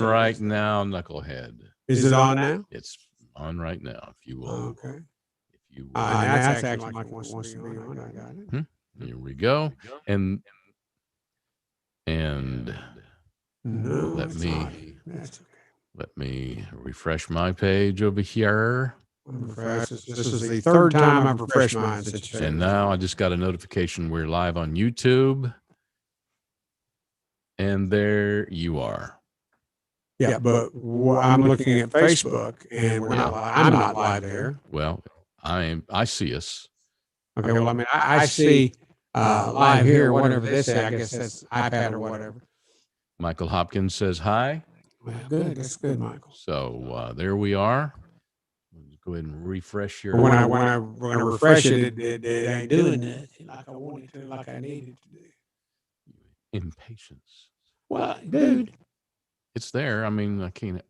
right now, Knucklehead. Is it on now? It's on right now. If you will. Okay. If you will. That's actually like it wants to be on. I got it. Here we go. And no, let me that's okay. let me refresh my page over here. This is the third time I've refreshed mine. And now I just got a notification we're live on YouTube. And there you are. Yeah, but I'm looking at Facebook, and I'm not live there. Well, I see us. Okay, well, I mean, I see live here, whatever this is. I guess that's iPad or whatever. Michael Hopkins says hi. Well, good. That's good, Michael. So there we are. Go ahead and refresh your. When I refresh it, it ain't doing nothing like I wanted to, like I needed to do. Impatience. Well, dude, it's there. I mean, I can't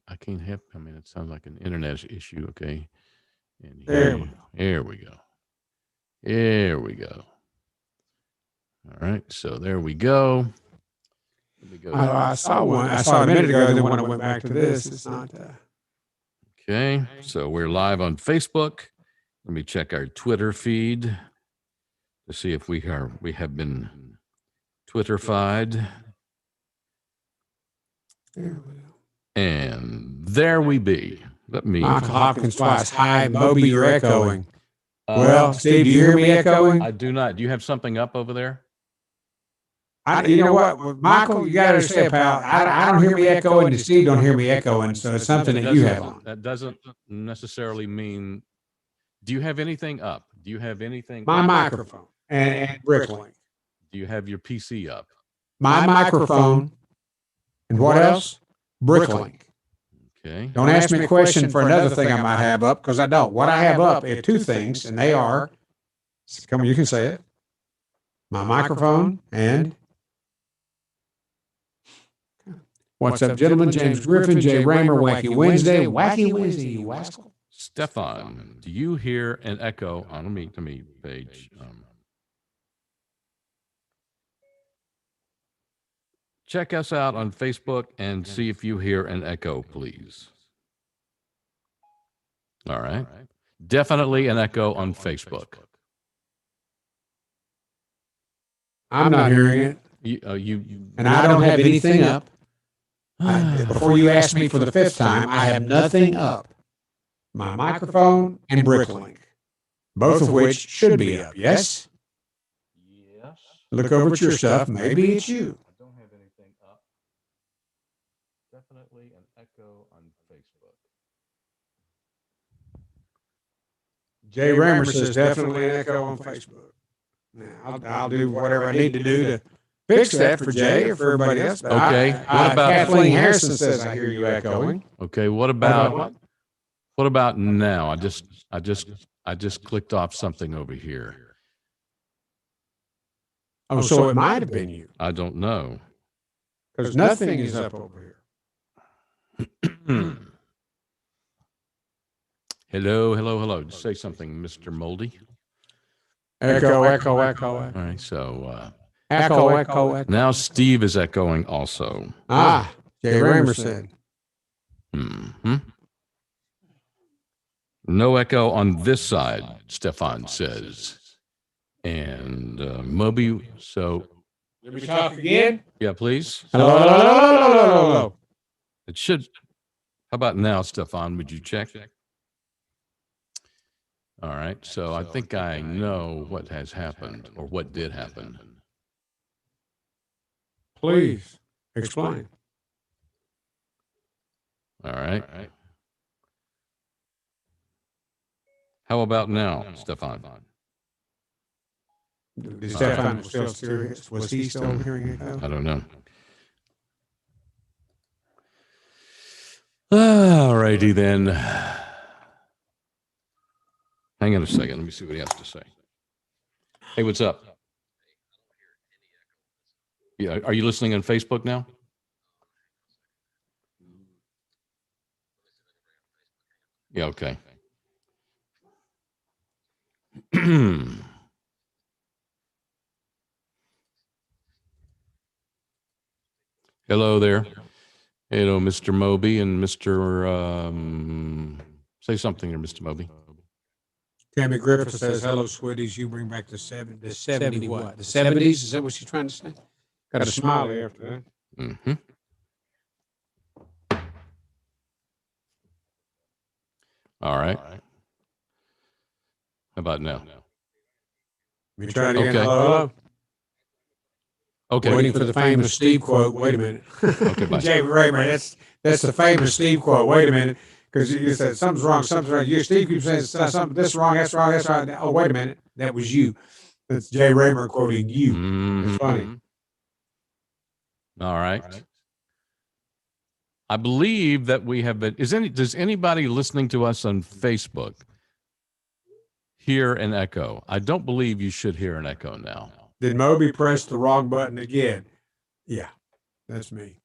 help. I mean, it sounds like an internet issue. Okay. And there we go. Here we go. Here we go. All right. So there we go. Let me go. I saw one. I saw it a minute ago. Then when I went back to this, it's not. Okay. So we're live on Facebook. Let me check our Twitter feed to see if we have been Twitterfied. And there we be. Let me. Michael Hopkins twice. Hi, Moby, you're echoing. Well, Steve, do you hear me echoing? I do not. Do you have something up over there? You know what, Michael, you got to understand, pal. I don't hear me echoing, and Steve don't hear me echoing, so it's something that you have on. That doesn't necessarily mean. Do you have anything up? Do you have anything? My microphone and Bricklink. Do you have your PC up? My microphone and what else? Bricklink. Okay. Don't ask me a question for another thing I might have up, because I don't. What I have up are two things, and they are. Come on, you can say it. My microphone and. What's up, gentlemen? James Griffin, Jay Raymer, Wacky Wednesday, you wascal. Stefan, do you hear an echo on the Meet to Me page? Check us out on Facebook and see if you hear an echo, please. All right. Definitely an echo on Facebook. I'm not hearing it. And I don't have anything up. Before you ask me for the fifth time, I have nothing up. My microphone and Bricklink, both of which should be up. Yes? Yes. Look over at your stuff. Maybe it's you. I don't have anything up. Definitely an echo on Facebook. Jay Raymer says definitely an echo on Facebook. Now, I'll do whatever I need to do to fix that for Jay or for everybody else. But okay. What about Kathleen Harrison says I hear you echoing. Okay. What about now? I just clicked off something over here. Oh, so it might have been you. I don't know. Because nothing is up over here. Hello. Just say something, Mr. Moldy. Echo. All right. So. Echo. Now Steve is echoing also. Jay Raymer said. No echo on this side, Stefan says. And Moby, so. Let me talk again? Yeah, please. Hello. It should. How about now, Stefan? Would you check? All right. So I think I know what has happened or what did happen. Please explain. All right. How about now, Stefan? Stefan still serious? Was he still hearing it? I don't know. All righty then. Hang on a second. Let me see what he has to say. Hey, what's up? Yeah, are you listening on Facebook now? Yeah, okay. Hello there. Hello, Mr. Moby and Mr. Say something there, Mr. Moby. Tammy Griffith says, hello, sweeties. You bring back the 70 what? The 70s? Is that what she's trying to say? Got a smiley after that. Mm-hmm. All right. How about now? You trying again? Okay. Hello? Okay. Waiting for the famous Steve quote. Wait a minute. Okay, bye. Jay Raymer, that's the famous Steve quote. Wait a minute. Because you said something's wrong, something's wrong. You, Steve keeps saying something, this wrong, that's wrong, that's wrong. Oh, wait a minute. That was you. That's Jay Raymer quoting you. It's funny. All right. I believe that we have been. Does anybody listening to us on Facebook hear an echo? I don't believe you should hear an echo now. Did Moby press the wrong button again? Yeah, that's me.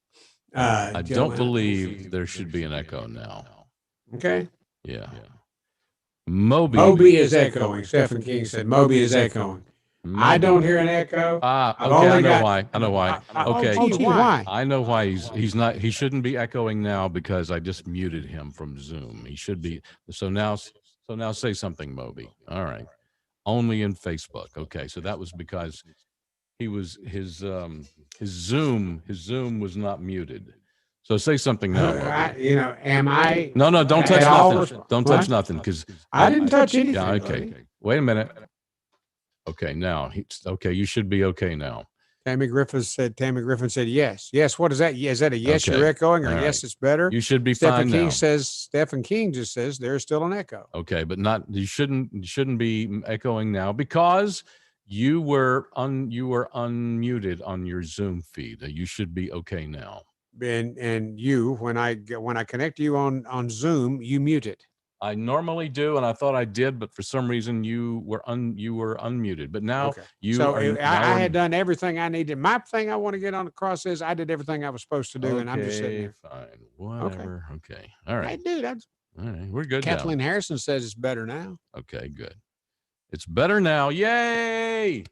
I don't believe there should be an echo now. Okay. Yeah. Moby is echoing. Stephen King said Moby is echoing. I don't hear an echo. Okay, I know why. Okay. Why? I know why he's not. He shouldn't be echoing now because I just muted him from Zoom. He should be. So now say something, Moby. All right. Only in Facebook. Okay. So that was because his Zoom was not muted. So say something now. Am I? No, don't touch nothing. Don't touch nothing because I didn't touch anything. Yeah. Okay. Wait a minute. Okay. Now okay. You should be okay now. Tammy Griffin said yes. Yes. What is that? Is that a yes Okay. you're echoing or All yes right. it's better? You should be Stephen fine King now. Stephen King just says there's still an echo. Okay, but you shouldn't be echoing now because you were unmuted on your Zoom feed. You should be okay now. And you, when I connect you on Zoom, you mute it. I normally do, and I thought I did, but for some reason you were unmuted. But now I had done everything I needed. My thing I want to get on across is I did everything I was supposed to do, and I'm just sitting here. Fine, whatever. Okay. All right. Hey, dude, all right, we're good. Kathleen now. Harrison says it's better now. Okay, good. It's better now. Yay!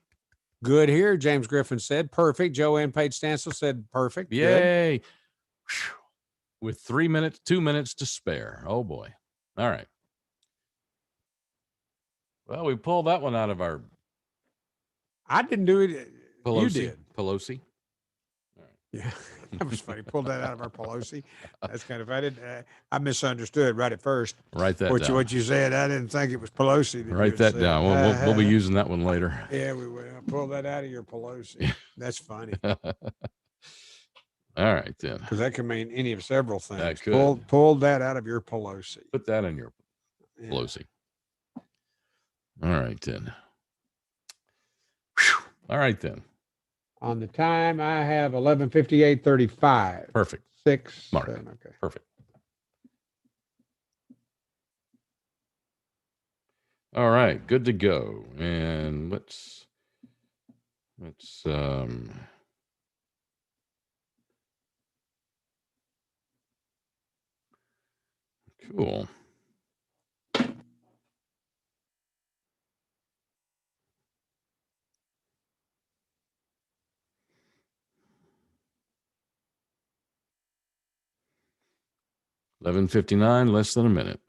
Good here, James Griffin said. Perfect. Joanne Page Stansel said perfect. Yay! With 2 minutes to spare. Oh boy. All right. Well, we pulled that one out of our. I didn't do it. Pelosi. You did. Pelosi. All right. Yeah, that was funny. Pulled that out of our Pelosi. That's kind of. I misunderstood right at first. Write that down. What you said. I didn't think it was Pelosi. Write that down. We'll be using that one later. Yeah, we will. Pull that out of your Pelosi. That's funny. All right, then. Because that could mean any of several things. That could. Pull that out of your Pelosi. Put that in your Pelosi. All right, then. Whew. All right, then. On the time, I have 11:58:35. Perfect. 6. Mark. 7, okay. Perfect. All right, good to go. And let's cool. $11:59, less than a minute.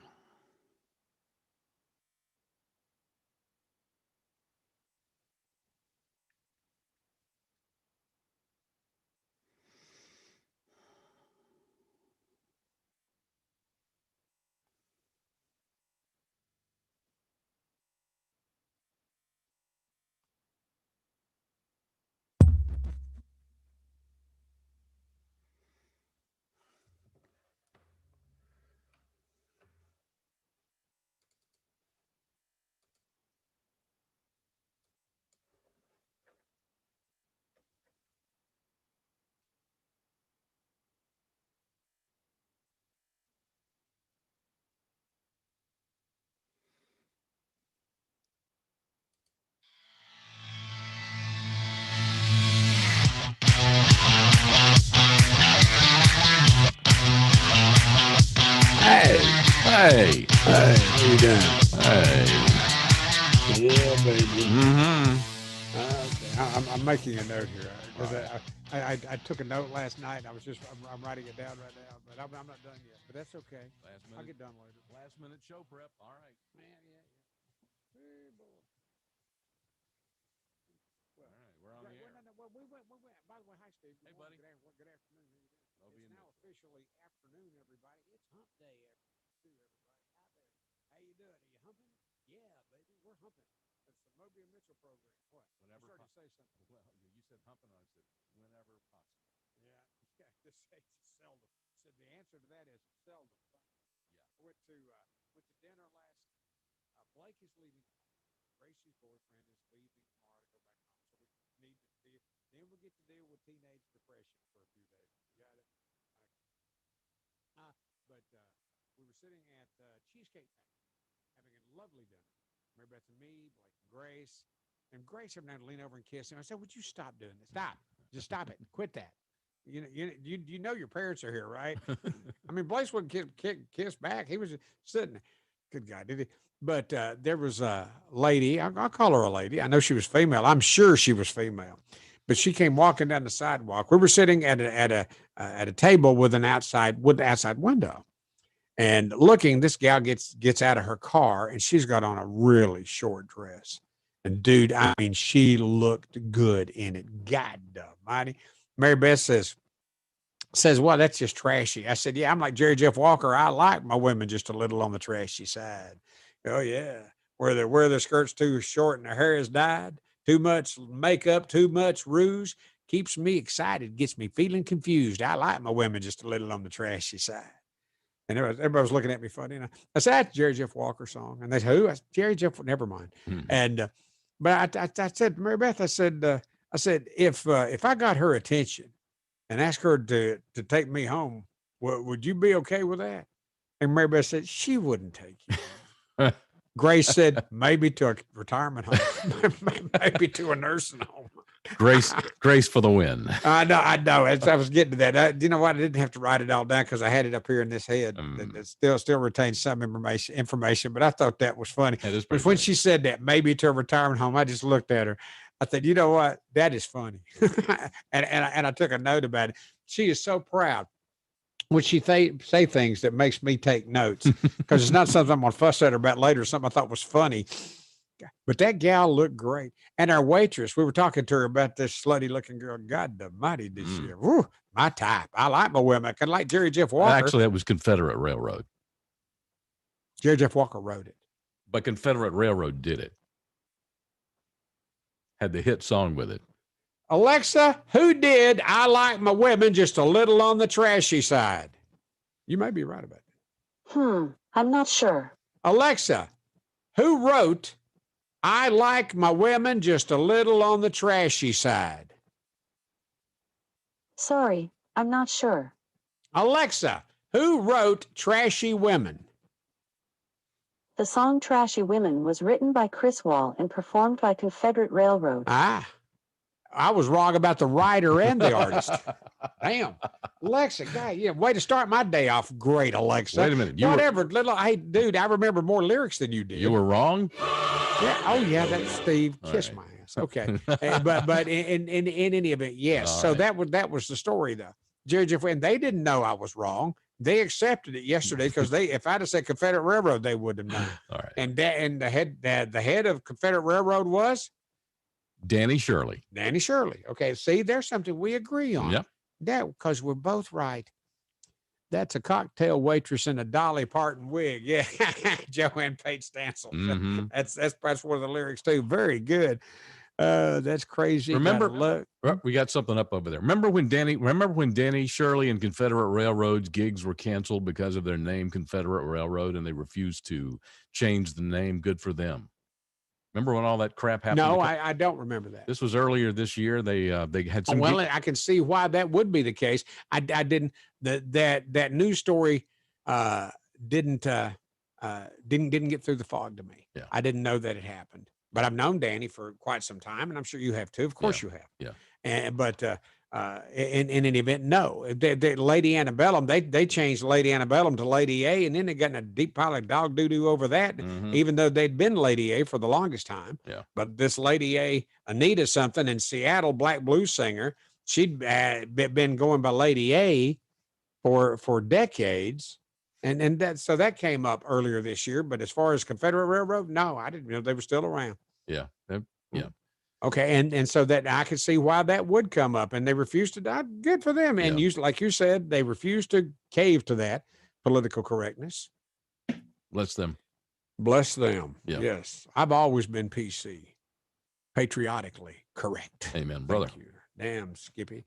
Hey. How you doing? Hey. Yeah, baby. Mm-hmm. Okay, I'm making a note here because I took a note last night. And I'm writing it down right now, but I'm not done yet. But that's okay. I'll get done later. Last minute show prep. All right. Yeah. Hey, boy. Well, All right. We're on the air. no. Well, we went. By the way, hi, Steve. Hey, buddy. Good afternoon. How you doing? It's now officially afternoon, everybody. It's hump day, everybody. How you doing? Are you humping? Yeah, baby, we're humping. It's the Moby Mitchell program. What? Whenever you started to say something. Well, you said humping, and I said whenever possible. Yeah. Just say seldom. So the answer to that is seldom. Yeah. Went to dinner last. Blake is leaving. Gracie's boyfriend is leaving tomorrow to go back home. So we need to deal. Then we get to deal with teenage depression for a few days. You got it? But we were sitting at Cheesecake Factory having a lovely dinner. Mary Beth and me, Blake and Grace. And Grace every now and then lean over and kiss him. I said, would you stop doing this? Stop. Just stop it. Quit that. You know your parents are here, right? I mean, Blaze wouldn't kiss back. He was sitting there. Good guy, did he? But there was a lady. I'll call her a lady. I know she was female. I'm sure she was female. But she came walking down the sidewalk. We were sitting at a table with the outside window, and looking. This gal gets out of her car, and she's got on a really short dress. And dude, I mean, she looked good in it. God almighty. Mary Beth says, well, that's just trashy. I said, yeah, I'm like Jerry Jeff Walker. I like my women just a little on the trashy side. Oh, yeah. Where they wear their skirts too short and their hair is dyed, too much makeup, too much rouge, keeps me excited, gets me feeling confused. I like my women just a little on the trashy side. And everybody was looking at me funny. And I said, that's Jerry Jeff Walker song. And they said, who? I said, Jerry Jeff, never mind. Mhm. And, but I said, Mary Beth, I said, if I got her attention and asked her to take me home, would you be okay with that? And Mary Beth said, she wouldn't take you home. Grace said, maybe to a retirement home, maybe to a nursing home. Grace for the win. I know. As I was getting to that, you know what? I didn't have to write it all down because I had it up here in this head. That still retains some information. But I thought that was funny. But when funny. she said that, maybe to a retirement home, I just looked at her. I said, you know what? That is funny. and I took a note about it. She is so proud when she say things that makes me take notes because it's not something I'm going to fuss at her about later. Something I thought was funny. But that gal looked great. And our waitress, we were talking to her about this slutty looking girl. God almighty, did she? Woo, my type. I like my women. I kind of like Jerry Jeff Walker. Actually, that was Confederate Railroad. Jerry Jeff Walker wrote it. But Confederate Railroad did it. Had the hit song with it. Alexa, who did I like my women just a little on the trashy side? You may be right about that. I'm not sure. Alexa, who wrote I like my women just a little on the trashy side? Sorry, I'm not sure. Alexa, who wrote Trashy Women? The song Trashy Women was written by Chris Wall and performed by Confederate Railroad. I was wrong about the writer and the artist. Damn. Alexa, guy, yeah, way to start my day off great, Alexa. Wait a minute. Hey, dude, I remember more lyrics than you did. You were wrong? Yeah. Oh, yeah, that's Steve. Kiss my ass. Okay. But in any event, yes. All so right. that was the story, though. Jerry Jeff, and they didn't know I was wrong. They accepted it yesterday because if I'd have said Confederate Railroad, they wouldn't have known. All right. And the head of Confederate Railroad was Danny Shirley. Danny Shirley. Okay, see, there's something we agree on. Yep. That because we're both right. That's a cocktail waitress in a Dolly Parton wig. Yeah, Joanne Pate Stansel. Mm-hmm. That's one of the lyrics too. Very good. That's crazy. Remember, we got something up over there. Remember when Danny Shirley and Confederate Railroad's gigs were canceled because of their name, Confederate Railroad, and they refused to change the name? Good for them. Remember when all that crap happened? No, I don't remember that. This was earlier this year. They had some. Well, I can see why that would be the case. I didn't that news story didn't get through the fog to me. Yeah. I didn't know that it happened. But I've known Danny for quite some time, and I'm sure you have too. Of course you have. Yeah. But in an event. No, Lady Antebellum, they changed Lady Antebellum to Lady A, and then they got in a deep pile of dog doo-doo over that, even though they'd been Lady A for the longest time. Yeah. But this Lady A, Anita something in Seattle, black blues singer, she'd been going by Lady A for decades. And that came up earlier this year. But as far as Confederate Railroad, no, I didn't know they were still around. Yeah. Yeah. Okay, and so that I could see why that would come up, and they refused to die. Good for them. And you, like you said, they refused to cave to that political correctness. Bless them. Bless them. Yeah. Yes, I've always been PC, patriotically correct. Amen, brother. Thank you. Damn, Skippy.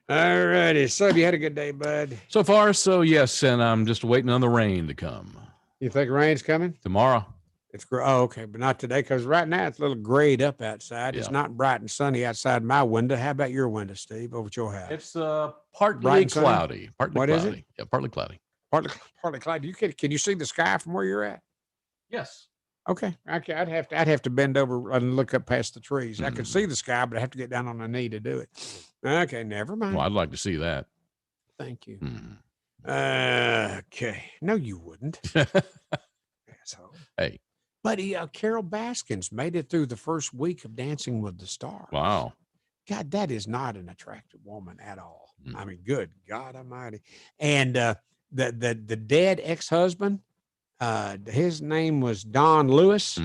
All righty. So have you had a good day, bud? So far, so yes, and I'm just waiting on the rain to come. You think rain's coming Tomorrow. It's okay, but not today, because right now it's a little grayed up outside. It's not bright and sunny outside my window. How about your window, Steve, over at your house? It's partly cloudy. Partly what cloudy. Is it? Yeah, partly cloudy. Partly cloudy. Can you see the sky from where you're at? Yes. Okay. I'd have to bend over and look up past the trees. I could see the sky, but I have to get down on my knee to do it. Okay, never mind. Well, I'd like to see that. Thank you. Okay. No, you wouldn't. Asshole. Hey. Buddy, Carol Baskins made it through the first week of Dancing with the Stars. Wow. God, that is not an attractive woman at all. I mean, good God Almighty. And the dead ex-husband, his name was Don Lewis.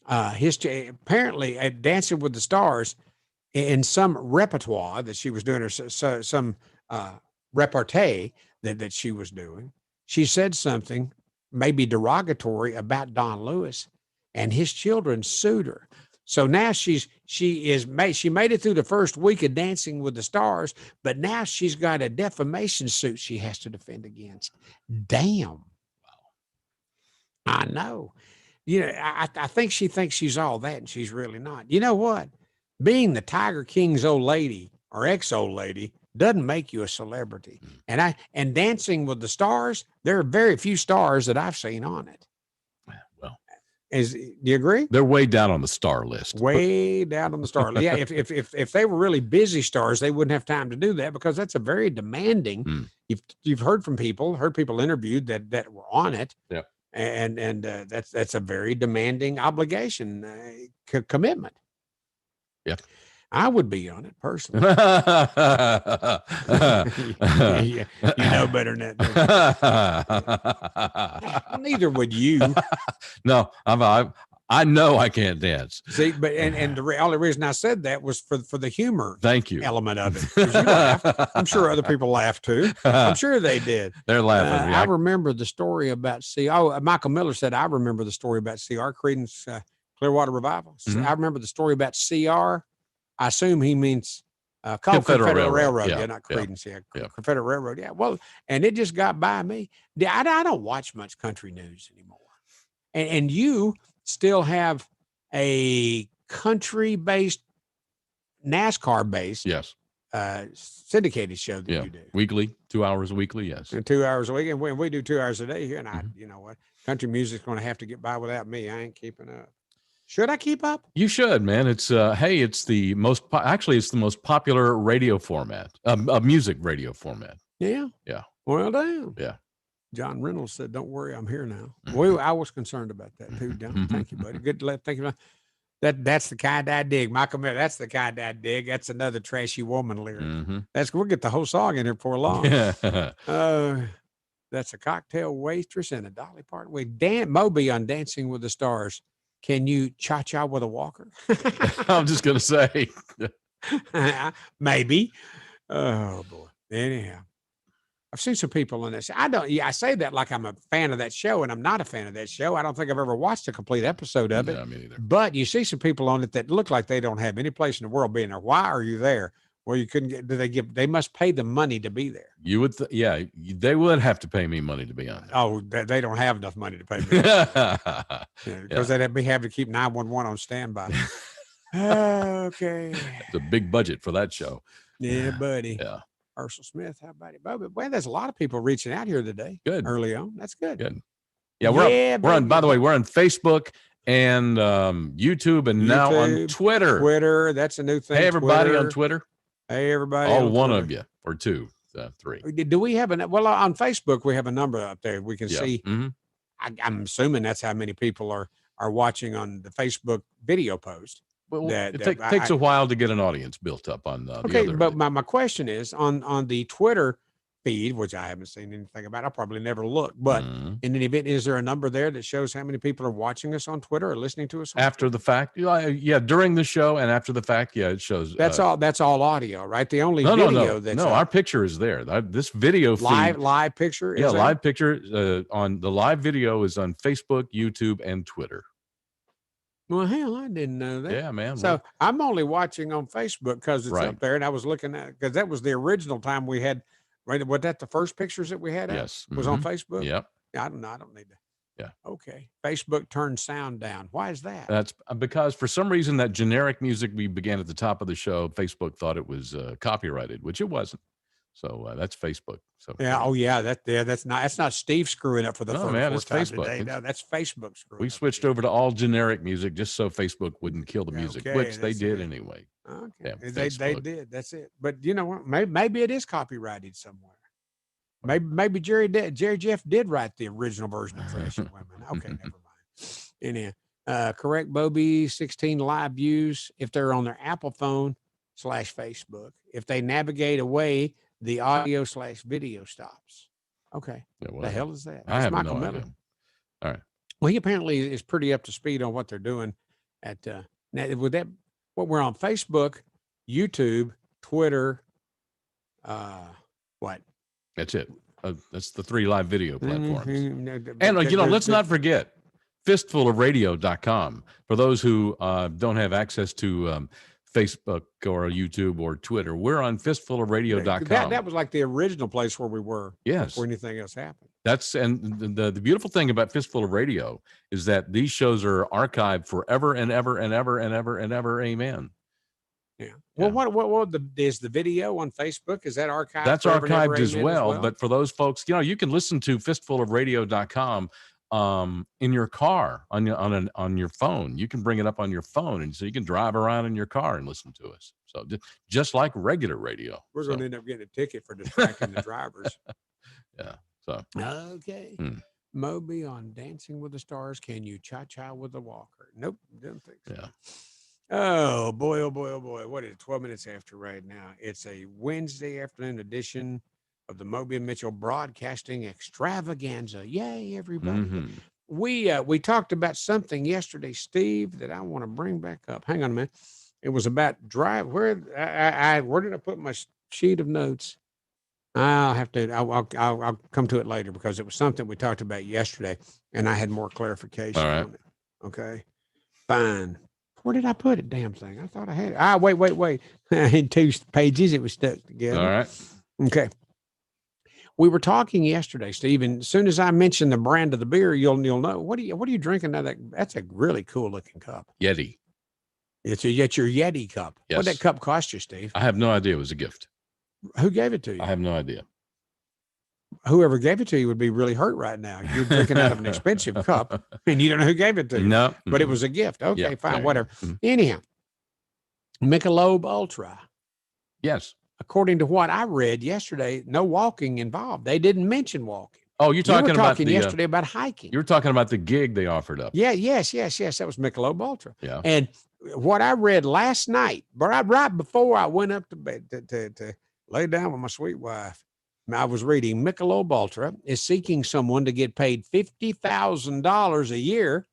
Apparently at Dancing with the Stars, in some repertoire that she was doing, or some repartee that she was doing, she said something maybe derogatory about Don Lewis, and his children sued her. So now she made it through the first week of Dancing with the Stars, but now she's got a defamation suit she has to defend against. Damn. I know. You know, I think she thinks she's all that, and she's really not. You know what? Being the Tiger King's old lady or ex-old lady doesn't make you a celebrity. And Dancing with the Stars, there are very few stars that I've seen on it. Well, do you agree? They're way down on the star list. Way down on the star list. Yeah, if they were really busy stars, they wouldn't have time to do that, because that's a very demanding. You've heard people interviewed that were on it. Yeah. And that's a very demanding obligation, commitment. Yeah. I would be on it personally. You know better than that. Neither would you. No, I know I can't dance. See, but and the only reason I said that was for the humor. Thank you. Element of it. 'Cause you laughed. I'm sure other people laughed too. I'm sure they did. They're laughing. I remember the story about Michael Miller said, I remember the story about CR, Creedence Clearwater Revival. I remember the story about CR. I assume he means Confederate Railroad. Yeah, not Creedence. Yeah. Confederate Railroad. Yeah. Well, and it just got by me. I don't watch much country news anymore. And you still have a country-based, NASCAR-based, yes, syndicated show that you do weekly, 2 hours weekly. Yes, and 2 hours a week, and we do 2 hours a day here. And you know what, country music's going to have to get by without me. I ain't keeping up. Should I keep up? You should, man. It's it's the most it's the most popular radio format, music radio format. Yeah. Yeah. Well, damn. Yeah. John Reynolds said, "Don't worry, I'm here now." I was concerned about that too. Thank you, buddy. Good. Thank you. That's the kind I dig, Michael Miller. That's the kind I dig. That's another trashy woman lyric. We'll get the whole song in here before long. That's a cocktail waitress and a Dolly Parton. Moby on Dancing with the Stars. Can you cha-cha with a walker? I'm just going to say. Maybe. Oh, boy. Anyhow, I've seen some people on this. I say that like I'm a fan of that show, and I'm not a fan of that show. I don't think I've ever watched a complete episode of it. No, me neither. But you see some people on it that look like they don't have any place in the world being there. Why are you there? Well, you couldn't get, they must pay the money to be there. You would, they would have to pay me money to be on there. Oh, they don't have enough money to pay me. Because they'd have to keep 911 on standby. Okay. It's a big budget for that show. Yeah, buddy. Yeah. Ursula Smith, how about it? Well, there's a lot of people reaching out here today. Good. Early on. That's good. Good. Yeah, we're on, by the way, we're on Facebook and YouTube and now on Twitter. Twitter, that's a new thing. Hey, everybody on Twitter. Hey, everybody. All on one Twitter. of you, or two, three. Do we have well, on Facebook, we have a number up there. We can Yeah. see. I'm assuming that's how many people are watching on the Facebook video post. Well, That, it takes a while to get an audience built up on the okay, other. but my question is on the Twitter feed, which I haven't seen anything about. I'll probably never look, but in any event, is there a number there that shows how many people are watching us on Twitter or listening to us after the fact? Yeah, during the show and after the fact, yeah, it shows. That's all audio, right? The only no, video that's our picture is there. This video feed, live picture. Yeah, live picture on the live video is on Facebook, YouTube, and Twitter. Well, hell, I didn't know that. Yeah, man. So I'm only watching on Facebook because it's Right. up there, and I was looking at because that was the original time we had. Right, was that the first pictures that we had? Yes, was on Facebook. Yep. Yeah, I don't know. I don't need to. Yeah. Okay. Facebook turned sound down. Why is that? That's because for some reason that generic music we began at the top of the show, Facebook thought it was copyrighted, which it wasn't. So that's Facebook. So yeah. Oh yeah. That's not Steve screwing up for the third or fourth time today. No, that's Facebook screwing. We switched over to all generic music just so Facebook wouldn't kill the music, which they did anyway. Okay. Yeah, they did. That's it. But you know what? Maybe it is copyrighted somewhere. Maybe Jerry Jeff did write the original version of Thrashing Women. Okay, never mind. Anyhow, correct Moby 16 live views if they're on their Apple phone /Facebook. If they navigate away, the audio /video stops. Okay. Yeah, the hell is that? I have Michael no Miller. idea. All right. Well, he apparently is pretty up to speed on what they're doing at now with that. What we're on Facebook, YouTube, Twitter, what? That's it. That's the 3 live video platforms. Mm-hmm. And, let's not forget fistfulofradio.com. For those who don't have access to Facebook or YouTube or Twitter, we're on fistfulofradio.com. That was like the original place where we were. Yes. Before anything else happened. And the beautiful thing about Fistful of Radio is that these shows are archived forever and ever and ever and ever and ever. Amen. Yeah. Well, what is the video on Facebook? Is that archived? That's archived as well. But for those folks, you can listen to fistfulofradio.com in your car on your phone. You can bring it up on your phone, and so you can drive around in your car and listen to us. So just like regular radio. We're going to end up getting a ticket for distracting the drivers. Yeah. So okay. Moby on Dancing with the Stars. Can you cha-cha with a walker? Nope, don't think so. Yeah. Oh boy, oh boy, oh boy. What is it? 12 minutes after right now? It's a Wednesday afternoon edition of the Moby Mitchell Broadcasting Extravaganza. Yay, everybody. We talked about something yesterday, Steve, that I want to bring back up. Hang on a minute. It was about where did I put my sheet of notes? I'll come to it later because it was something we talked about yesterday and I had more clarification on it. Okay. Fine. Where did I put it? Damn thing. I thought I had it. Wait. In 2 pages, it was stuck together. All right. Okay. We were talking yesterday, Steve, and as soon as I mention the brand of the beer, you'll know. What are you drinking now? That's a really cool looking cup. Yeti. It's your Yeti cup. Yes. What did that cup cost you, Steve? I have no idea. It was a gift. Who gave it to you? I have no idea. Whoever gave it to you would be really hurt right now. You're drinking out of an expensive cup and you don't know who gave it to you. No. But it was a gift. Okay, Yeah, fine, there whatever. you go. Anyhow, Michelob Ultra. Yes. According to what I read yesterday, no walking involved. They didn't mention walking. Oh, you're talking about yesterday about hiking. You were talking about the gig they offered up. Yeah, yes. That was Michelob Ultra. Yeah. And what I read last night, right before I went up to bed to lay down with my sweet wife, I was reading Michelob Ultra is seeking someone to get paid $50,000 a year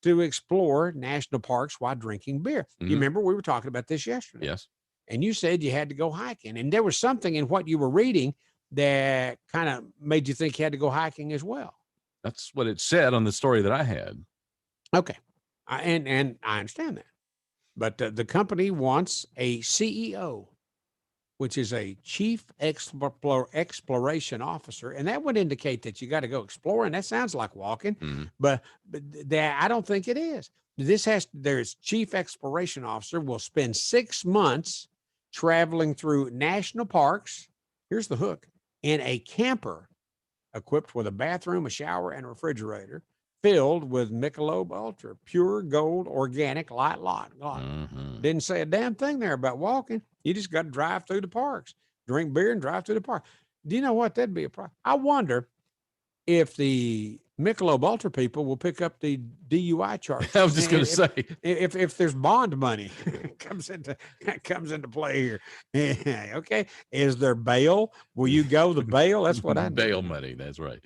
to explore national parks while drinking beer. You remember we were talking about this yesterday? Yes. And you said you had to go hiking. And there was something in what you were reading that kind of made you think you had to go hiking as well. That's what it said on the story that I had. Okay. And I understand that. But the company wants a CEO, which is a chief exploration officer. And that would indicate that you got to go exploring. That sounds like walking, but I don't think it is. There's chief exploration officer will spend 6 months traveling through national parks. Here's the hook: in a camper equipped with a bathroom, a shower, and a refrigerator. filled with Michelob Ultra, pure gold, organic, light lot. Didn't say a damn thing there about walking. You just got to drive through the parks, drink beer, and drive through the park. Do you know what? That'd be a problem. I wonder if the Michelob Ultra people will pick up the DUI charges. I was just going to say, if there's bond money comes into play here. Yeah, okay. Is there bail? Will you go the bail? That's what I bail money. That's right.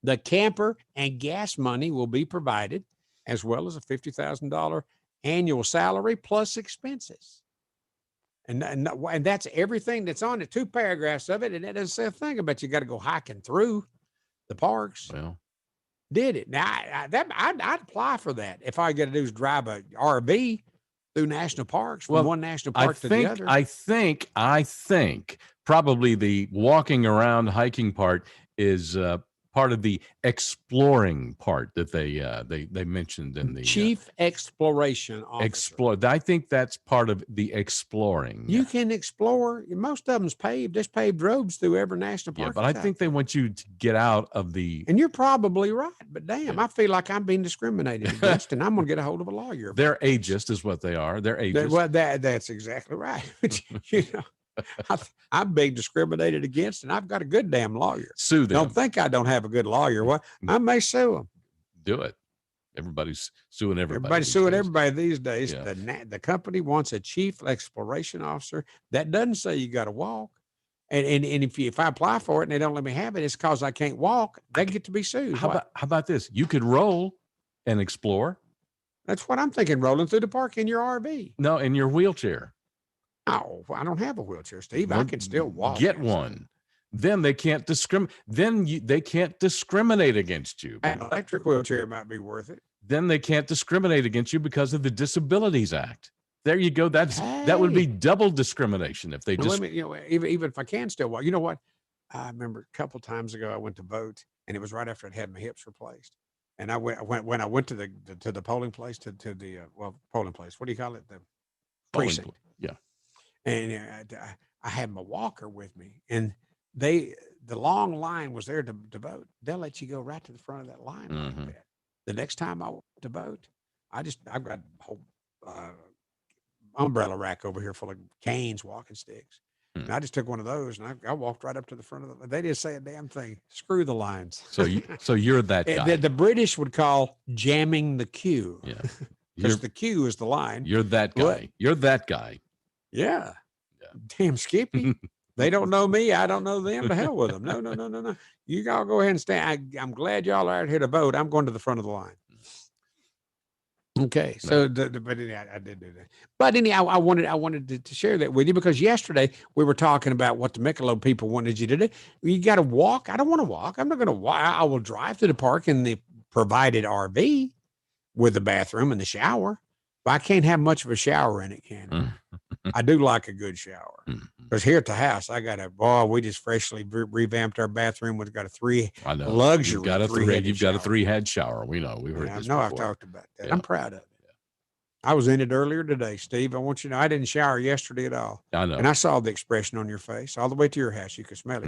The camper and gas money will be provided, as well as a $50,000 annual salary plus expenses. And that's everything that's on it. 2 paragraphs of it, and it doesn't say a thing about you got to go hiking through the parks. Well, did it now? I'd apply for that. If all I got to do is drive a RV through national parks from one national park to the other. I think probably the walking around hiking part is part of the exploring part that they mentioned in the chief exploration officer. I think that's part of the exploring. You can explore. Most of them's paved. There's paved roads through every national park. Yeah, but I think they want you to get out of the. And you're probably right. But damn, I feel like I'm being discriminated against, and I'm going to get a hold of a lawyer. They're ageist, is what they are. They're ageist. Well, that's exactly right. You know. I'm being discriminated against, and I've got a good damn lawyer. Sue them. Don't think I don't have a good lawyer. What? I may sue them. Do it. Everybody's suing everybody. Everybody's suing everybody these days. Yeah. The company wants a chief exploration officer. That doesn't say you got to walk. And if I apply for it and they don't let me have it, it's because I can't walk. They get to be sued. How about this? You could roll and explore. That's what I'm thinking. Rolling through the park in your RV. No, in your wheelchair. Oh, I don't have a wheelchair, Steve. Well, I can still walk. Get one. Then they can't discriminate. They can't discriminate against you. An electric wheelchair might be worth it. Then they can't discriminate against you because of the Disabilities Act. There you go. That would be double discrimination if they just. Even if I can still walk. You know what? I remember a couple of times ago I went to vote, and it was right after I'd had my hips replaced. And I went to the polling place to the polling place. What do you call it? The precinct. Yeah. And I had my walker with me, and the long line was there to vote. They'll let you go right to the front of that line like that. The next time I went to vote, I've got a whole umbrella rack over here full of canes, walking sticks. And I just took one of those and I walked right up to the front of they didn't say a damn thing. Screw the lines. So you're that guy. The British would call jamming the queue. Yeah. Because the queue is the line. You're that guy. What? You're that guy. Yeah. Damn Skippy. They don't know me. I don't know them. To hell with them. No. You all go ahead and stand. I'm glad y'all are out here to vote. I'm going to the front of the line. Okay. So, but anyhow, I did do that. But anyhow, I wanted to share that with you because yesterday we were talking about what the Michelob people wanted you to do. You got to walk. I don't want to walk. I'm not going to walk. I will drive to the park in the provided RV with the bathroom and the shower. But I can't have much of a shower in it, can I? I do like a good shower. Because here at the house, we just freshly revamped our bathroom. We've got a luxury. You've got a 3-head shower. We know. We've heard this before. I've talked about that. Yeah. I'm proud of it. Yeah. I was in it earlier today, Steve. I want you to know I didn't shower yesterday at all. I know. And I saw the expression on your face all the way to your house. You could smell it.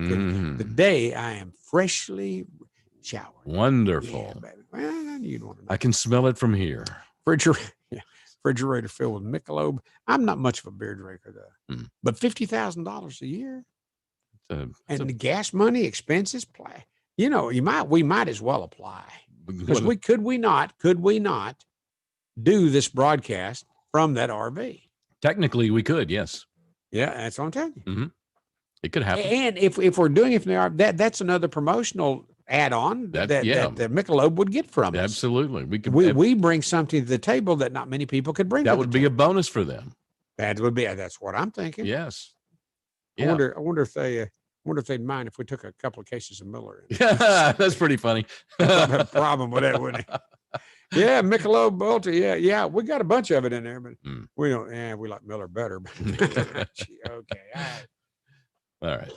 The day I am freshly showered. Wonderful. Yeah, baby. Well, you'd want to know. I can smell it from here. Refrigerator filled with Michelob. I'm not much of a beer drinker though, but $50,000 a year, and the gas money, expenses, play. We might as well apply because could we not do this broadcast from that RV? Technically, we could. Yes. Yeah, that's what I'm telling you. Mm-hmm. It could happen. And if we're doing it from the RV, that's another promotional add-on that the Michelob would get from us. Absolutely. We bring something to the table that not many people could bring. That would be a bonus for them. That's what I'm thinking. Yes. Yeah. I wonder if they'd mind if we took a couple of cases of Miller. Yeah, that's pretty funny. I'd have a problem with that, wouldn't he? Yeah, Michelob Ultra. Yeah. We got a bunch of it in there, but we don't. Yeah, we like Miller better. Okay. All right.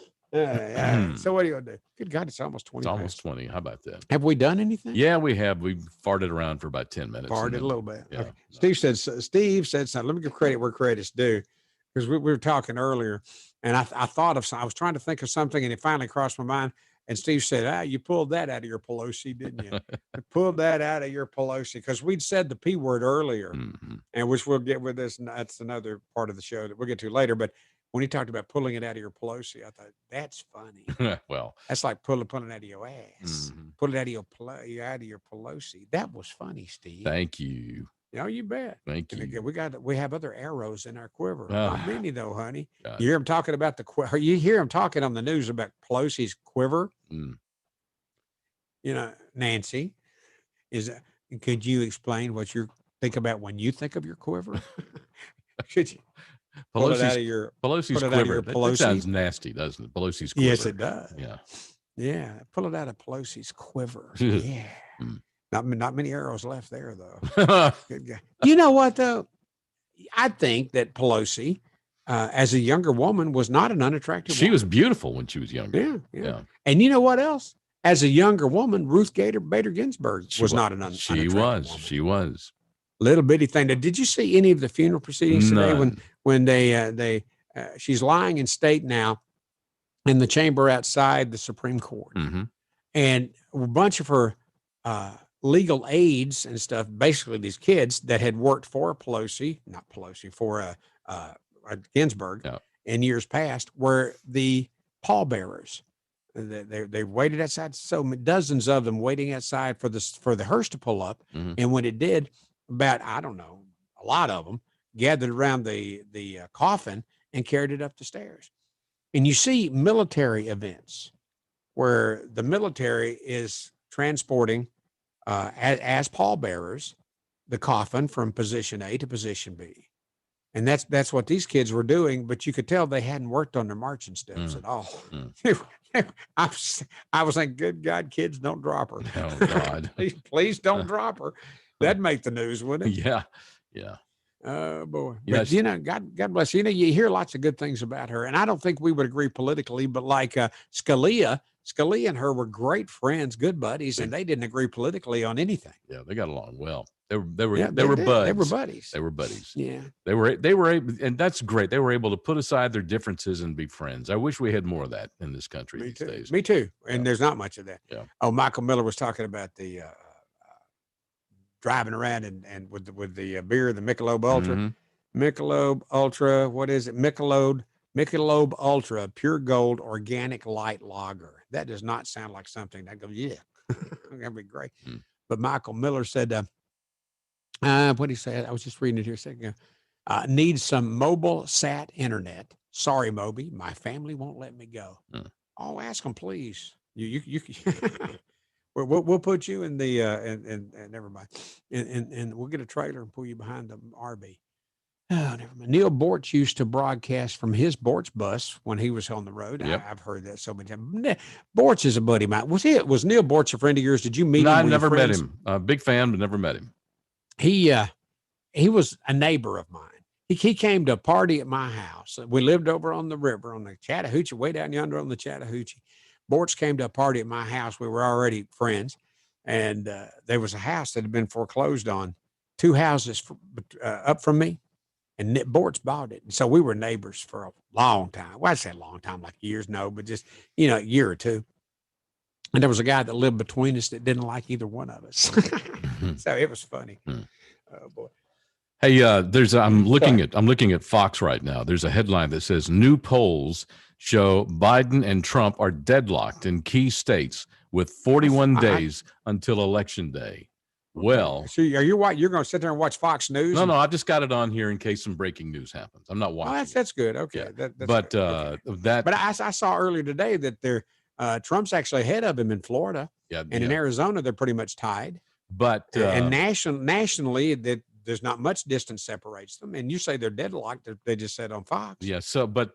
So what are you gonna do? Good God, it's almost 20. It's almost 20. How about that? Have we done anything? Yeah, we have. We farted around for about 10 minutes. Farted a little bit. Yeah. Okay. Steve said something. Let me give credit where credit's due, because we were talking earlier, and I thought of something. I was trying to think of something, and it finally crossed my mind. And Steve said, you pulled that out of your Pelosi, didn't you? You pulled that out of your Pelosi, because we'd said the P word earlier, and which we'll get with this. And that's another part of the show that we'll get to later. But when he talked about pulling it out of your Pelosi, I thought, that's funny. Well, that's like pulling it out of your ass. Pull it out of your Pelosi. That was funny, Steve. Thank you. You bet. Thank you. Again, we have other arrows in our quiver. Not many though, honey. God. You hear him talking about the quiver. You hear him talking on the news about Pelosi's quiver. Nancy, could you explain what you think about when you think of your quiver? Could you pull it out of your Pelosi's quiver? That sounds nasty, doesn't it? Pelosi's quiver. Yes, it does. Yeah. Yeah. Pull it out of Pelosi's quiver. Yeah. Not many arrows left there, though. Good guy. You know what, though? I think that Pelosi, as a younger woman, was not an unattractive woman. She was beautiful when she was younger. Yeah. And you know what else? As a younger woman, Ruth Bader Ginsburg was not an unattractive woman. She was. Little bitty thing. Did you see any of the funeral proceedings today when they she's lying in state now in the chamber outside the Supreme Court, and a bunch of her legal aides and stuff, basically these kids that had worked for Ginsburg in years past, were the pallbearers. They waited outside, so dozens of them waiting outside for the hearse to pull up. And when it did, about, I don't know, a lot of them gathered around the coffin and carried it up the stairs. And you see military events where the military is transporting as pallbearers the coffin from position A to position B. And that's what these kids were doing, but you could tell they hadn't worked on their marching steps at all. I was like, good God, kids, don't drop her. Oh, God. please don't drop her. That'd make the news, wouldn't it? Yeah. Yeah. Oh, boy. Yes. But, God bless you. You hear lots of good things about her. And I don't think we would agree politically, but like Scalia and her were great friends, good buddies, and they didn't agree politically on anything. Yeah, they got along well. They were buds. They were buddies. They were buddies. Yeah. They were able, and that's great. They were able to put aside their differences and be friends. I wish we had more of that in this country these days. Me too. And there's not much of that. Yeah. Oh, Michael Miller was talking about the driving around and with the beer, the Michelob Ultra. Michelob Ultra, what is it? Michelob Ultra Pure Gold Organic Light Lager. That does not sound like something that goes, yeah, that'd be great. But Michael Miller said, what did he say? I was just reading it here a second ago. Needs some mobile sat internet. Sorry, Moby, my family won't let me go. Oh, ask them, please. You we'll put you in the and never mind. And we'll get a trailer and pull you behind the RV. Oh, never mind. Neil Bortz used to broadcast from his Bortz bus when he was on the road. Yep. I've heard that so many times. Bortz is a buddy of mine. Was Neil Bortz a friend of yours? Did you meet him? No, I never met him. Big fan, but never met him. He was a neighbor of mine. He came to a party at my house. We lived over on the river, on the Chattahoochee, way down yonder on the Chattahoochee. Bortz came to a party at my house. We were already friends. And there was a house that had been foreclosed on, 2 houses up from me. And Bortz bought it. And so we were neighbors for a long time. Well, I'd say a long time, like years, no, but just, a year or two. And there was a guy that lived between us that didn't like either one of us. So it was funny. Oh, boy. Hey, I'm looking at Fox right now. There's a headline that says new polls show Biden and Trump are deadlocked in key states with 41 days until Election Day. Well, so you're going to sit there and watch Fox News? No, I just got it on here in case some breaking news happens. I'm not watching. Oh, that's good. Okay. Yeah. But I saw earlier today that Trump's actually ahead of him in Florida. Yeah. And in Arizona, they're pretty much tied. But and nationally, that there's not much distance separates them. And you say they're deadlocked. They just said on Fox. Yeah. So, but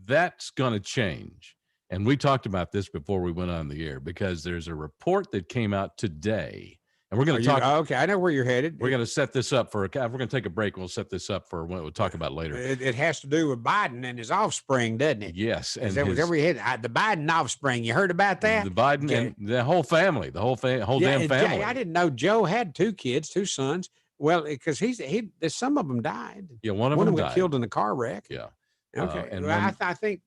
that's going to change. And we talked about this before we went on the air, because there's a report that came out today. And we're going to talk. Okay, I know where you're headed. We're going to set this up we're going to take a break. We'll set this up for what we'll talk about later. It has to do with Biden and his offspring, doesn't it? Yes. And the Biden offspring. You heard about that? The Biden and the whole family, the whole damn family. I didn't know Joe had 2 kids, 2 sons. Well, because some of them died. Yeah, one of them got died. killed in a car wreck. Yeah. Okay. And I think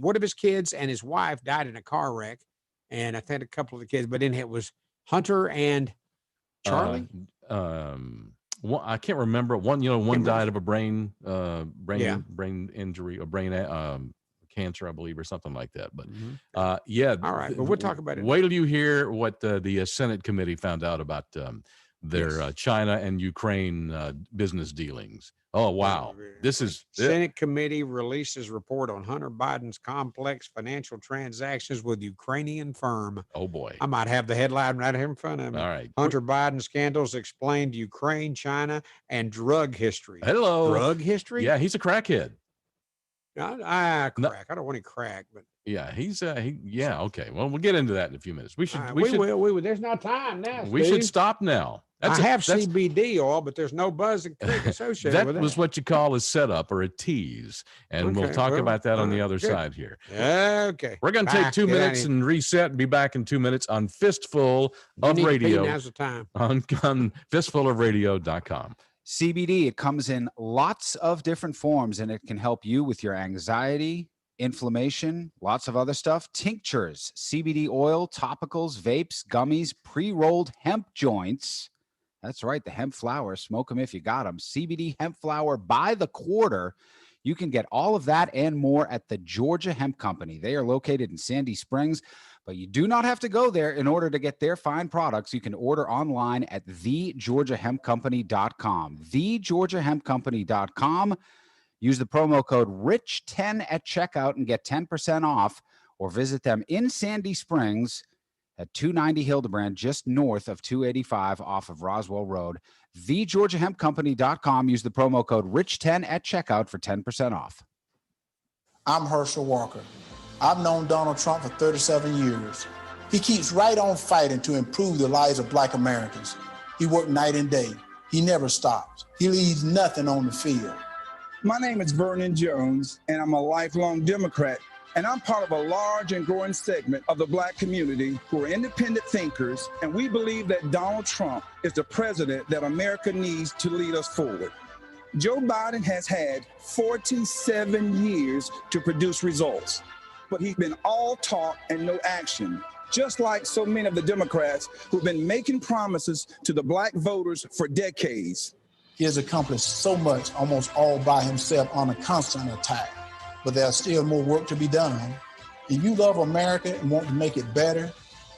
one of his kids and his wife died in a car wreck, and I think a couple of the kids, but then it was Hunter and Charlie. One, I can't remember. One, one died of a brain Yeah. brain injury or brain cancer, I believe, or something like that. But Mm-hmm. All right, but we'll talk about it. Wait till you hear what the Senate committee found out about their China and Ukraine business dealings. Oh, wow. This is Senate committee releases report on Hunter Biden's complex financial transactions with Ukrainian firm. Oh, boy. I might have the headline right here in front of me. All right. Hunter Biden scandals explained Ukraine, China, and drug history. Hello. Drug history? Yeah, he's a crackhead. Crack. I don't want any crack, but yeah, he's okay. Well, we'll get into that in a few minutes. We should. We will. There's no time now. We should stop now. I have CBD oil, but there's no buzz and click associated with it. That was what you call a setup or a tease, and we'll talk about that on the other side here. Okay, we're going to take 2 minutes and reset and be back in 2 minutes on Fistful of Radio. Now's the time on fistfulofradio.com. CBD, it comes in lots of different forms, and it can help you with your anxiety, inflammation, lots of other stuff. Tinctures, CBD oil, topicals, vapes, gummies, pre-rolled hemp joints. That's right, the hemp flower. Smoke them if you got them. CBD hemp flower by the quarter. You can get all of that and more at the Georgia Hemp Company. They are located in Sandy Springs, but you do not have to go there in order to get their fine products. You can order online at thegeorgiahempcompany.com. Thegeorgiahempcompany.com. Use the promo code RICH10 at checkout and get 10% off, or visit them in Sandy Springs at 290 Hildebrand, just north of 285 off of Roswell Road. TheGeorgiaHempCompany.com. Use the promo code RICH10 at checkout for 10% off. I'm Herschel Walker. I've known Donald Trump for 37 years. He keeps right on fighting to improve the lives of Black Americans. He worked night and day. He never stops. He leaves nothing on the field. My name is Vernon Jones, and I'm a lifelong Democrat. And I'm part of a large and growing segment of the Black community who are independent thinkers, and we believe that Donald Trump is the president that America needs to lead us forward. Joe Biden has had 47 years to produce results, but he's been all talk and no action, just like so many of the Democrats who've been making promises to the Black voters for decades. He has accomplished so much almost all by himself on a constant attack. But there's still more work to be done. If you love America and want to make it better,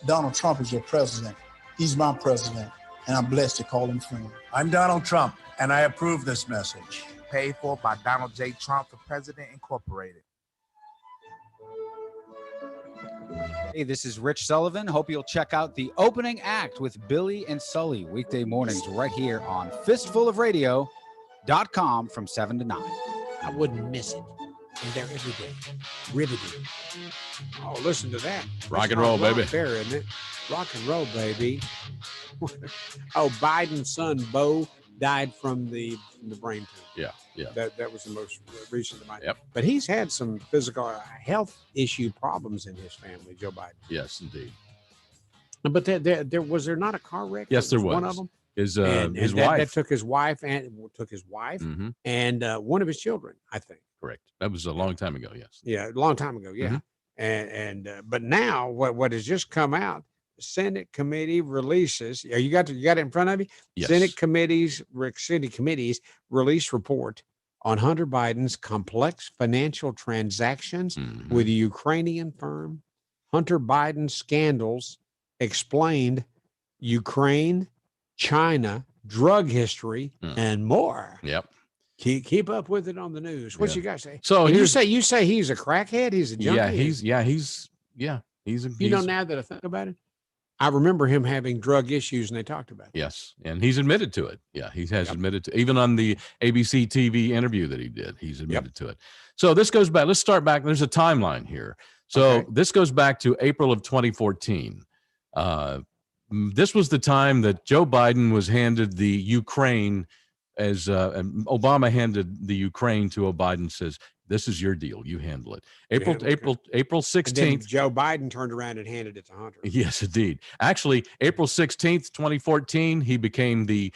Donald Trump is your president. He's my president, and I'm blessed to call him friend. I'm Donald Trump, and I approve this message. Paid for by Donald J. Trump for President Incorporated. Hey, this is Rich Sullivan. Hope you'll check out the opening act with Billy and Sully weekday mornings right here on fistfulofradio.com from 7 to 9. I wouldn't miss it. I'm there every day. Riveting. Oh, listen to that. Rock and roll, baby. Fair, isn't it? Rock and roll, baby. Oh, Biden's son, Bo, died from the brain tumor. Yeah. That was the most recent of mine. Yep. But he's had some physical health issue problems in his family, Joe Biden. Yes, indeed. But there was there not a car wreck? Yes, there was. One of them. His wife. That took his wife and one of his children, I think. Correct. That was a long time ago. Yes. Yeah, a long time ago. Yeah. Mm-hmm. But now what has just come out? The Senate committee releases. You got it in front of you. Yes. Senate committees release report on Hunter Biden's complex financial transactions with a Ukrainian firm. Hunter Biden scandals explained Ukraine, China, drug history, and more. Yep. Keep up with it on the news. What you guys say? So you say he's a crackhead. He's a junkie. He's now that I think about it, I remember him having drug issues, and they talked about it. Yes, and he's admitted to it. Yeah, he has admitted to, even on the ABC TV interview that he did, he's admitted to it. So this goes back. Let's start back. There's a timeline here. So this goes back to April of 2014. This was the time that Joe Biden was handed the Ukraine. As Obama handed the Ukraine to Biden, says, "This is your deal. You handle it." April 16th. Joe Biden turned around and handed it to Hunter. Yes, indeed. Actually, April 16th, 2014, he became the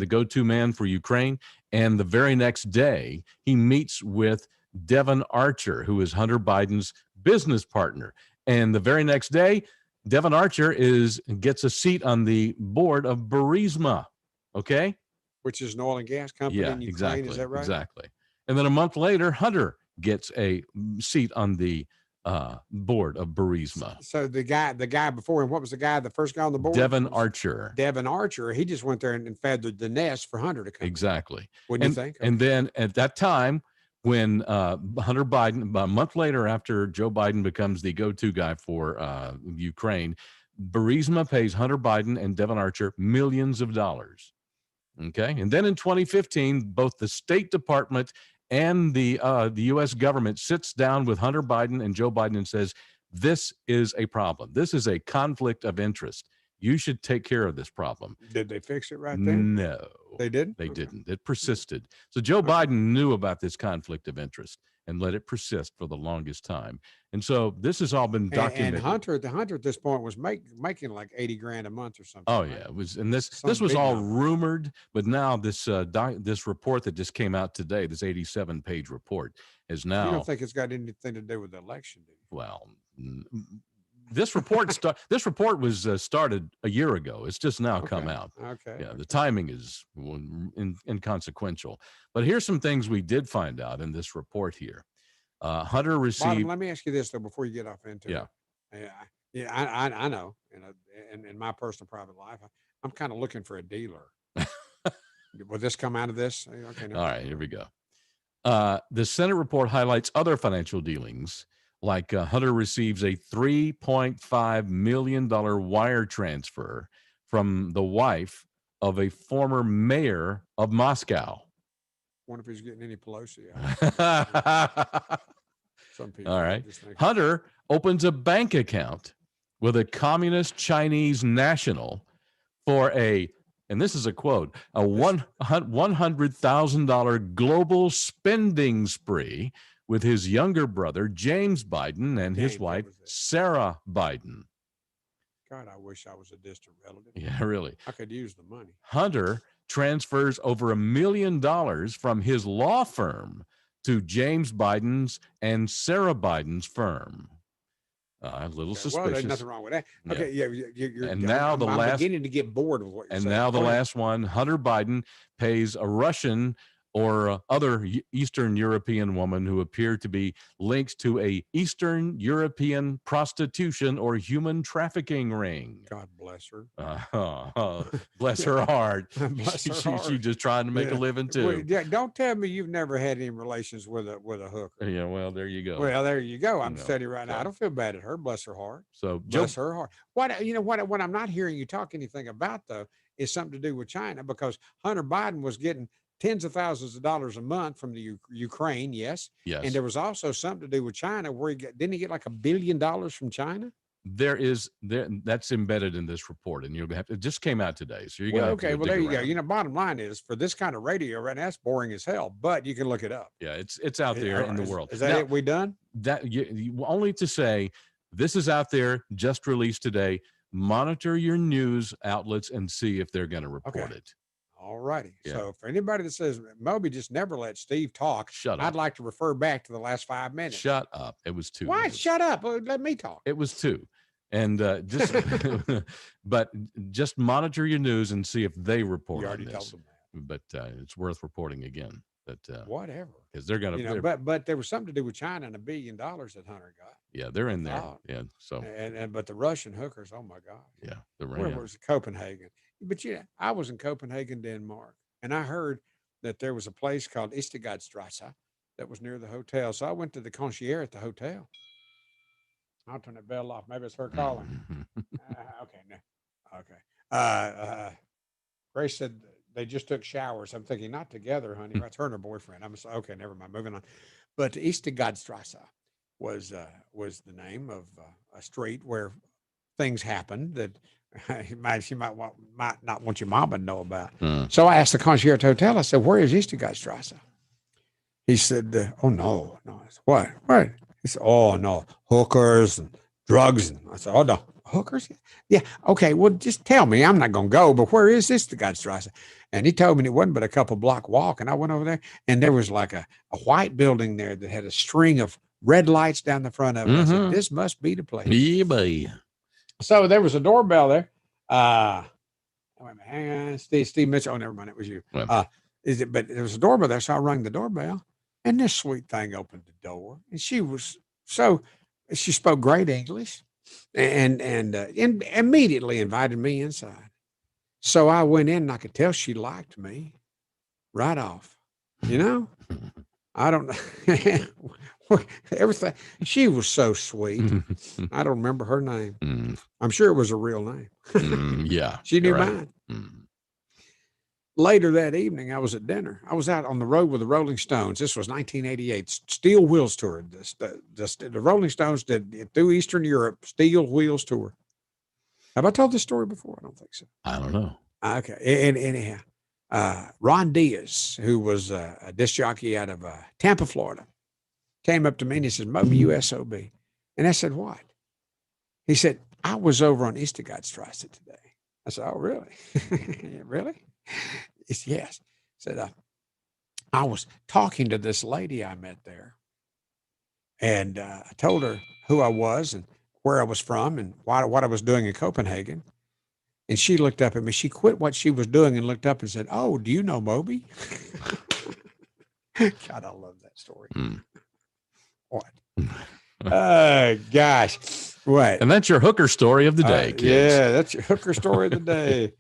go-to man for Ukraine. And the very next day, he meets with Devon Archer, who is Hunter Biden's business partner. And the very next day, Devon Archer gets a seat on the board of Burisma. Okay. Which is an oil and gas company Yeah, in Ukraine. exactly. Is that right? Exactly. And then a month later, Hunter gets a seat on the board of Burisma. So the guy before him, what was the first guy on the board? Devon Archer. Devon Archer. He just went there and feathered the nest for Hunter to come. Exactly. Wouldn't you think? And then at that time, when Hunter Biden, about a month later after Joe Biden becomes the go-to guy for Ukraine, Burisma pays Hunter Biden and Devon Archer millions of dollars. Okay. And then in 2015, both the State Department and the U.S. government sits down with Hunter Biden and Joe Biden and says, this is a problem. This is a conflict of interest. You should take care of this problem. Did they fix it right then? No. They didn't? They didn't. It persisted. So Joe Biden knew about this conflict of interest and let it persist for the longest time. And so this has all been documented. And Hunter at this point was making like $80,000 a month or something. Oh right? yeah, it was. And this was all rumored, but now this report that just came out today, this 87-page report, is now. You don't think it's got anything to do with the election, do you? Well, this report was started a year ago. It's just now come out. Okay. Yeah, the timing is inconsequential. But here's some things we did find out in this report here. Hunter received. Bottom, let me ask you this though before you get off into Yeah. it. Yeah, I know. In my personal private life, I'm kind of looking for a dealer. Will this come out of this? Okay. All right, here we go. The Senate report highlights other financial dealings. Like Hunter receives a $3.5 million wire transfer from the wife of a former mayor of Moscow. Wonder if he's getting any Pelosi. Some people. All right. Hunter opens a bank account with a communist Chinese national for and this is a quote, a $100,000 global spending spree with his younger brother, James Biden, and his wife, Sarah Biden. God, I wish I was a distant relative. Yeah, really. I could use the money. Hunter transfers over $1 million from his law firm to James Biden's and Sarah Biden's firm. A little suspicious. Well, there's nothing wrong with that. Yeah. Okay, yeah. You're and now I'm beginning to get bored of what you're saying. And now the last one, Hunter Biden pays a Russian or other Eastern European woman who appeared to be linked to a Eastern European prostitution or human trafficking ring. God bless her. Bless her heart. Bless her heart. She's just trying to make a living too. Well, yeah, don't tell me you've never had any relations with a hooker. Yeah, well, there you go. Well, there you go. I'm steady right now. I don't feel bad at her. Bless her heart. So bless her heart. What I'm not hearing you talk anything about though is something to do with China, because Hunter Biden was getting tens of thousands of dollars a month from the Ukraine, yes. And there was also something to do with China where didn't he get like $1 billion from China? That's embedded in this report, and it just came out today. So you got okay. Well, there you go. Bottom line is for this kind of radio right now, it's boring as hell, but you can look it up. Yeah, it's out there in the world. Is that now, it? We done? That only to say this is out there, just released today. Monitor your news outlets and see if they're going to report it. All righty. Yeah. So for anybody that says Moby just never let Steve talk, shut up. I'd like to refer back to the last 5 minutes. Shut up. It was 2. Why? Shut up. Let me talk. It was 2. And but just monitor your news and see if they report you already on this. told them that. But it's worth reporting again. That whatever. Because they're going to, but there was something to do with China and $1 billion that Hunter got. Yeah, they're in there. Yeah. So but the Russian hookers, oh my God. Yeah, they're right. Where was Copenhagen? But I was in Copenhagen, Denmark, and I heard that there was a place called Istigadstrasse that was near the hotel. So I went to the concierge at the hotel. I'll turn that bell off. Maybe it's her calling. Okay, no. Okay. Grace said they just took showers. I'm thinking, not together, honey. That's her and her boyfriend. Okay, never mind. Moving on. But Istigadstrasse was the name of a street where things happened that she might not want your mom to know about. So I asked the concierge hotel. I said, "Where is Istigadstrasse?" He said, "Oh no." I said, "What? What?" He said, "Oh no, hookers and drugs." And I said, "Oh no, hookers? Yeah, okay. Well, just tell me. I'm not going to go. But where is Istigadstrasse?" And he told me it wasn't but a couple block walk. And I went over there, and there was like a white building there that had a string of red lights down the front of it. I said, this must be the place. Yeah, boy. So there was a doorbell there. Wait a minute, hang on, Steve Mitchell. Oh, never mind, it was you. Well. But there was a doorbell there, so I rang the doorbell, and this sweet thing opened the door, and she spoke great English, and immediately invited me inside. So I went in, and I could tell she liked me right off. You know, I don't know everything. She was so sweet. I don't remember her name. I'm sure it was a real name. Yeah, she knew right. mine. Later that evening, I was at dinner. I was out on the road with the Rolling Stones. This was 1988, Steel Wheels Tour. The Rolling Stones did through Eastern Europe, Steel Wheels Tour. Have I told this story before? I don't think so. I don't know. Okay. And anyhow, Ron Diaz, who was a disc jockey out of Tampa, Florida, came up to me and he said, Moby, you SOB. And I said, what? He said, I was over on Eastergaardstrasse today. I said, oh, really? Really? He said, yes. I said, I was talking to this lady I met there. And I told her who I was and where I was from and what I was doing in Copenhagen. And she looked up at me. She quit what she was doing and looked up and said, oh, do you know Moby? God, I love that story. What? Oh, gosh. What? And that's your hooker story of the day, kids. Yeah, that's your hooker story of the day.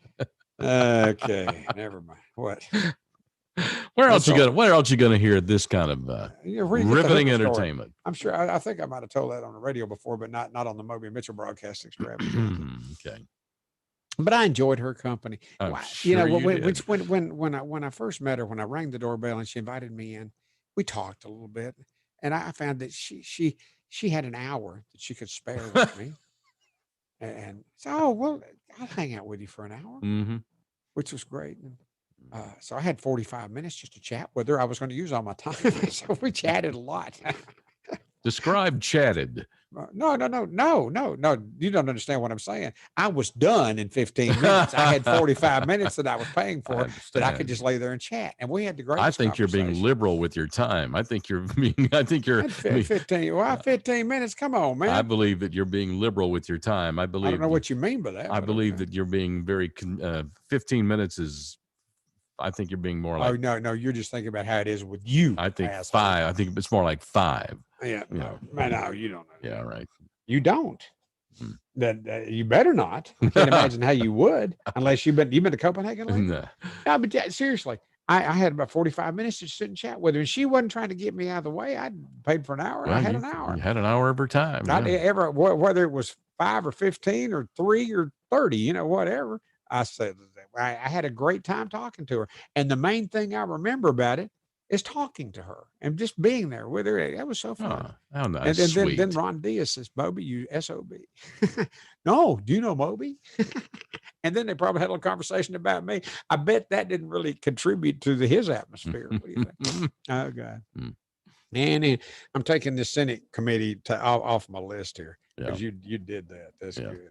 Okay, never mind. What? Where else you gonna hear this kind of riveting entertainment? I'm sure. I think I might have told that on the radio before, but not on the Moby Mitchell broadcast extravaganza. Okay. But I enjoyed her company. Sure when I first met her, when I rang the doorbell and she invited me in, we talked a little bit, and I found that she had an hour that she could spare with me. And so, oh, well, I'll hang out with you for an hour, which was great. And, so I had 45 minutes just to chat with her. I was going to use all my time. So we chatted a lot. Describe chatted. No. You don't understand what I'm saying. I was done in 15 minutes. I had 45 minutes that I was paying for that I could just lay there and chat. And we had the greatest I think you're being liberal with your time. I think you're 15 minutes. Come on, man. I believe that you're being liberal with your time. I don't know what you mean by that. I believe that you're being very 15 minutes is, I think you're being more like. Oh, no. You're just thinking about how it is with you. I think 5. I think it's more like 5. Yeah. No, you don't know. Yeah. Right. You don't. That you better not. I can't imagine how you would, unless you've been to Copenhagen lately? No, but seriously, I had about 45 minutes to sit and chat with her, and she wasn't trying to get me out of the way. I paid for an hour. Well, I had an hour. You had an hour every time. Whether it was 5 or 15 or 3 or 30, whatever. I said I had a great time talking to her, and the main thing I remember about it is talking to her and just being there with her. That was so fun. Oh, nice. And then Ron Diaz says, Moby, you SOB. No, do you know Moby? And then they probably had a little conversation about me. I bet that didn't really contribute to his atmosphere. What do you think? Oh, God. And I'm taking the Senate committee off my list here because you did that. That's good.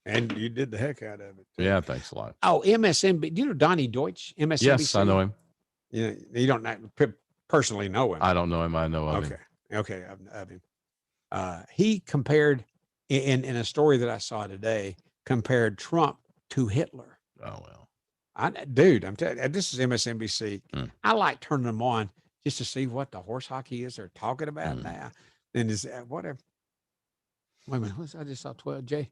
And you did the heck out of it. Yeah, thanks a lot. Oh, MSNBC. Do you know Donnie Deutsch? MSNBC? Yes, I know him. You don't personally know him. I don't know him. I know of him. Okay, of him. He compared, in a story that I saw today, compared Trump to Hitler. Oh, well. I'm telling you, this is MSNBC. I like turning them on just to see what the horse hockey is they're talking about now. And is whatever. Wait a minute. I just saw 12. Jay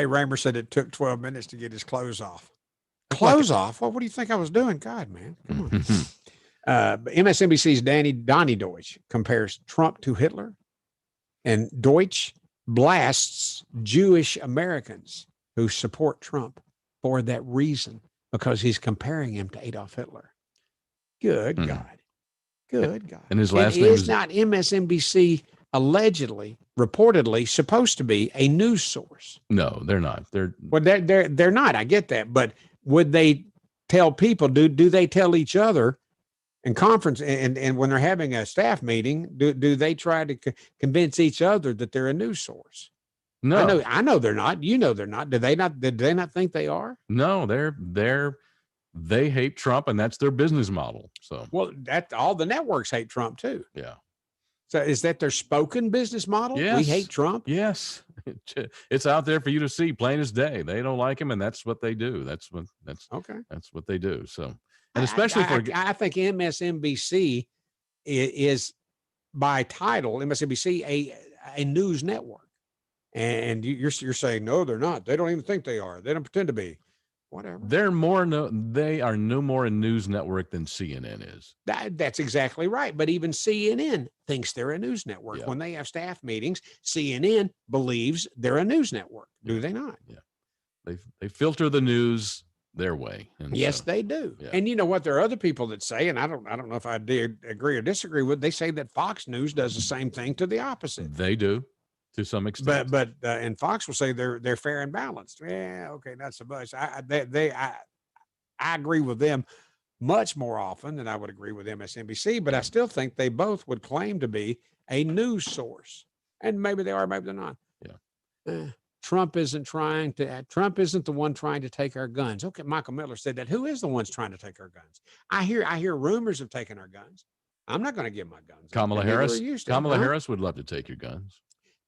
Raymer said it took 12 minutes to get his clothes off. Clothes off? Well, what do you think I was doing? God, man. Come on. But MSNBC's Donnie Deutsch compares Trump to Hitler, and Deutsch blasts Jewish Americans who support Trump for that reason, because he's comparing him to Adolf Hitler. Good God. Good God. And his last name is not MSNBC reportedly supposed to be a news source. No, they're not. They're not. I get that. But would they tell people, do they tell each other in conference and when they're having a staff meeting, do they try to convince each other that they're a news source? No, I know they're not. You know they're not. Did they not think they are? No, they're They hate Trump, and that's their business model. So, Well, that all the networks hate Trump too. yeah. So is that their spoken business model? We Yes. hate Trump. Yes. It's out there for you to see, plain as day. They don't like him, and that's what they do. That's what they do. So, and especially I think MSNBC is by title, MSNBC, a news network. And you're saying, no, they're not. They don't even think they are. They don't pretend to be. Whatever. they are no more a news network than CNN is. That's exactly right. But even CNN thinks they're a news network. Yeah. When they have staff meetings, CNN believes they're a news network. Do they not? Yeah. They filter the news their way. And yes, so, they do. yeah. And you know what? There are other people that say, and I don't know if I did agree or disagree with. They say that Fox News does the same thing to the opposite. They do, to some extent. But and Fox will say they're fair and balanced. Yeah, okay, not so much. I agree with them much more often than I would agree with MSNBC. But I still think they both would claim to be a news source, and maybe they are, maybe they're not. Yeah. Trump isn't the one trying to take our guns. Okay, Michael Miller said that. Who is the ones trying to take our guns? I hear rumors of taking our guns. I'm not going to give my guns. Kamala Harris. Kamala Harris would love to take your guns.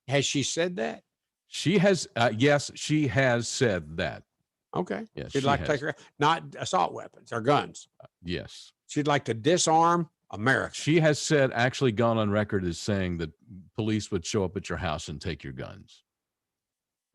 Has she said that? She has. Yes, she has said that. Okay. Yes, she'd like to take her, not assault weapons or guns. Yes. She'd like to disarm America. She has said, actually gone on record as saying that police would show up at your house and take your guns.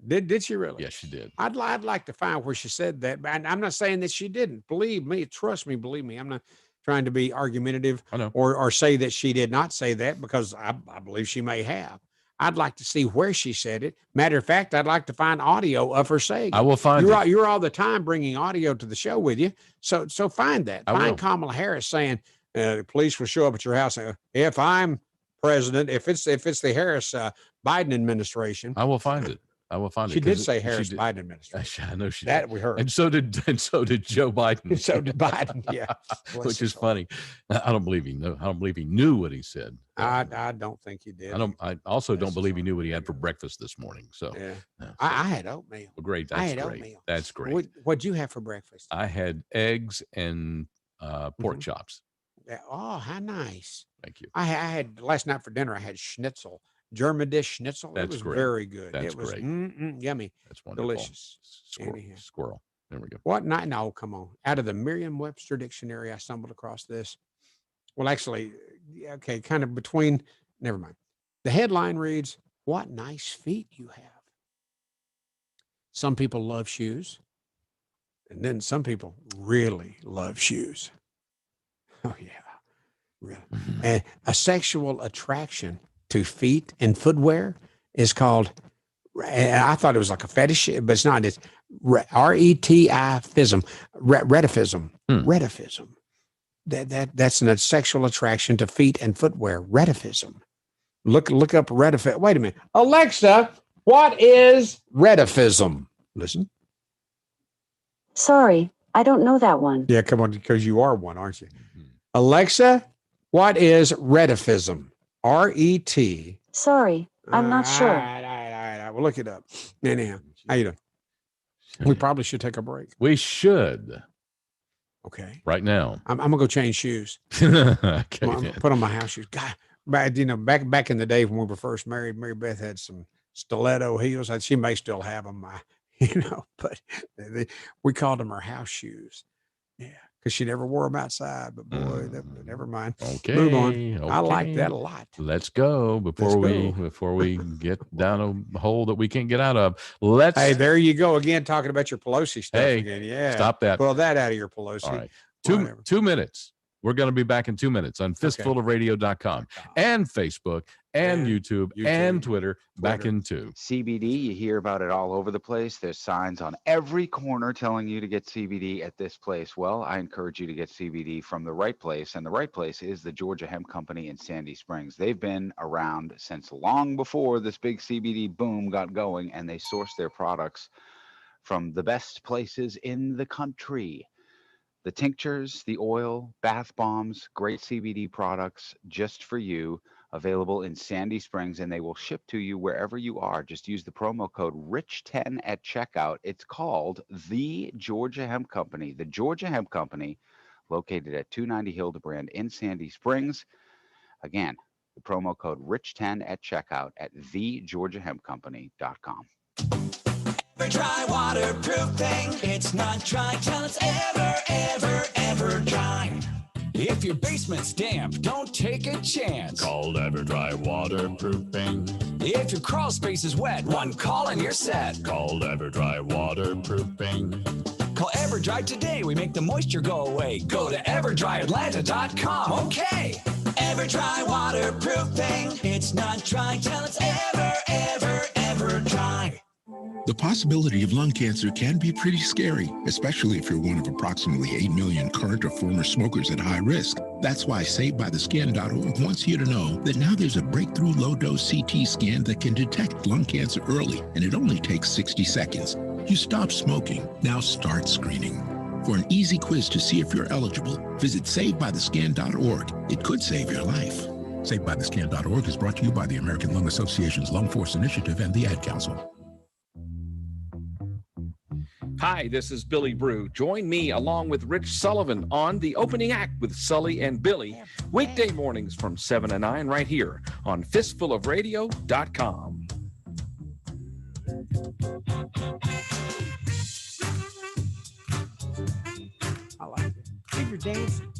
Did she really? Yes, she did. I'd like to find where she said that, but I'm not saying that she didn't. Believe me, trust me, believe me. I'm not trying to be argumentative or say that she did not say that, because I believe she may have. I'd like to see where she said it. Matter of fact, I'd like to find audio of her saying it. I will find it. You're all the time bringing audio to the show with you. So find that. Find Kamala Harris saying, police will show up at your house. If I'm president, if it's the Harris Biden administration. I will find it. I will find it. She did say Harris Biden administration. I know she that did. we heard. And so did Joe Biden. So did Biden. Yeah. Which is funny. I don't believe he knew. I don't believe he knew what he said. I don't think he did. I also don't believe he knew what he had for breakfast this morning. So yeah. So. I had oatmeal. Well, great. That's I had great. Oatmeal. That's great. What'd you have for breakfast? I had eggs and pork chops. Yeah. Oh, how nice. Thank you. I had last night for dinner. I had schnitzel. German dish schnitzel. That's it was great. very good. That's it was great. Yummy. That's wonderful. Delicious. Squirrel. There we go. What night? No, come on. Out of the Merriam-Webster dictionary, I stumbled across this. Well, actually, okay, kind of between. Never mind. The headline reads, "What nice feet you have." Some people love shoes, and then some people really love shoes. Oh yeah, really. And a sexual attraction to feet and footwear is called, I thought it was like a fetish, but it's not. It's retifism. Retifism. Retifism. That's a sexual attraction to feet and footwear. Retifism. Look up retifism. Wait a minute. Alexa, what is retifism? Listen. Sorry, I don't know that one. Yeah, come on, because you are one, aren't you? Alexa, what is retifism? RET. Sorry, I'm not sure. All right. We'll look it up. Anyhow, how you doing? We probably should take a break. We should. Okay. Right now. I'm gonna go change shoes. Okay. I'm gonna put on my house shoes. God, back in the day when we were first married, Mary Beth had some stiletto heels. She may still have them, but we called them her house shoes. Yeah. Because she never wore them outside, but boy, never mind. Okay, move on. I like that a lot. Let's go before we get down a hole that we can't get out of. Hey, there you go again, talking about your Pelosi stuff again. Yeah, stop that. Pull that out of your Pelosi. All right, 2 minutes. We're going to be back in 2 minutes on fistfulofradio.com and Facebook and YouTube and Twitter. Back in 2. CBD, you hear about it all over the place. There's signs on every corner telling you to get CBD at this place. Well, I encourage you to get CBD from the right place, and the right place is the Georgia Hemp Company in Sandy Springs. They've been around since long before this big CBD boom got going, and they source their products from the best places in the country. The tinctures, the oil, bath bombs, great CBD products just for you. available in Sandy Springs, and they will ship to you wherever you are. Just use the promo code RICH10 at checkout. It's called The Georgia Hemp Company. The Georgia Hemp Company, located at 290 Hildebrand in Sandy Springs. Again, the promo code RICH10 at checkout at thegeorgiahempcompany.com. Dry waterproof thing. It's not dry till it's ever dry. If your basement's damp, don't take a chance. Called EverDry Waterproofing. If your crawl space is wet, one call and you're set. Called EverDry Waterproofing. Call EverDry today. We make the moisture go away. Go to EverDryAtlanta.com. Okay. EverDry Waterproofing. It's not dry till it's ever dry. The possibility of lung cancer can be pretty scary, especially if you're one of approximately 8 million current or former smokers at high risk. That's why SaveByTheScan.org wants you to know that now there's a breakthrough low-dose CT scan that can detect lung cancer early, and it only takes 60 seconds. You stop smoking, now start screening. For an easy quiz to see if you're eligible, visit SaveByTheScan.org. It could save your life. SaveByTheScan.org is brought to you by the American Lung Association's Lung Force Initiative and the Ad Council. Hi, this is Billy Brew. Join me along with Rich Sullivan on The Opening Act with Sully and Billy, weekday mornings from 7 to 9 right here on fistfulofradio.com. I like it. You're dancing.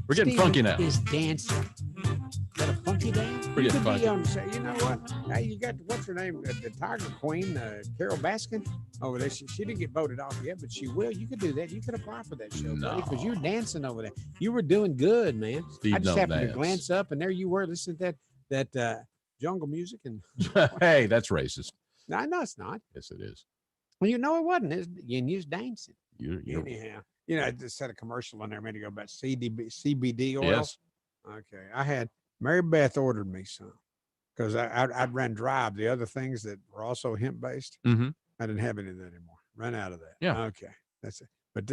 We're getting Steve funky now. is dancing. Is that a funky dance? We're getting You could be funky. on, you know what? Hey, you got, what's her name? The Tiger Queen, Carol Baskin over there. She didn't get voted off yet, but she will. You could do that. You could apply for that show, buddy, because you're dancing over there. You were doing good, man. Steve I just don't happened to dance. glance up, and there you were listening to that jungle music. And Hey, that's racist. I know it's not. Yes, it is. Well, you know it wasn't. You was dancing. You're Anyhow, you know, I just had a commercial on there a minute ago about CBD oil. Yes. Okay. I had Mary Beth ordered me some because I'd ran dry. The other things that were also hemp based, Mm-hmm. I didn't have any of that anymore. Run out of that. Yeah. Okay. That's it. But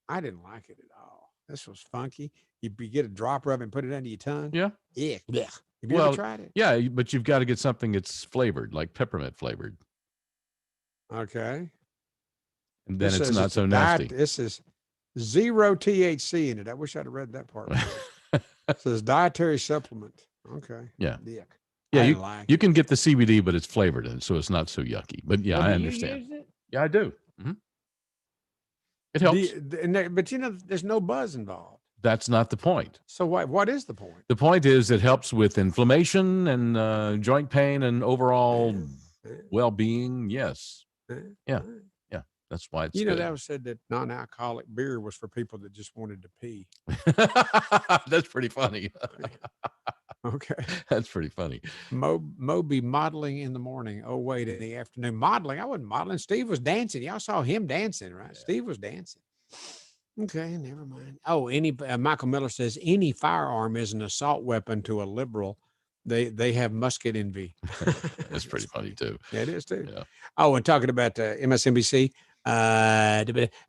I didn't like it at all. This was funky. You get a dropper of it and put it under your tongue. Yeah. Yeah. Have you Well, ever tried it? Yeah, but you've got to get something that's flavored, like peppermint flavored, Okay. and then This it's says not so a diet- nasty. This is 0 THC in it. I wish I'd have read that part. It says dietary supplement. Okay. Yeah. Dick. Yeah, I you, didn't like you it. can get the CBD, but it's flavored, and so it's not so yucky. But yeah, Well, I do you understand. use it? Yeah, I do. Mhm. It helps. But you know, there's no buzz involved. That's not the point. So what is the point? The point is it helps with inflammation and joint pain and overall well-being. Yes. Yeah. Yeah. That's why it's You know, good. that was said that non-alcoholic beer was for people that just wanted to pee. That's pretty funny. Okay. That's pretty funny. Moby modeling in the morning. Oh, wait, in the afternoon. Modeling. I wasn't modeling. Steve was dancing. Y'all saw him dancing, right? Yeah. Steve was dancing. Okay, never mind. Oh, Michael Miller says any firearm is an assault weapon to a liberal. They have musket envy. That's pretty funny too. Yeah, it is too. Yeah. Oh, and talking about MSNBC,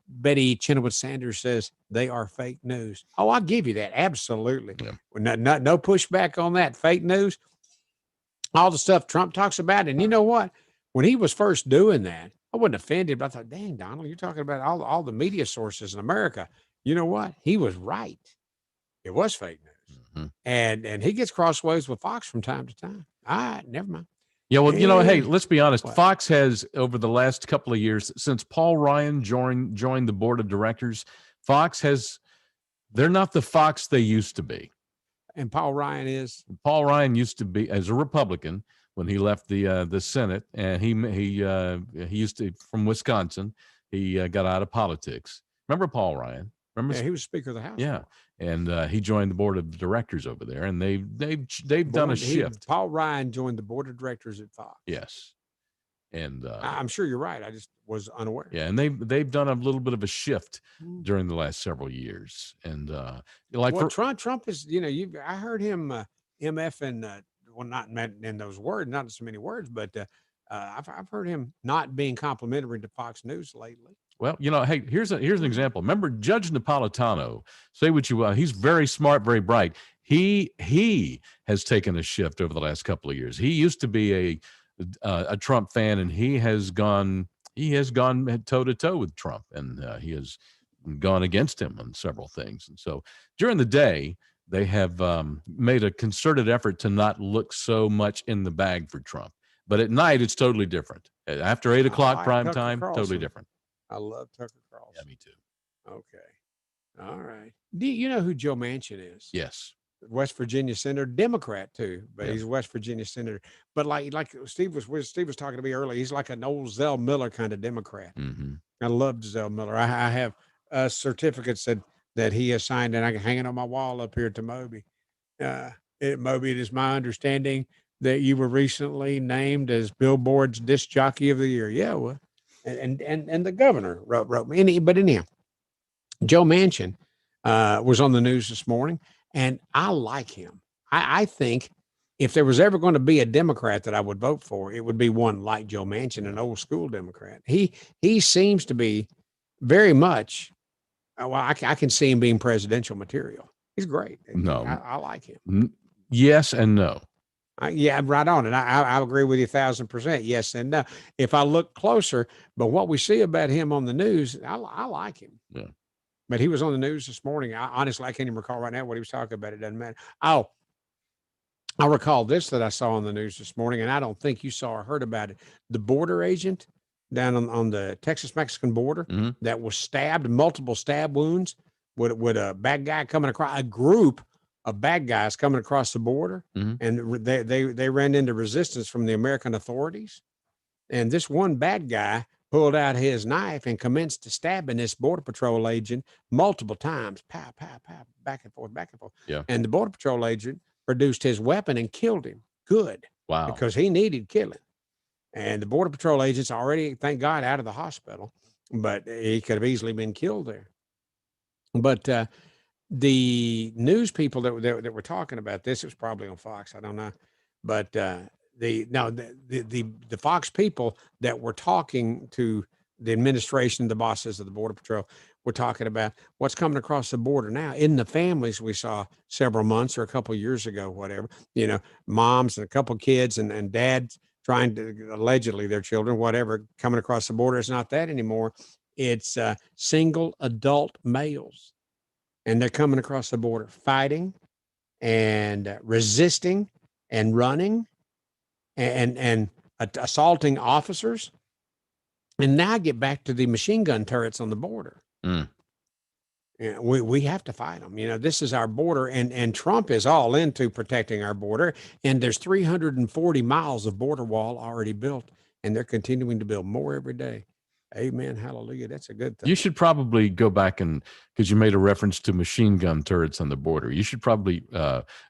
Betty Chenoweth Sanders says they are fake news. Oh, I'll give you that. Absolutely. Yeah. No pushback on that. Fake news. All the stuff Trump talks about. And you know what? When he was first doing that, I wasn't offended, but I thought, dang, Donald, you're talking about all the media sources in America. You know what? He was right. It was fake news. Mm-hmm. And he gets crossways with Fox from time to time. All right, never mind. Yeah, well, hey, Yeah. let's be honest. What? Fox has, over the last couple of years, since Paul Ryan joined the board of directors, they're not the Fox they used to be. And Paul Ryan is? Paul Ryan used to be, as a Republican, when he left the Senate, and he used to, from Wisconsin, he got out of politics. Remember Paul Ryan? Remember? Yeah, he was Speaker of the House. Yeah, and he joined the board of directors over there, and they've done a shift. Paul Ryan joined the board of directors at Fox. Yes, and I'm sure you're right. I just was unaware. yeah, and they've done a little bit of a shift during the last several years, and like Well, for, Trump is, I heard him MF and well, not in those words, not so many words, but I've heard him not being complimentary to Fox News lately. well, hey, here's an example. Remember Judge Napolitano? Say what you will. He's very smart, very bright. he has taken a shift over the last couple of years. He used to be a Trump fan, and he has gone toe to toe with Trump, and he has gone against him on several things. And so during the day, they have made a concerted effort to not look so much in the bag for Trump. But at night, it's totally different. After 8 o'clock prime time, totally different. I love Tucker Carlson. Yeah, me too. Okay. All right. Do you know who Joe Manchin is? Yes. West Virginia senator, Democrat too, but Yeah. he's a West Virginia senator. But like Steve was talking to me earlier, he's like an old Zell Miller kind of Democrat. Mm-hmm. I loved Zell Miller. I have certificates that he has signed, and I can hang it on my wall up here to Moby. Moby, it is my understanding that you were recently named as Billboard's Disc Jockey of the Year. Yeah, well, and the governor wrote me. But anyhow, Joe Manchin was on the news this morning, and I like him. I think if there was ever going to be a Democrat that I would vote for, it would be one like Joe Manchin, an old school Democrat. He seems to be very much. Well, I can see him being presidential material. He's great. No, I like him. Yes and no. Yeah, right on. And I agree with you 1,000%. Yes and no. If I look closer, but what we see about him on the news, I like him. Yeah. But he was on the news this morning. Honestly, I can't even recall right now what he was talking about. It doesn't matter. Oh, I recall this that I saw on the news this morning, and I don't think you saw or heard about it. The border agent down on the Texas-Mexican border that was stabbed, multiple stab wounds with a bad guy coming across, a group of bad guys coming across the border, and they ran into resistance from the American authorities. And this one bad guy pulled out his knife and commenced stabbing this Border Patrol agent multiple times, pow, pow, pow, back and forth, back and forth. Yeah. And the Border Patrol agent produced his weapon and killed him. Good. Wow. Because he needed killing. And the Border Patrol agent's already, thank God, out of the hospital, but he could have easily been killed there. But the news people that were talking about this, it was probably on Fox, I don't know, but the Fox people that were talking to the administration, the bosses of the Border Patrol, were talking about what's coming across the border now. In the families we saw several months or a couple of years ago, whatever, moms and a couple of kids and dads trying to, allegedly their children, whatever, coming across the border. It's not that anymore. It's single adult males. And they're coming across the border fighting and resisting and running and assaulting officers. And now get back to the machine gun turrets on the border. Yeah, we have to fight them. This is our border, and Trump is all into protecting our border. And there's 340 miles of border wall already built, and they're continuing to build more every day. Amen. Hallelujah. That's a good thing. You should probably go back because you made a reference to machine gun turrets on the border. You should probably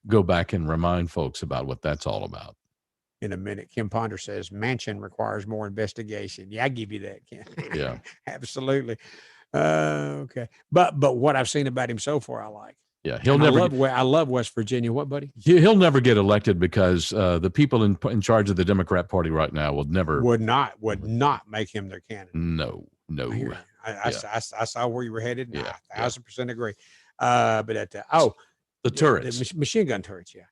go back and remind folks about what that's all about. In a minute. Kim Ponder says Manchin requires more investigation. Yeah, I give you that, Kim. Yeah. Absolutely. Okay. But what I've seen about him so far, I like. Yeah, I love West Virginia. What, buddy? He'll never get elected because the people in charge of the Democrat Party right now would not make him their candidate. No. I saw where you were headed. Yeah, 1,000% agree. The turrets, the machine gun turrets. Yeah.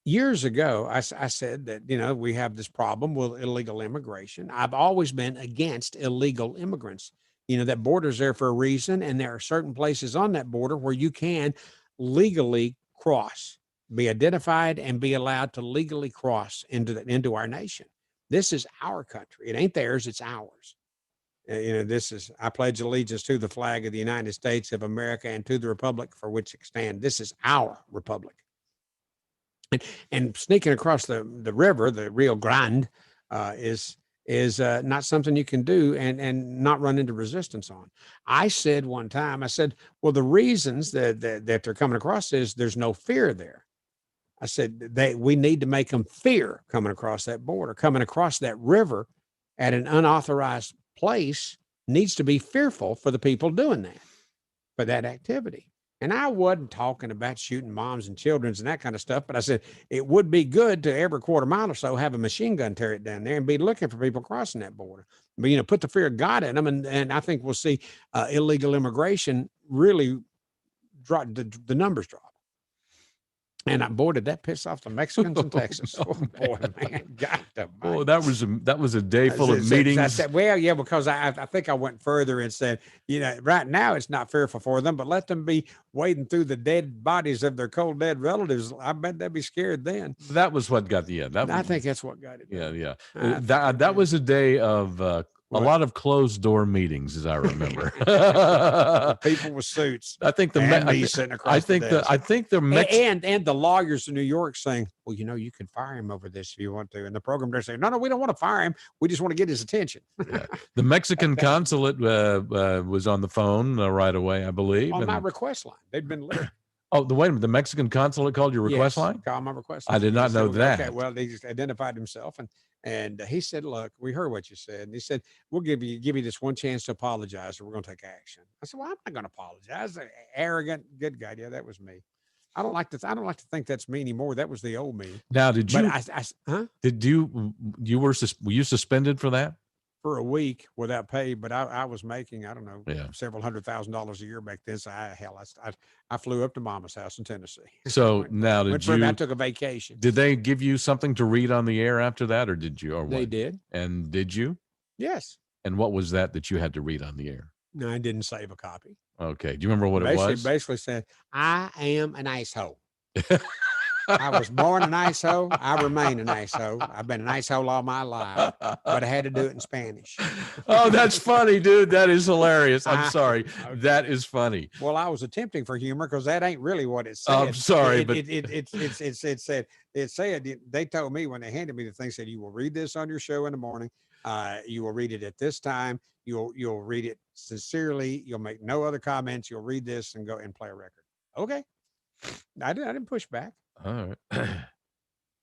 Years ago, I said that we have this problem with illegal immigration. I've always been against illegal immigrants. That border's there for a reason, and there are certain places on that border where you can legally cross, be identified, and be allowed to legally cross into our nation. This is our country. It ain't theirs, it's ours. I pledge allegiance to the flag of the United States of America and to the republic for which it stands. This is our republic. And sneaking across the river, the Rio Grande, is not something you can do and not run into resistance on. I said one time, well, the reasons that they're coming across is there's no fear there. I said we need to make them fear coming across that border, coming across that river at an unauthorized place needs to be fearful for the people doing that, for that activity. And I wasn't talking about shooting moms and children and that kind of stuff, but I said it would be good to every quarter mile or so have a machine gun turret down there and be looking for people crossing that border. But, put the fear of God in them, and I think we'll see illegal immigration really drop, the numbers drop. And boy, did that piss off the Mexicans in Texas. Oh, boy, man. God Oh, that was a day full of meetings. I said, well, yeah, because I think I went further and said, right now it's not fearful for them, but let them be wading through the dead bodies of their cold dead relatives. I bet they'd be scared then. That was what got I think that's what got it. Yeah. That was a day of a lot of closed door meetings, as I remember. People with suits. I think sitting across I think and the lawyers in New York saying, well, you can fire him over this if you want to. And the program they're saying, no, we don't want to fire him. We just want to get his attention. The Mexican consulate was on the phone right away, I believe. On my request line. They'd been lit. Oh, wait a minute. The Mexican consulate called your request line? Called my request line. I did not know that. Okay, well, he just identified himself and he said, look, we heard what you said. And he said, we'll give you this one chance to apologize or we're going to take action. I said, well, I'm not going to apologize. Arrogant, good guy. Yeah, that was me. I don't like to think that's me anymore. That was the old me. Now, did you, were you suspended for that? For a week without pay, but I was making, I don't know, several $100,000 a year back then. So I flew up to Mama's house in Tennessee. So now I took a vacation. Did they give you something to read on the air after that, or did you? Or they did. And did you? Yes. And what was that you had to read on the air? No, I didn't save a copy. Okay. Do you remember what it was? Basically said, I am an ice hole. I was born an ice hole. I remain an ice hole. I've been an ice hole all my life, but I had to do it in Spanish. Oh, that's funny, dude. That is hilarious. I'm sorry. That is funny. Well, I was attempting for humor because that ain't really what it said. I'm sorry, but it said they told me when they handed me the thing, said you will read this on your show in the morning. You will read it at this time. You'll read it sincerely. You'll make no other comments. You'll read this and go and play a record. Okay. I didn't push back. All right.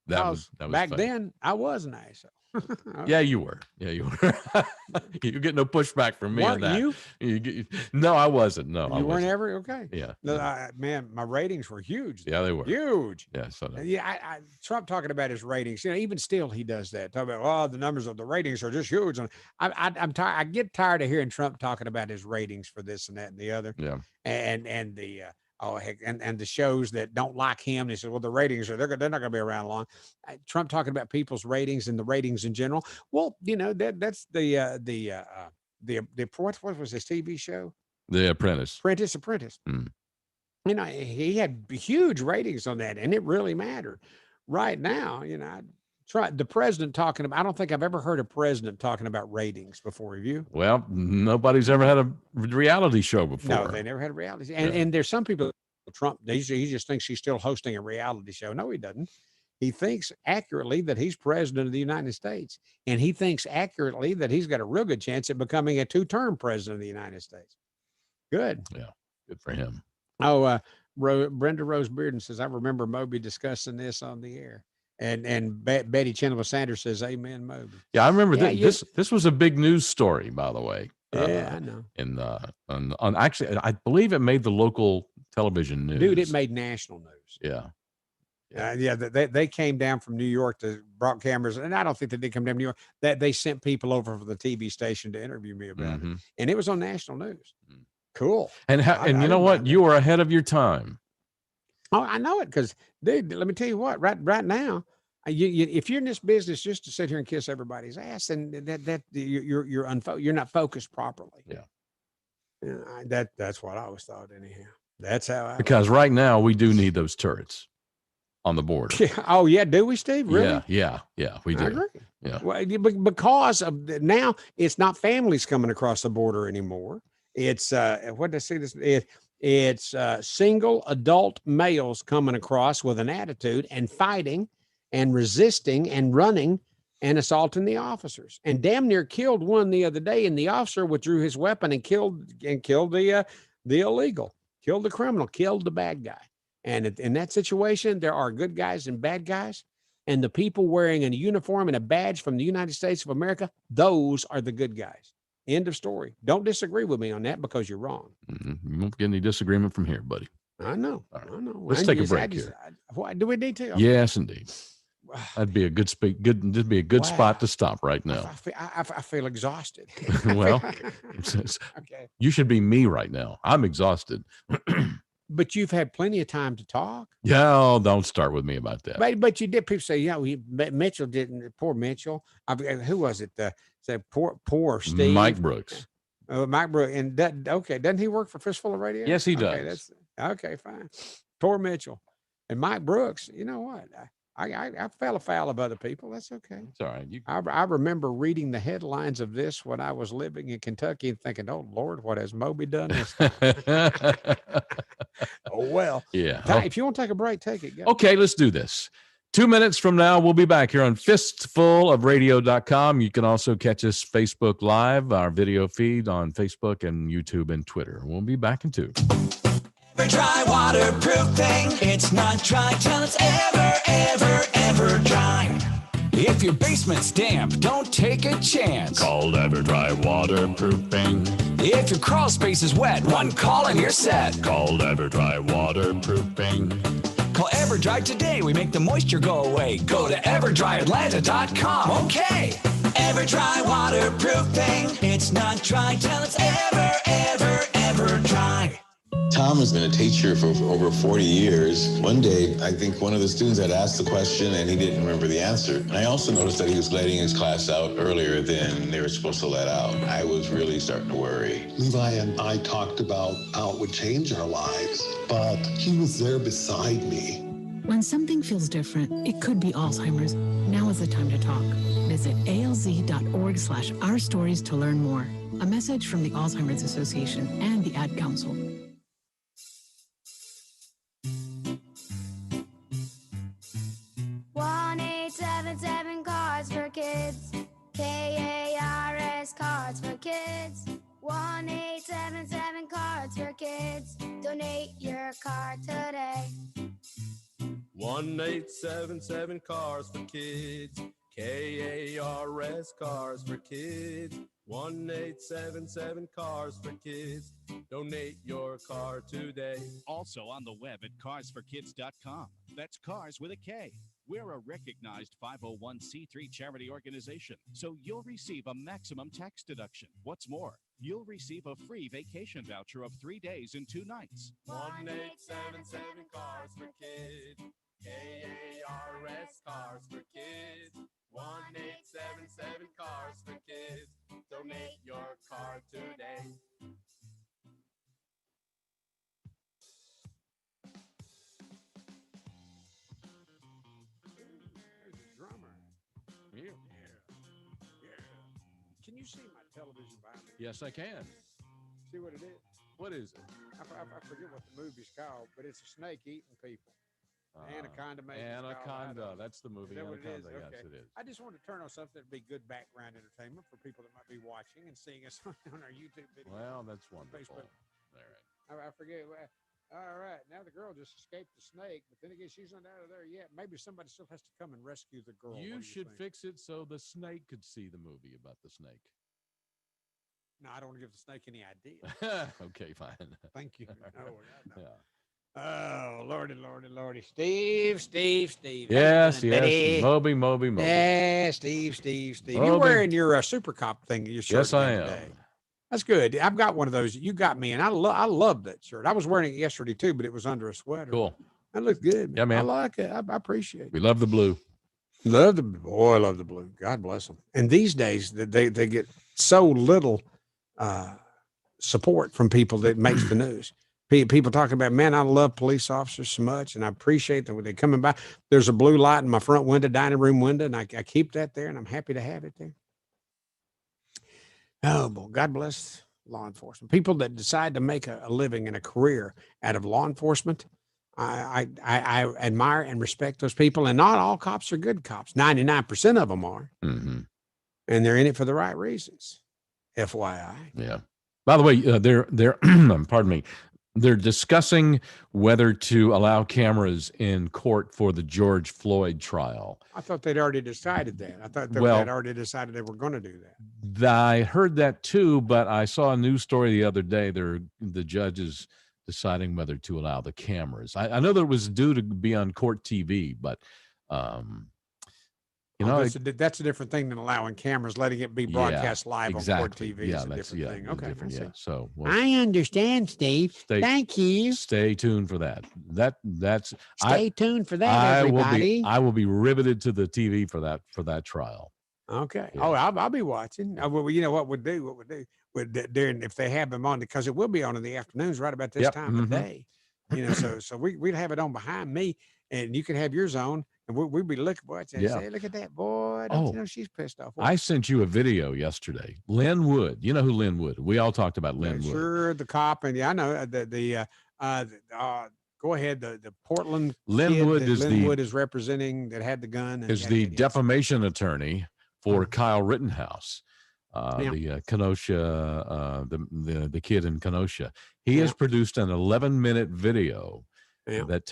That was back funny. then. I was an ISO. Yeah, you were. You get no pushback from me on that. No, I wasn't. No, you weren't ever okay. Yeah. No, man, my ratings were huge. Yeah, they were huge. Yeah. So Trump talking about his ratings. Even still, he does that. Talk about the numbers of the ratings are just huge. And I'm tired. I get tired of hearing Trump talking about his ratings for this and that and the other. Yeah. And the. Oh, heck, and the shows that don't like him, they said, well, the ratings they're not going to be around long. Trump talking about people's ratings and the ratings in general. Well, that's the what was his TV show? The Apprentice. Apprentice. Mm. He had huge ratings on that, and it really mattered. Right now, the president talking about, I don't think I've ever heard a president talking about ratings before. Have you? Well, nobody's ever had a reality show before. No, they never had a reality. And there's some people, Trump, he just thinks he's still hosting a reality show. No, he doesn't. He thinks accurately that he's president of the United States. And he thinks accurately that he's got a real good chance at becoming a 2-term president of the United States. Good. Yeah. Good for him. Oh, Brenda Rose Bearden says, I remember Moby discussing this on the air. And Betty Chenoweth Sanders says, amen, Moby. Yeah, I remember this was a big news story, by the way. Yeah, I know. And on actually, I believe it made the local television news. Dude, it made national news. Yeah. They came down from New York brought cameras, and I don't think they did come down from New York. That they sent people over for the TV station to interview me about it, and it was on national news. Cool. And you know what? You were ahead of your time. Oh, I know it because, dude, let me tell you what. Right now, if you're in this business just to sit here and kiss everybody's ass, then you're not focused properly. Yeah. That's what I always thought. Anyhow, that's how. Because right now we do need those turrets on the border. Oh yeah, do we, Steve? Really? Yeah, we do. I agree. Yeah. Well, because of now, it's not families coming across the border anymore. It's what did I say? This it's single adult males coming across with an attitude and fighting and resisting and running and assaulting the officers, and damn near killed one the other day. And the officer withdrew his weapon and killed the illegal, killed the criminal, killed the bad guy. And in that situation, there are good guys and bad guys. And the people wearing a uniform and a badge from the United States of America, those are the good guys. End of story. Don't disagree with me on that because you're wrong. Mm-hmm. You won't get any disagreement from here, buddy. I know. Right. I know. Let's take a break here. Do we need to? Okay. Yes, indeed. That'd be a good That'd be a good spot to stop right now. I feel exhausted. Well, okay. You should be me right now. I'm exhausted. But you've had plenty of time to talk. Yeah, oh, don't start with me about that. But you did. People say, Mitchell didn't. Poor Mitchell. Who was it? Said poor Steve. Mike Brooks. Mike Brooks. And doesn't he work for Fistful of Radio? Yes, he does. Okay, okay, fine. Poor Mitchell. And Mike Brooks. You know what? I fell afoul of other people. That's okay. It's all right. I remember reading the headlines of this when I was living in Kentucky and thinking, "Oh Lord, what has Moby done this time?" Oh well. Yeah. If you want to take a break, take it. Go. Okay, let's do this. 2 minutes from now, we'll be back here on fistfulofradio.com. You can also catch us Facebook Live, our video feed on Facebook and YouTube and Twitter. We'll be back in 2. Ever try waterproofing? It's not dry till it's ever dry. If your basement's damp, don't take a chance. Call EverDry Waterproofing. If your crawl space is wet, one call and you're set. Call EverDry Waterproofing. Call EverDry today. We make the moisture go away. Go to EverDryAtlanta.com. Okay. EverDry Waterproofing. It's not dry till it's ever dry. Tom has been a teacher for over 40 years. One day, I think one of the students had asked the question and he didn't remember the answer. And I also noticed that he was letting his class out earlier than they were supposed to let out. I was really starting to worry. Levi and I talked about how it would change our lives, but he was there beside me. When something feels different, it could be Alzheimer's. Now is the time to talk. Visit alz.org/ourstories to learn more. A message from the Alzheimer's Association and the Ad Council. 1-877 Cards for Kids. KARS Cards for Kids. 1-877 Cards for Kids. Donate your card today. 1-877 Cars for Kids. KARS Cars for Kids. 1-877 Cars for Kids. Donate your car today. Also on the web at carsforkids.com. That's Cars with a K. We're a recognized 501c3 charity organization, so you'll receive a maximum tax deduction. What's more, you'll receive a free vacation voucher of 3 days and 2 nights. 1-877 Cars for Kids. KARS Cars for Kids. 1-877 Cars for Kids. Donate your car today. There's a drummer. Yeah. Can you see my television behind me? Yes, I can. See what it is? What is it? I forget what the movie's called, but it's a snake eating people. Anaconda, maybe. Anaconda. That's the movie. Is that what it is? Anaconda. Okay. Yes, it is. I just wanted to turn on something that'd be good background entertainment for people that might be watching and seeing us on our YouTube video. Well, that's wonderful. Facebook. All right. I forget. All right. Now the girl just escaped the snake, but then again, she's not out of there yet. Maybe somebody still has to come and rescue the girl. You should fix it so the snake could see the movie about the snake. No, I don't want to give the snake any idea. Okay, fine. Thank you. No. Yeah. Oh, Lordy. Steve. Yes. Moby. Yeah, Steve. Moby. You're wearing your Super Cop thing. Your shirt. Yes, I am. Today. That's good. I've got one of those. You got me, and I love that shirt. I was wearing it yesterday too, but it was under a sweater. Cool. That looks good. Yeah, man. I like it. I appreciate it. We love the blue. I love the blue. God bless them. And these days, they get so little support from people that makes the news. People talking about, man, I love police officers so much, and I appreciate that when they're coming by. There's a blue light in my front window, dining room window, and I keep that there, and I'm happy to have it there. Oh, boy, God bless law enforcement. People that decide to make a living and a career out of law enforcement, I admire and respect those people, and not all cops are good cops. 99% of them are, and they're in it for the right reasons. FYI. Yeah. By the way, they're pardon me. They're discussing whether to allow cameras in court for the George Floyd trial. I thought they'd already decided that. I thought they'd already decided they were going to do that. I heard that too, but I saw a news story the other day. The judge is deciding whether to allow the cameras. I know that it was due to be on court TV, but You know, that's a different thing than allowing cameras, letting it be broadcast live on court TV. Yeah, is a different thing. Okay, different. Yeah. So I understand, Steve. Thank you. Stay tuned for that. Stay tuned for that, everybody. I will be riveted to the TV for that trial. Okay. Yeah. Oh, I'll be watching. Well, you know what we'd do? During if they have them on, because it will be on in the afternoons, right about this time of day. You know, so we'd have it on behind me, and you can have yours on, and we'd be looking watching. Yeah. Say, look at that boy! Don't you know she's pissed off? I sent you a video yesterday. Lynn Wood. You know who Lynn Wood? We all talked about Lynn Wood. Sure, the cop, and I know go ahead. The Portland Lynn Wood is representing that had the gun. And is the defamation attorney for Kyle Rittenhouse. The Kenosha, the kid in Kenosha. He has produced an 11-minute video that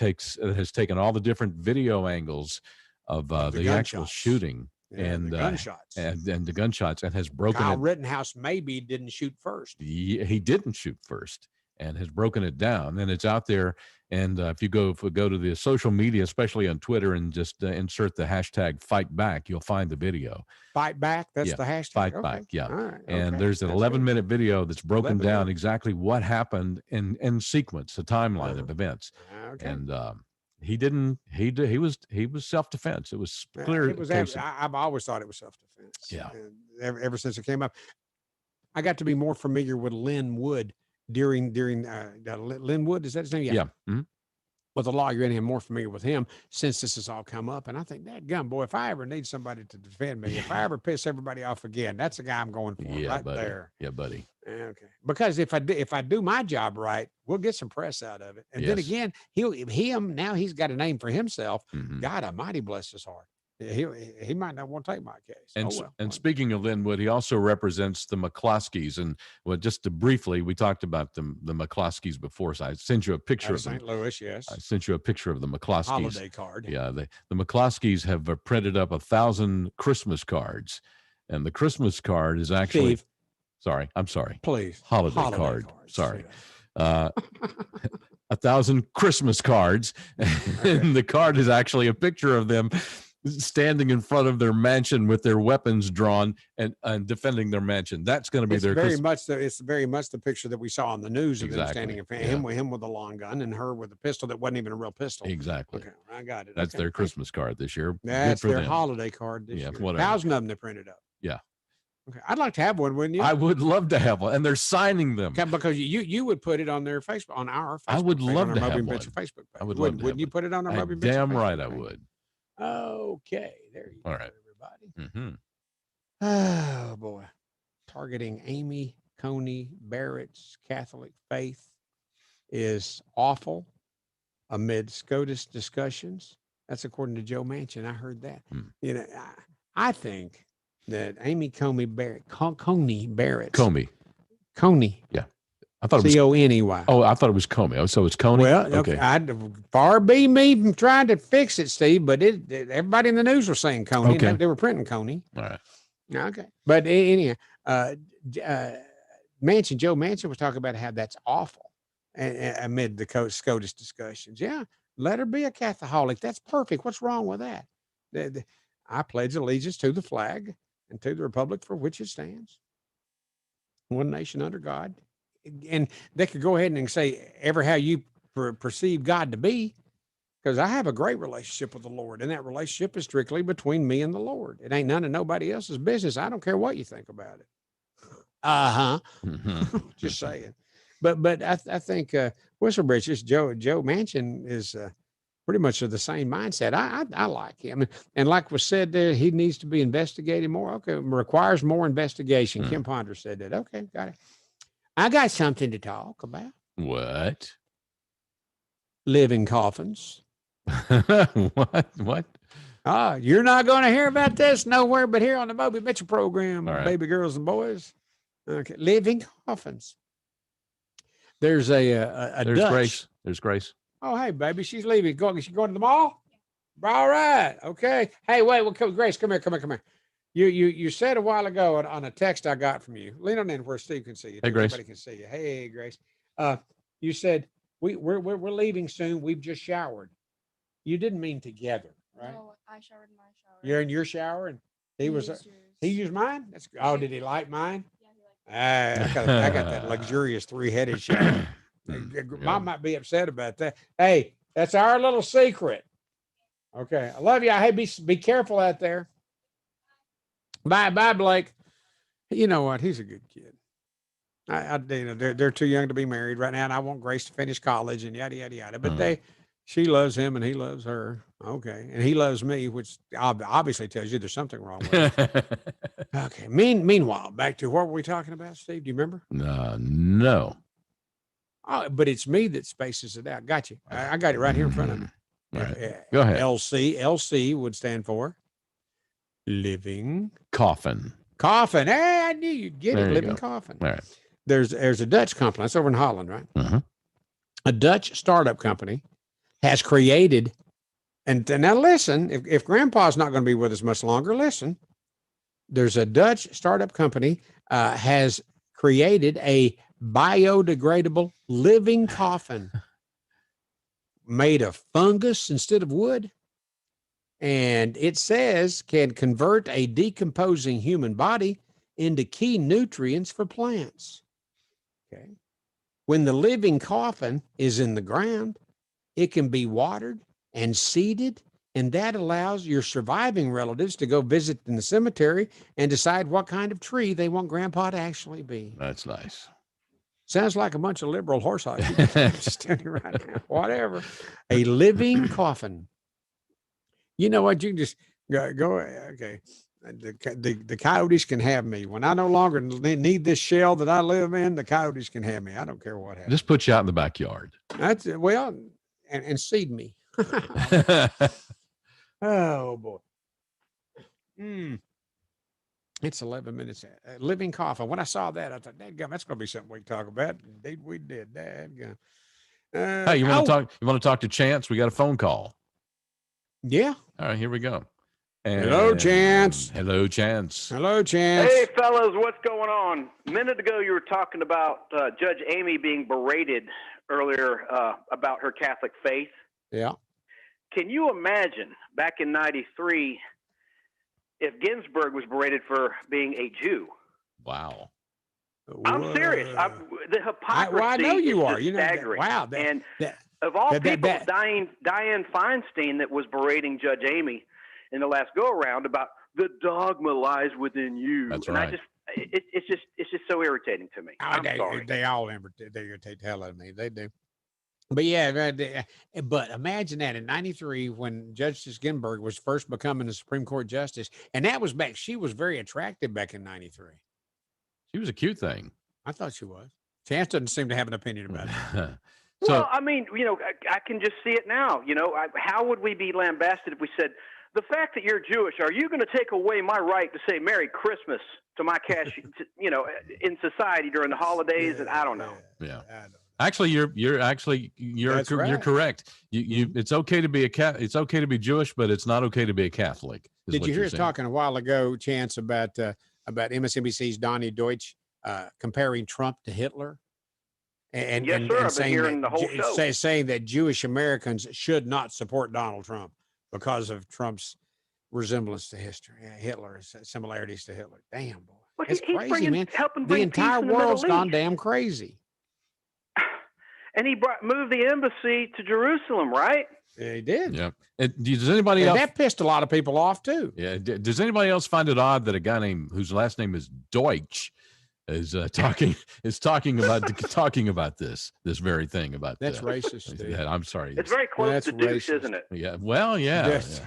has taken all the different video angles of the actual shooting and the gunshots and the gunshots, and has broken Kyle Rittenhouse maybe didn't shoot first. He didn't shoot first, and has broken it down, and it's out there. And if we go to the social media, especially on Twitter, and just insert the hashtag Fight Back, you'll find the video. Fight Back, that's the hashtag. Fight Back, yeah. All right, and there's an 11-minute video that's broken down exactly what happened in sequence, a timeline of events. Okay. And he was self-defense. It was clear. It was. I've always thought it was self-defense. Yeah. And ever since it came up, I got to be more familiar with Lynn Wood during Lynn Wood, is that his name? Yeah. Mm-hmm. With the lawyer in him, more familiar with him since this has all come up. And I think, that gun, boy, if I ever need somebody to defend me, if I ever piss everybody off again, that's the guy I'm going for there. Yeah, buddy. Okay. Because if I do my job right, we'll get some press out of it. And then again, now he's got a name for himself. Mm-hmm. God Almighty, bless his heart. He might not want to take my case. And speaking of Lynn Wood, he also represents the McCloskeys. And just to briefly, we talked about the McCloskeys before. So I sent you a picture of them. St. Louis, yes. I sent you a picture of the McCloskeys. Holiday card. Yeah, the McCloskeys have printed up 1,000 Christmas cards, and the Christmas card is actually. Steve, I'm sorry. Please. Holiday card. Sorry. 1,000 Christmas cards, and the card is actually a picture of them standing in front of their mansion with their weapons drawn and defending their mansion. That's going to be it's very much the picture that we saw on the news of them standing in front of him with a long gun and her with a pistol that wasn't even a real pistol. Exactly. Okay, I got it. That's their Christmas card this year. That's their holiday card this year. 1,000 of them they printed up. Yeah. Okay, I'd like to have one, wouldn't you? I would love to have one, and they're signing them because you would put it on their Facebook, on our Facebook. I would love to have Moby one. Mitchell Facebook page. I would love to. Wouldn't you put it on our Moby Mitchell? Damn right, I would. Okay, there you go, everybody. Mm-hmm. Oh boy, targeting Amy Coney Barrett's Catholic faith is awful amid SCOTUS discussions. That's according to Joe Manchin. I heard that. You know, I think that Amy Coney Barrett, Coney. Yeah. I thought it was Coney. Oh, I thought it was Comey. Oh, so it's Coney. Well, okay. Far be me from trying to fix it, Steve, but everybody in the news was saying Coney. Okay. They were printing Coney. All right. Okay. But anyhow, Joe Manchin was talking about how that's awful amid the SCOTUS discussions. Yeah, let her be a Catholic. That's perfect. What's wrong with that? I pledge allegiance to the flag and to the republic for which it stands. One nation under God. And they could go ahead and say ever how you perceive God to be, because I have a great relationship with the Lord, and that relationship is strictly between me and the Lord. It ain't none of nobody else's business. I don't care what you think about it. Just saying. But I think Whistlebreakers, Joe Manchin is pretty much of the same mindset. I like him, and like was said there, he needs to be investigated more. Okay, requires more investigation. Kim Ponder said that. Okay, got it. I got something to talk about. What? Living coffins. What? You're not going to hear about this nowhere but here on the Moby Mitchell program, right. Baby girls and boys. Okay, living coffins. There's a There's Dutch. Grace. There's Grace. Oh, hey, baby, she's leaving. She's going to the mall? All right. Okay. Hey, wait. Well, Grace, come here. You said a while ago on a text I got from you. Lean on in where Steve can see you. Hey, Grace. Everybody can see you. Hey, Grace. You said we're leaving soon. We've just showered. You didn't mean together, right? No, I showered in my shower. You're in your shower, and he used mine. Did he like mine? I got that luxurious 3-headed shower. Mom might be upset about that. Hey, that's our little secret. Okay, I love you. Hey, be careful out there. Bye, Blake. You know what? He's a good kid. They're too young to be married right now, and I want Grace to finish college and yada yada yada. But she loves him and he loves her. Okay, and he loves me, which obviously tells you there's something wrong with it. Okay. Meanwhile, back to what were we talking about, Steve? Do you remember? No. Oh, but it's me that spaces it out. Got you. I got it right here in front of me. Right. Go ahead. LC would stand for living coffin. Coffin. Hey, I knew you'd get it. Living coffin. All right. There's a Dutch company. That's over in Holland, right? Uh-huh. A Dutch startup company has created, and now listen, if Grandpa's not going to be with us much longer, listen. There's a Dutch startup company has created a biodegradable living coffin made of fungus instead of wood. And it says can convert a decomposing human body into key nutrients for plants. Okay. When the living coffin is in the ground, it can be watered and seeded, and that allows your surviving relatives to go visit in the cemetery and decide what kind of tree they want Grandpa to actually be. That's nice. Sounds like a bunch of liberal horse hog. Just standing right now. Whatever. A living coffin. You know what? You can just go. Okay. The coyotes can have me. When I no longer need this shell that I live in, the coyotes can have me. I don't care what happens. Just put you out in the backyard. That's well, and seed me. Oh boy. It's 11 minutes. Living coffin. When I saw that, I thought, "Dadgum, that's going to be something we can talk about." Indeed, we did. Dadgum. Hey, you want to talk? You want to talk to Chance? We got a phone call. Yeah. All right, here we go. Hello, Chance. Hello, Chance. Hello, Chance. Hey, fellas, what's going on? A minute ago, you were talking about Judge Amy being berated earlier about her Catholic faith. Yeah. Can you imagine back in '93 if Ginsburg was berated for being a Jew? Wow. I'm serious. The hypocrisy I know you are. Is you know, staggering. Wow. Of all people, Dianne Feinstein that was berating Judge Amy in the last go-around about the dogma lies within you. That's and right. I just, it's just so irritating to me. I'm sorry. They all irritate the hell out of me. They do. But yeah, but imagine that in '93 when Justice Ginsburg was first becoming a Supreme Court justice, and that was back. She was very attractive back in '93. She was a cute thing. I thought she was. Chance doesn't seem to have an opinion about it. Well, I mean, I can just see it now. How would we be lambasted if we said, the fact that you're Jewish, are you going to take away my right to say Merry Christmas to my cash, in society during the holidays? And I don't know. Yeah. Actually, you're correct. You it's okay to be it's okay to be Jewish, but it's not okay to be a Catholic. Did you hear us talking a while ago, Chance, about MSNBC's Donnie Deutsch comparing Trump to Hitler? And, yes, sir. I've been hearing the whole show. Saying that Jewish Americans should not support Donald Trump because of Trump's resemblance to history. Hitler, similarities to Hitler. Damn, boy. Well, it's crazy, man. The entire world's gone damn crazy. And he moved the embassy to Jerusalem, right? Yeah, he did. Yeah. Does anybody else? That pissed a lot of people off too. Yeah. Does anybody else find it odd that a guy whose last name is Deutsch is talking about this very thing about that's racist. Dude. Yeah, I'm sorry. It's very close to douche, isn't it? Yeah. Well, yeah. Yes.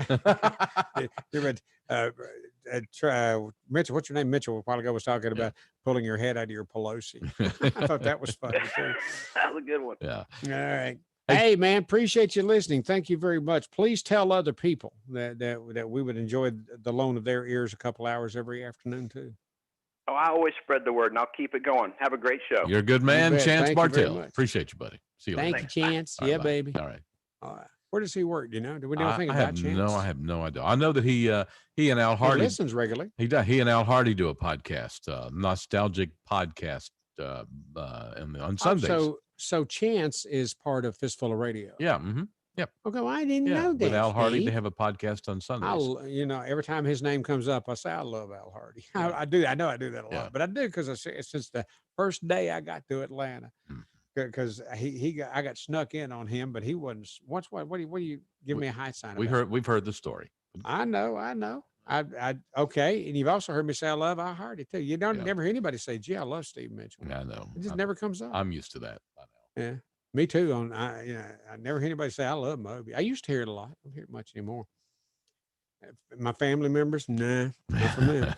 Mitchell, what's your name? Mitchell, a while ago was talking about pulling your head out of your Pelosi. I thought that was funny too. That was a good one. Yeah. All right. Hey, man, appreciate you listening. Thank you very much. Please tell other people that we would enjoy the loan of their ears a couple hours every afternoon too. Oh, I always spread the word, and I'll keep it going. Have a great show. You're a good man, Chance Bartell. Appreciate you, buddy. See you later. later. Thank you, Chance. Yeah, baby. All right. Where does he work? Do you know? Do we know anything about Chance? No, I have no idea. I know that he and Al Hardy listens regularly. He and Al Hardy do a podcast, nostalgic podcast, on Sundays. So Chance is part of Fistful of Radio. Yeah. Mm-hmm. Yep. Okay, well, I didn't know that. With Al Hardy, Steve. they have a podcast on Sundays. Every time his name comes up, I say I love Al Hardy. I do. I know I do that a lot, but I do because since the first day I got to Atlanta, because I got snuck in on him, but he wasn't. What do you give me a high sign? We've heard the story. I know. Okay, and you've also heard me say I love Al Hardy too. You don't never hear anybody say, "Gee, I love Steve Mitchell." I know. It just never comes up. I'm used to that. I know. Yeah, me too. I never hear anybody say I love Moby. I used to hear it a lot. I don't hear it much anymore. My family members, nah, not from them.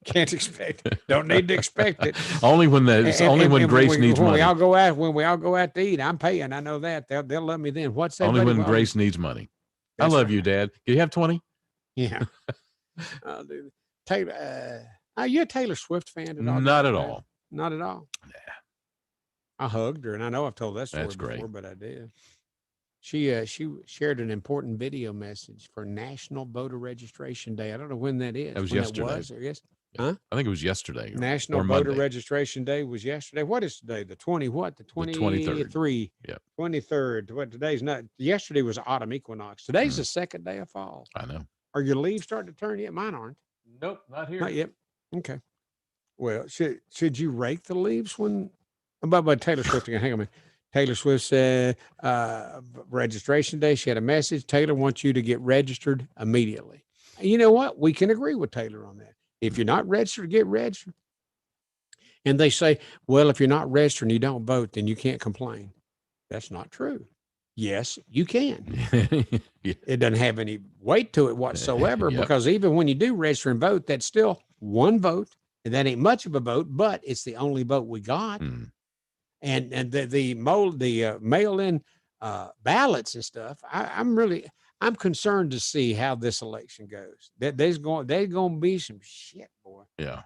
Can't expect it. Don't need to expect it. Only when Grace needs money. When we all go out to eat, I'm paying. I know that they'll love me then. What's that? Only when Grace needs money. I love you, Dad. Can you have 20? Yeah. I'll do that. Taylor, are you a Taylor Swift fan at all? Not at all. Not at all. Nah. I hugged her, and I know I've told that story That's before, great. but I did. She shared an important video message for National Voter Registration Day. I don't know when that is. That was when yesterday. Huh? I think it was yesterday. National Voter Registration Day was yesterday. What is today? The 23rd. Yeah. 23rd. What today's not? Yesterday was autumn equinox. Today's the second day of fall. I know. Are your leaves starting to turn yet? Mine aren't. Nope, not here. Not yet. Okay. Well, should you rake the leaves when? About Taylor Swift again. Hang on a minute. Taylor Swift said registration day. She had a message. Taylor wants you to get registered immediately. You know what? We can agree with Taylor on that. If you're not registered, get registered. And they say, well, if you're not registered and you don't vote, then you can't complain. That's not true. Yes, you can. It doesn't have any weight to it whatsoever because even when you do register and vote, that's still one vote. And that ain't much of a vote, but it's the only vote we got. And the mail-in ballots and stuff, I'm concerned to see how this election goes. There's going to be some shit, boy. Yeah.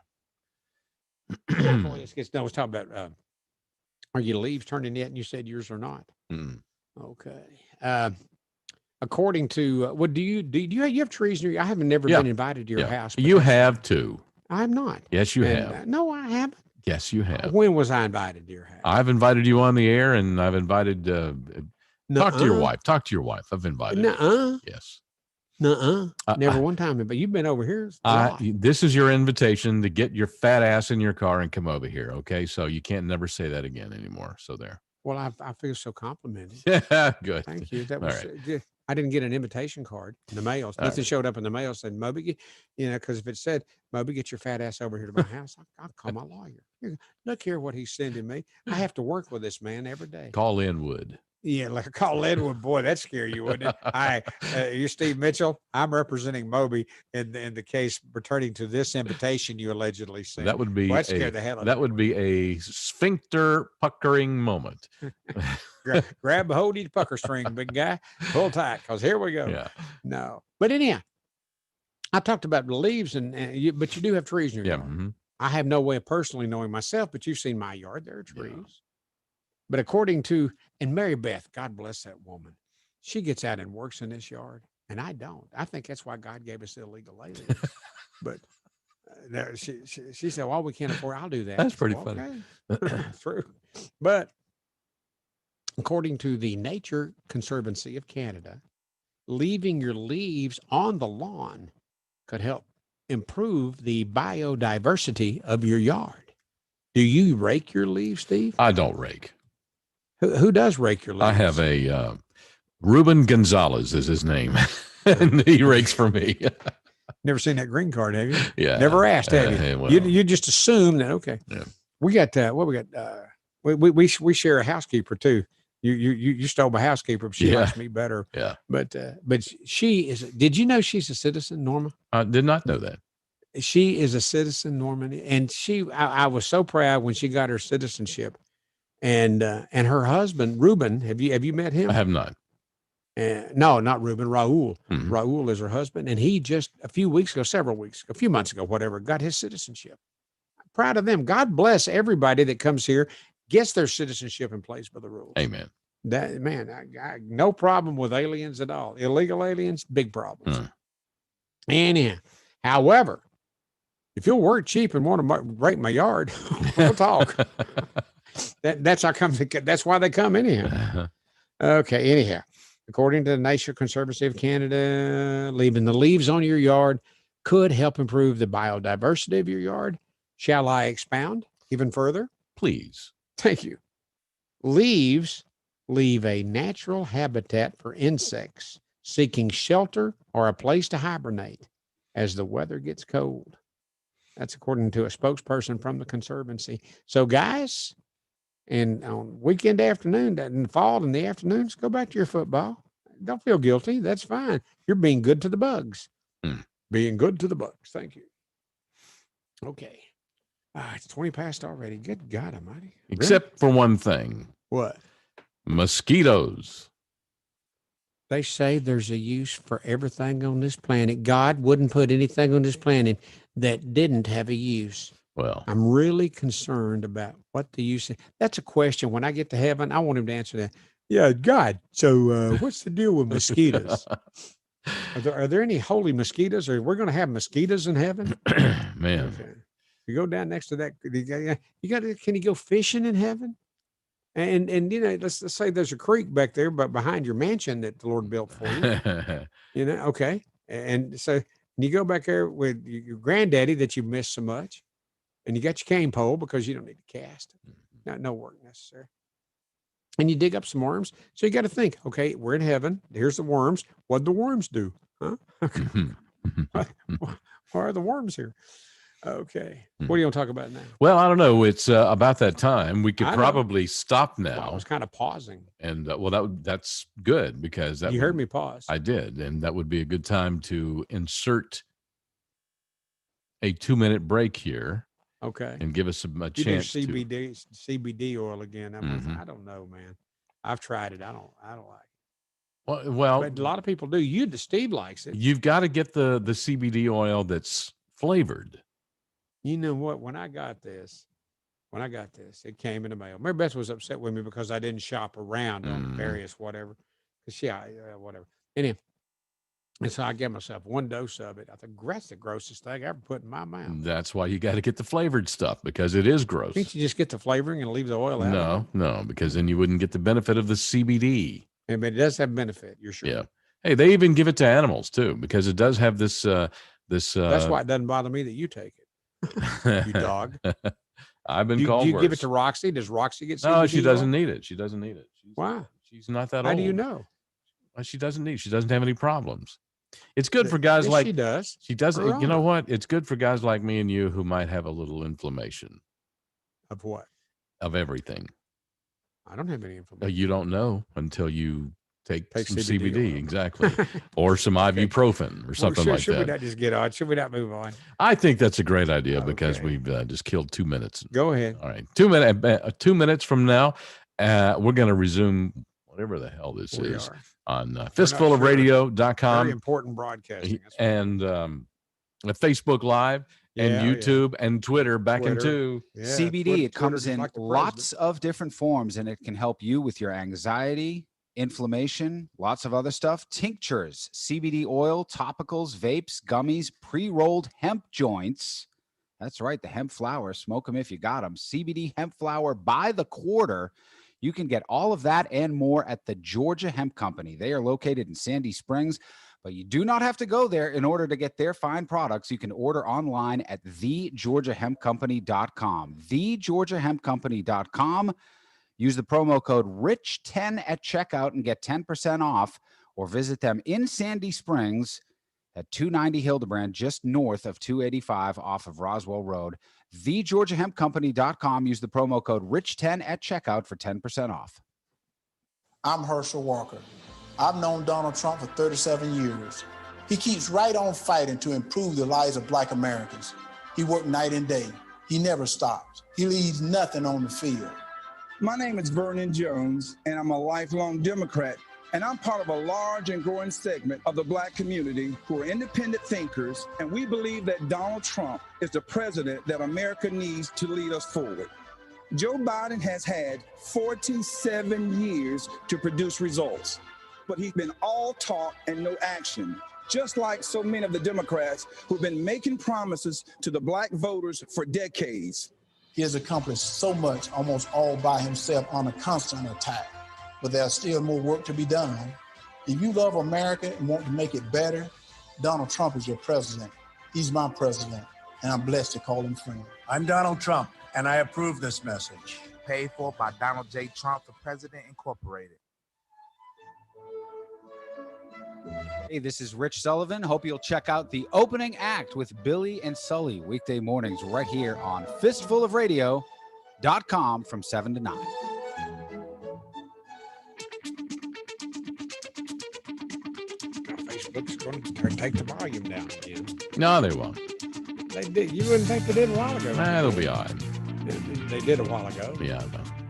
Let's talk about are your leaves turning yet? And you said yours are not. Okay. According to what do you have trees near you? I haven't never been invited to your house. You have too. I'm not. Yes, you have. No, I haven't. Yes, you have. When was I invited to your house? I've invited you on the air, and I've invited. Talk to your wife. Talk to your wife. I've invited. Nuh-uh. Yes. Nuh-uh. Never one time, but you've been over here. This is your invitation to get your fat ass in your car and come over here. Okay, so you can't never say that again anymore. So there. Well, I feel so complimented. Yeah, good. Thank you. That was. All right. I didn't get an invitation card in the mail. Nothing showed up in the mail. Said Moby, because if it said Moby, get your fat ass over here to my house, I'll call my lawyer. Look here, what he's sending me. I have to work with this man every day. Call Linwood. Yeah, like call Linwood. Boy, that'd scare you, wouldn't it? Hi, you're Steve Mitchell. I'm representing Moby in the case pertaining to this invitation you allegedly sent. That would be that scared the hell out of me. That would be a sphincter puckering moment. Grab a hold of the pucker string, big guy. Pull tight, because here we go. Yeah. No. But anyhow, I talked about the leaves, but you do have trees in your yard. Mm-hmm. I have no way of personally knowing myself, but you've seen my yard. There are trees. Yeah. But according to, and Mary Beth, God bless that woman, she gets out and works in this yard, and I don't. I think that's why God gave us illegal aliens. But she said, well, we can't afford, I'll do that. That's pretty funny. True. But according to the Nature Conservancy of Canada, leaving your leaves on the lawn could help improve the biodiversity of your yard. Do you rake your leaves, Steve? I don't rake. Who does rake your leaves? I have a Ruben Gonzalez is his name, and he rakes for me. Never seen that green card, have you? Yeah. Never asked, have you? Well, you just assume that. Okay. Yeah. We got what we got. We share a housekeeper too. You stole my housekeeper, but she likes me better. Yeah. But she is. Did you know she's a citizen, Norma? I did not know that. She is a citizen, Norman, and I was so proud when she got her citizenship, and her husband Ruben. Have you met him? I have not. No, not Ruben. Raul. Mm-hmm. Raul is her husband, and he just a few months ago, whatever, got his citizenship. I'm proud of them. God bless everybody that comes here, gets their citizenship and plays by the rules. Amen. That man, I no problem with aliens at all. Illegal aliens, big problems. Anyhow, however, if you'll work cheap and want to rake my yard, we'll talk. That's how come. That's why they come anyhow. Okay. Anyhow, According to the National Conservancy of Canada, leaving the leaves on your yard could help improve the biodiversity of your yard. Shall I expound even further? Please. Thank you. Leaves leave a natural habitat for insects seeking shelter or a place to hibernate as the weather gets cold. That's according to a spokesperson from the Conservancy. So, guys, and on weekend afternoon, in the fall in the afternoons, go back to your football. Don't feel guilty. That's fine. You're being good to the bugs. Being good to the bugs. Thank you. Okay. It's 20 past already. Good God Almighty. Except for one thing. What? Mosquitoes. They say there's a use for everything on this planet. God wouldn't put anything on this planet that didn't have a use. Well, I'm really concerned about what the use is. That's a question. When I get to heaven, I want him to answer that. Yeah, God. So what's the deal with mosquitoes? Are there any holy mosquitoes, or we're going to have mosquitoes in heaven? Man. Okay. You go down next to that. You got to. Can you go fishing in heaven? And let's say there's a creek back there, but behind your mansion that the Lord built for you. Okay. And so you go back there with your granddaddy that you missed so much, and you got your cane pole because you don't need to cast. No work necessary. And you dig up some worms. So you got to think, okay, we're in heaven. Here's the worms. What'd the worms do? Huh? Why are the worms here? Okay. What do you want to talk about now? Well, I don't know. It's about that time. We could probably stop now. Well, I was kind of pausing. And that's good because you heard me pause. I did. And that would be a good time to insert a 2-minute break here. Okay. And give us a chance to CBD oil again. I don't know, man. I've tried it. I don't like it. Well, but a lot of people do. Steve likes it. You've got to get the CBD oil that's flavored. You know what? When I got this, it came in the mail. Mary Beth was upset with me because I didn't shop around on various whatever. Whatever. Anyway. And so I gave myself one dose of it. I think that's the grossest thing I ever put in my mouth. That's why you got to get the flavored stuff because it is gross. Can't you just get the flavoring and leave the oil out? No, because then you wouldn't get the benefit of the CBD. But it does have benefit. You're sure? Yeah. Hey, they even give it to animals too because it does have this. That's why it doesn't bother me that you take it, you dog. I've been called. Do you worse. give it to Roxy? Does Roxy get CBD? No, she doesn't need it. She doesn't need it. Why? She's not that old. How do you know? Well, she doesn't need. She doesn't have any problems. It's good for guys like she does. She doesn't. You know what? It's good for guys like me and you who might have a little inflammation. Of what? Of everything. I don't have any inflammation. You don't know until you take some CBD exactly, or some ibuprofen or something like that. Should we not just get on? Should we not move on? I think that's a great idea because we've just killed 2 minutes. Go ahead. All right, 2 minutes from now, we're going to resume whatever the hell this is. On fistfulofradio.com. Very important broadcasting. And Facebook Live and YouTube and Twitter into CBD. It comes in lots of different forms and it can help you with your anxiety, inflammation, lots of other stuff. Tinctures, CBD oil, topicals, vapes, gummies, pre-rolled hemp joints. That's right, the hemp flower. Smoke them if you got them. CBD hemp flower by the quarter. You can get all of that and more at the Georgia Hemp Company. They are located in Sandy Springs, but you do not have to go there in order to get their fine products. You can order online at thegeorgiahempcompany.com. Thegeorgiahempcompany.com. Use the promo code RICH10 at checkout and get 10% off, or visit them in Sandy Springs at 290 Hildebrand, just north of 285 off of Roswell Road. TheGeorgiaHempCompany.com. Use the promo code RICH10 at checkout for 10% off. I'm Herschel Walker. I've known Donald Trump for 37 years. He keeps right on fighting to improve the lives of Black Americans. He worked night and day. He never stops. He leaves nothing on the field. My name is Vernon Jones, and I'm a lifelong Democrat. And I'm part of a large and growing segment of the Black community who are independent thinkers, and we believe that Donald Trump is the president that America needs to lead us forward. Joe Biden has had 47 years to produce results, but he's been all talk and no action, just like so many of the Democrats who've been making promises to the Black voters for decades. He has accomplished so much almost all by himself on a constant attack. But there's still more work to be done. and you love America and want to make it better, Donald Trump is your president. He's my president, and I'm blessed to call him friend. I'm Donald Trump, and I approve this message. Paid for by Donald J. Trump for President Incorporated. Hey, this is Rich Sullivan. Hope you'll check out the opening act with Billy and Sully weekday mornings right here on fistfulofradio.com from 7 to 9. Facebook's going to take the volume down again. No, they won't. They did. You wouldn't think they did a while ago. They'll be all right. They did a while ago. Yeah,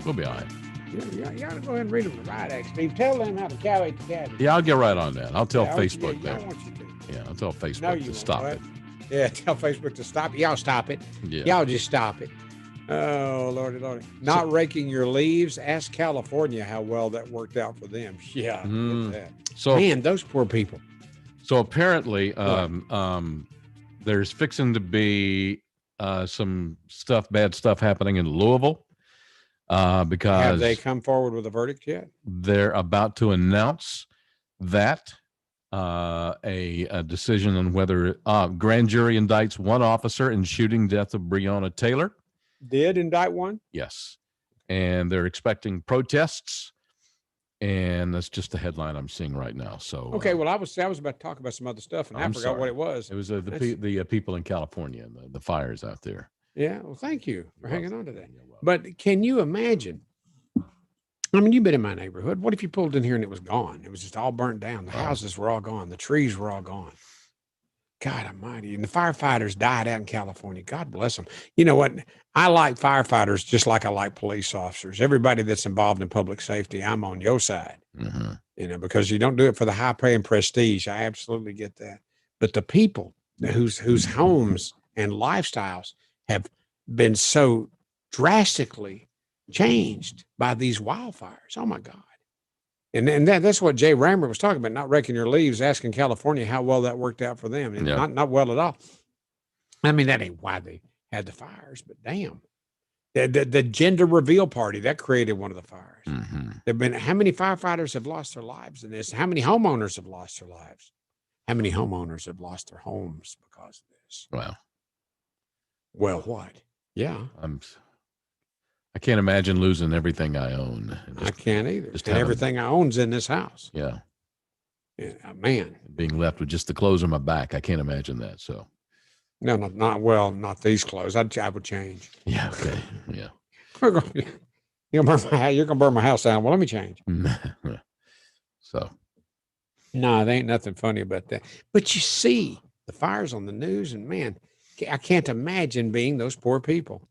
we'll be all right. You ought to go ahead and read them the right act, Steve. Tell them how to cowate the cabbage. Yeah, I'll get right on that. I'll tell Facebook I that. want you to. Yeah, I'll tell Facebook to stop it. Yeah, tell Facebook to stop it. Y'all stop it. Yeah. Y'all just stop it. Oh, Lordy, Lordy. Not raking your leaves. Ask California how well that worked out for them. Yeah. That. So, man, those poor people. So apparently, there's fixing to be some bad stuff happening in Louisville because have they come forward with a verdict yet? They're about to announce that a decision on whether grand jury indicts one officer in shooting death of Breonna Taylor. Did indict one? Yes, and they're expecting protests. And that's just the headline I'm seeing right now. So okay, well, I was about to talk about some other stuff, and I forgot what it was. It was the people in California, the fires out there. Yeah, well, thank you for hanging on to that. But can you imagine? I mean, you've been in my neighborhood. What if you pulled in here and it was gone? It was just all burnt down. The houses were all gone. The trees were all gone. God almighty. And the firefighters died out in California. God bless them. You know what? I like firefighters just like I like police officers. Everybody that's involved in public safety, I'm on your side. Mm-hmm. You know, because you don't do it for the high pay and prestige. I absolutely get that. But the people whose homes and lifestyles have been so drastically changed by these wildfires. Oh my God. And that's what Jay Rammer was talking about, not raking your leaves, asking California how well that worked out for them. And not well at all. I mean, that ain't why they had the fires, but damn. The gender reveal party, that created one of the fires. Mm-hmm. There've been how many firefighters have lost their lives in this? How many homeowners have lost their lives? How many homeowners have lost their homes because of this? Well, what? Yeah. I can't imagine losing everything I own. I can't either. And everything I own's in this house. Yeah. Man. Being left with just the clothes on my back. I can't imagine that. So. No, not these clothes. I would change. Yeah. Okay. Yeah. You're gonna burn my house down. Well, let me change. So. No, there ain't nothing funny about that. But you see the fires on the news, and man, I can't imagine being those poor people.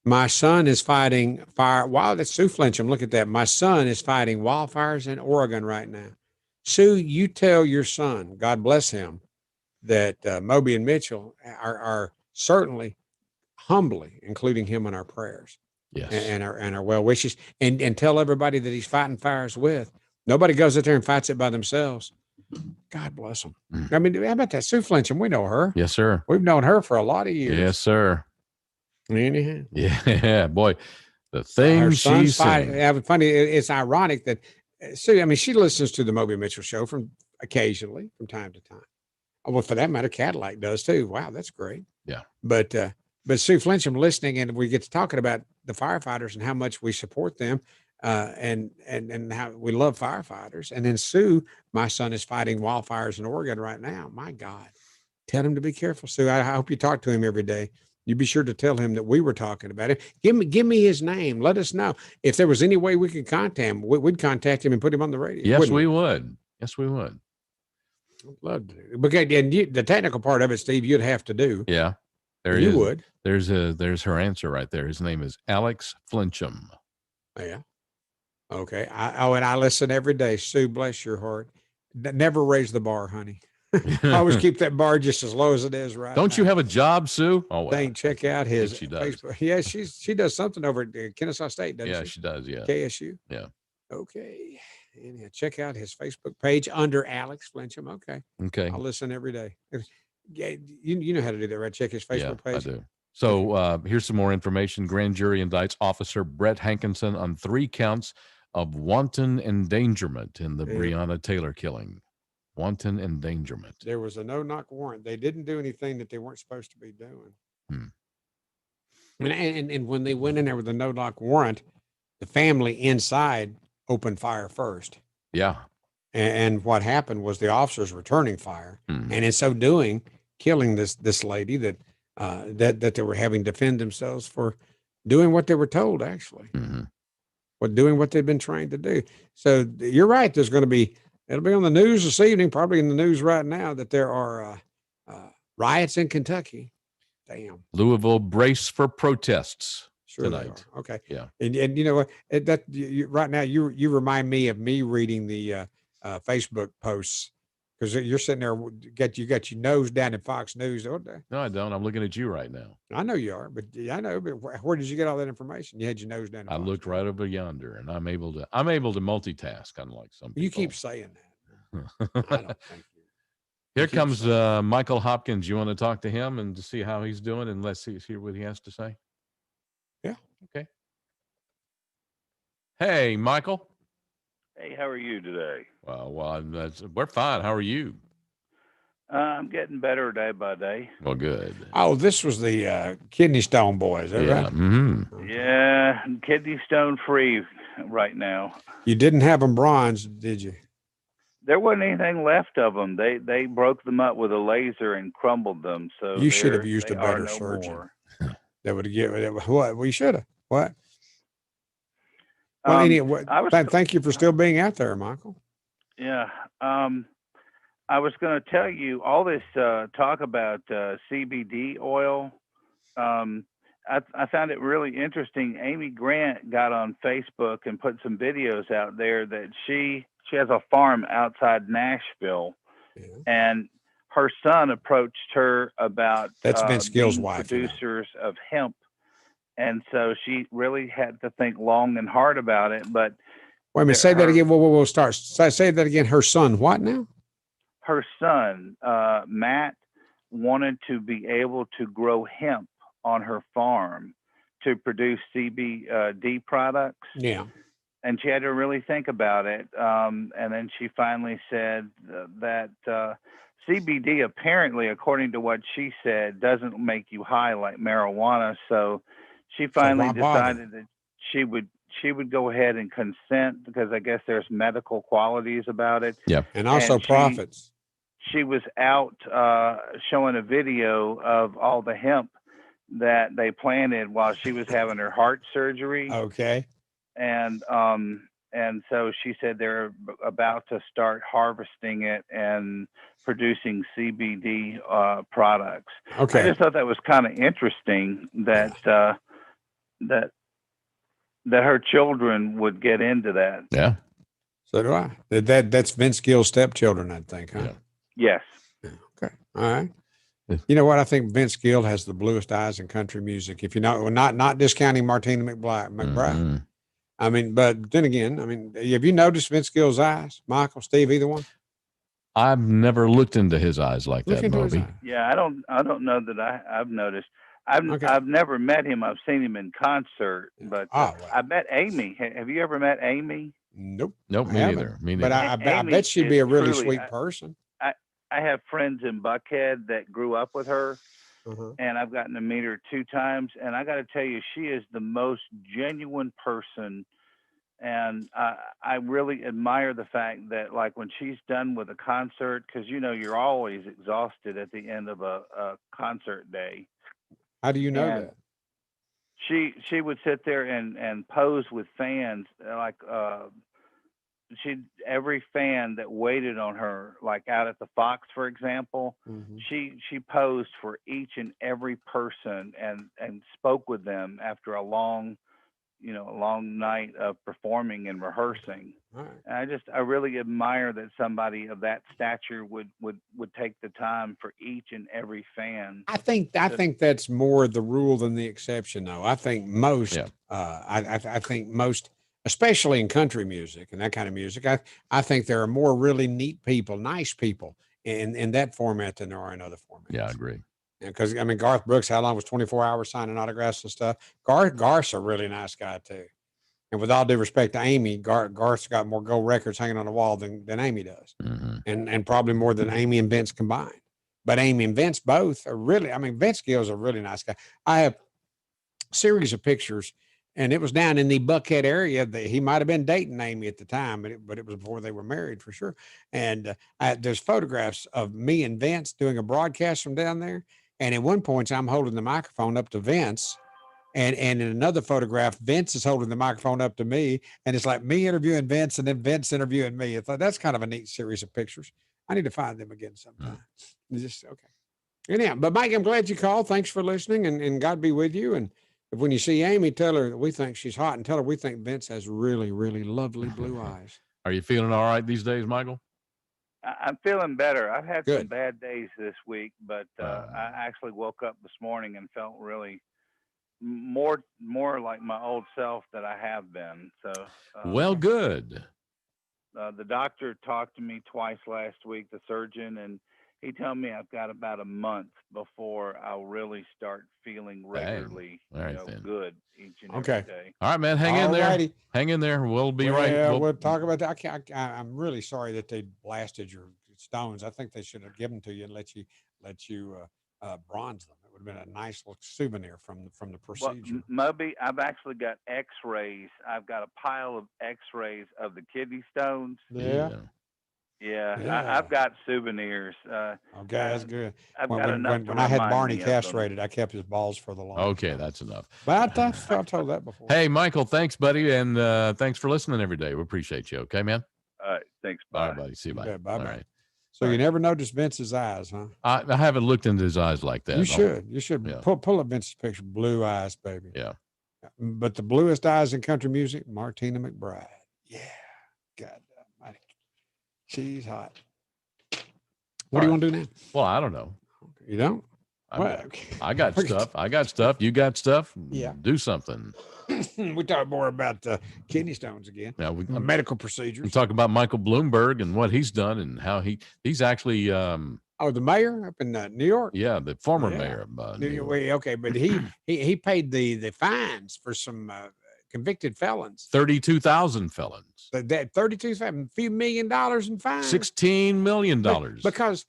My son is fighting fire. Wow, that's Sue Flincham. Look at that. My son is fighting wildfires in Oregon right now. Sue, you tell your son, God bless him, that Moby and Mitchell are certainly humbly including him in our prayers. Yes. And our well wishes. And tell everybody that he's fighting fires with. Nobody goes out there and fights it by themselves. God bless them. I mean, how about that? Sue Flincham, we know her. Yes, sir. We've known her for a lot of years. Yes, sir. Anyhow. Yeah, boy, the thing she's saying. Yeah, funny. It's ironic that Sue. I mean, she listens to the Moby Mitchell show from time to time. Well, for that matter, Cadillac does too. Wow, that's great. Yeah. But Sue Flincham listening, and we get to talking about the firefighters and how much we support them, and how we love firefighters. And then Sue, my son is fighting wildfires in Oregon right now. My God, tell him to be careful, Sue. I hope you talk to him every day. You be sure to tell him that we were talking about it. Give me his name. Let us know if there was any way we could contact him. We'd contact him and put him on the radio. Yes, we would. Yes, we would. I'd love to. Because the technical part of it, Steve, you'd have to do. Yeah, you would. There's her answer right there. His name is Alex Flincham. Yeah. Okay. I listen every day. Sue, bless your heart. Never raise the bar, honey. I always keep that bar just as low as it is right Don't now. you have a job, Sue? Oh, well. Check out his she does. Facebook. Yeah, she does something over at Kennesaw State, doesn't she? Yeah, she does, yeah. KSU? Yeah. Okay. And check out his Facebook page under Alex Flincham. Okay. I'll listen every day. Yeah, you know how to do that, right? Check his Facebook page. I do. So here's some more information. Grand jury indicts Officer Brett Hankinson on 3 counts of wanton endangerment in the Breonna Taylor killing. Wanton endangerment. There was a no-knock warrant. They didn't do anything that they weren't supposed to be doing. And when they went in there with a no-knock warrant, the family inside opened fire first. Yeah. And what happened was the officers returning fire, and in so doing, killing this lady that they were having to defend themselves for doing what they were told, actually, doing what they've been trained to do. So you're right. There's going to be, it'll be on the news this evening, probably in the news right now, that there are riots in Kentucky. Damn. Louisville brace for protests tonight. Okay. Yeah. And you know what? Right now you remind me of me reading the Facebook posts, because you're sitting there, you got your nose down in Fox News. No, I don't. I'm looking at you right now. I know you are, but I know. But where did you get all that information? You had your nose down. I looked right over yonder, and I'm able to multitask, unlike some people. You keep saying that. I don't think you. Here comes Michael Hopkins. You want to talk to him and to see how he's doing, and let's hear what he has to say? Yeah. Okay. Hey, Michael. Hey, how are you today? Well, we're fine. How are you? I'm getting better day by day. Well, good. Oh, this was the kidney stone boy, is that right? Mm-hmm. Yeah, I'm kidney stone free right now. You didn't have them bronze, did you? There wasn't anything left of them. They broke them up with a laser and crumbled them. So you should have used a better surgeon. That would have given what we should have. What? Well, thank you for still being out there, Michael. Yeah. I was going to tell you all this talk about CBD oil. I found it really interesting. Amy Grant got on Facebook and put some videos out there that she has a farm outside Nashville, and her son approached her about that's Vince Gill's wife, producers of hemp. And so she really had to think long and hard about it. But wait a minute, say that again. We'll start. Say that again. Her son, what now? Her son, Matt, wanted to be able to grow hemp on her farm to produce CBD products. Yeah. And she had to really think about it. And then she finally said that CBD, apparently, according to what she said, doesn't make you high like marijuana. So she finally decided that she would go ahead and consent, because I guess there's medical qualities about it. Yeah. And also profits. She was out showing a video of all the hemp that they planted while she was having her heart surgery. Okay. And so she said they're about to start harvesting it and producing CBD products. Okay. I just thought that was kind of interesting that that her children would get into that. Yeah. So do I. That's Vince Gill's stepchildren, I think, huh? Yeah. Yes. Okay. All right. You know what? I think Vince Gill has the bluest eyes in country music. If you know, not discounting Martina McBride. Mm-hmm. I mean, but then again, have you noticed Vince Gill's eyes, Michael, Steve, either one? I've never looked into his eyes like that, Moby. Yeah, I don't know that I've noticed. I've never met him. I've seen him in concert, but I met Amy. Have you ever met Amy? Nope. Nope. Me neither. But I bet she'd be a really sweet person. I have friends in Buckhead that grew up with her, and I've gotten to meet her 2 times. And I got to tell you, she is the most genuine person. And I really admire the fact that, like, when she's done with a concert, because, you're always exhausted at the end of a concert day. How do you know that? She would sit there and pose with fans, like every fan that waited on her, like out at the Fox, for example, she posed for each and every person and spoke with them after a long night of performing and rehearsing. Right. And I really admire that somebody of that stature would take the time for each and every fan. I think that's more the rule than the exception, though. I think most, I think most, especially in country music and that kind of music, I think there are more really neat people, nice people in that format than there are in other formats. Yeah, I agree. Because Garth Brooks, how long was 24 hours signing autographs and stuff? Garth's a really nice guy too. And with all due respect to Amy, Garth's got more gold records hanging on the wall than Amy does, and probably more than Amy and Vince combined. But Amy and Vince both are really. I mean, Vince Gill's a really nice guy. I have a series of pictures, and it was down in the Buckhead area. That he might have been dating Amy at the time, but it was before they were married for sure. And there's photographs of me and Vince doing a broadcast from down there. And at one point, I'm holding the microphone up to Vince. And in another photograph, Vince is holding the microphone up to me, and it's like me interviewing Vince and then Vince interviewing me. It's like, that's kind of a neat series of pictures. I need to find them again sometime. It's just okay. Anyhow, but Mike, I'm glad you called. Thanks for listening, and God be with you. And if when you see Amy, tell her that we think she's hot, and tell her we think Vince has really, really lovely blue eyes. Are you feeling all right these days, Michael? I'm feeling better. I've had Good. some bad days this week, but I actually woke up this morning and felt really more like my old self that I have been. So well, good. The doctor talked to me twice last week, the surgeon, and he told me I've got about a month before I'll really start feeling regularly, good each and every day. All right, man. Hang in there. Hang in there. We'll be right. Yeah, we'll talk about that. I'm really sorry that they blasted your stones. I think they should have given them to you and let you bronze them. It would have been a nice little souvenir from the procedure. Well, Moby, I've actually got X-rays. I've got a pile of X-rays of the kidney stones. Yeah. I've got souvenirs. Okay, that's good. I've got enough when I had Barney castrated, I kept his balls for the long. Okay, that's enough. But I've told that before. Hey, Michael, thanks, buddy, and thanks for listening every day. We appreciate you. Okay, man. All right, thanks. Bye. All right, buddy. See you. Bye. Okay, bye-bye. All right. So you never noticed Vince's eyes, huh? I haven't looked into his eyes like that. You should. You should pull up Vince's picture. Blue eyes, baby. Yeah. But the bluest eyes in country music, Martina McBride. Yeah. God almighty. She's hot. What do you want to do now? Well, I don't know. You don't? I got stuff. I got stuff. You got stuff. Yeah. Do something. We talk more about kidney stones again. Yeah, medical procedures. We talk about Michael Bloomberg and what he's done and how he's actually. The mayor up in New York. Yeah, the former mayor of New York. Okay, but he paid the fines for some convicted felons. 32,000 felons. That 32,000, a few $1 million in fines. $16 million. Because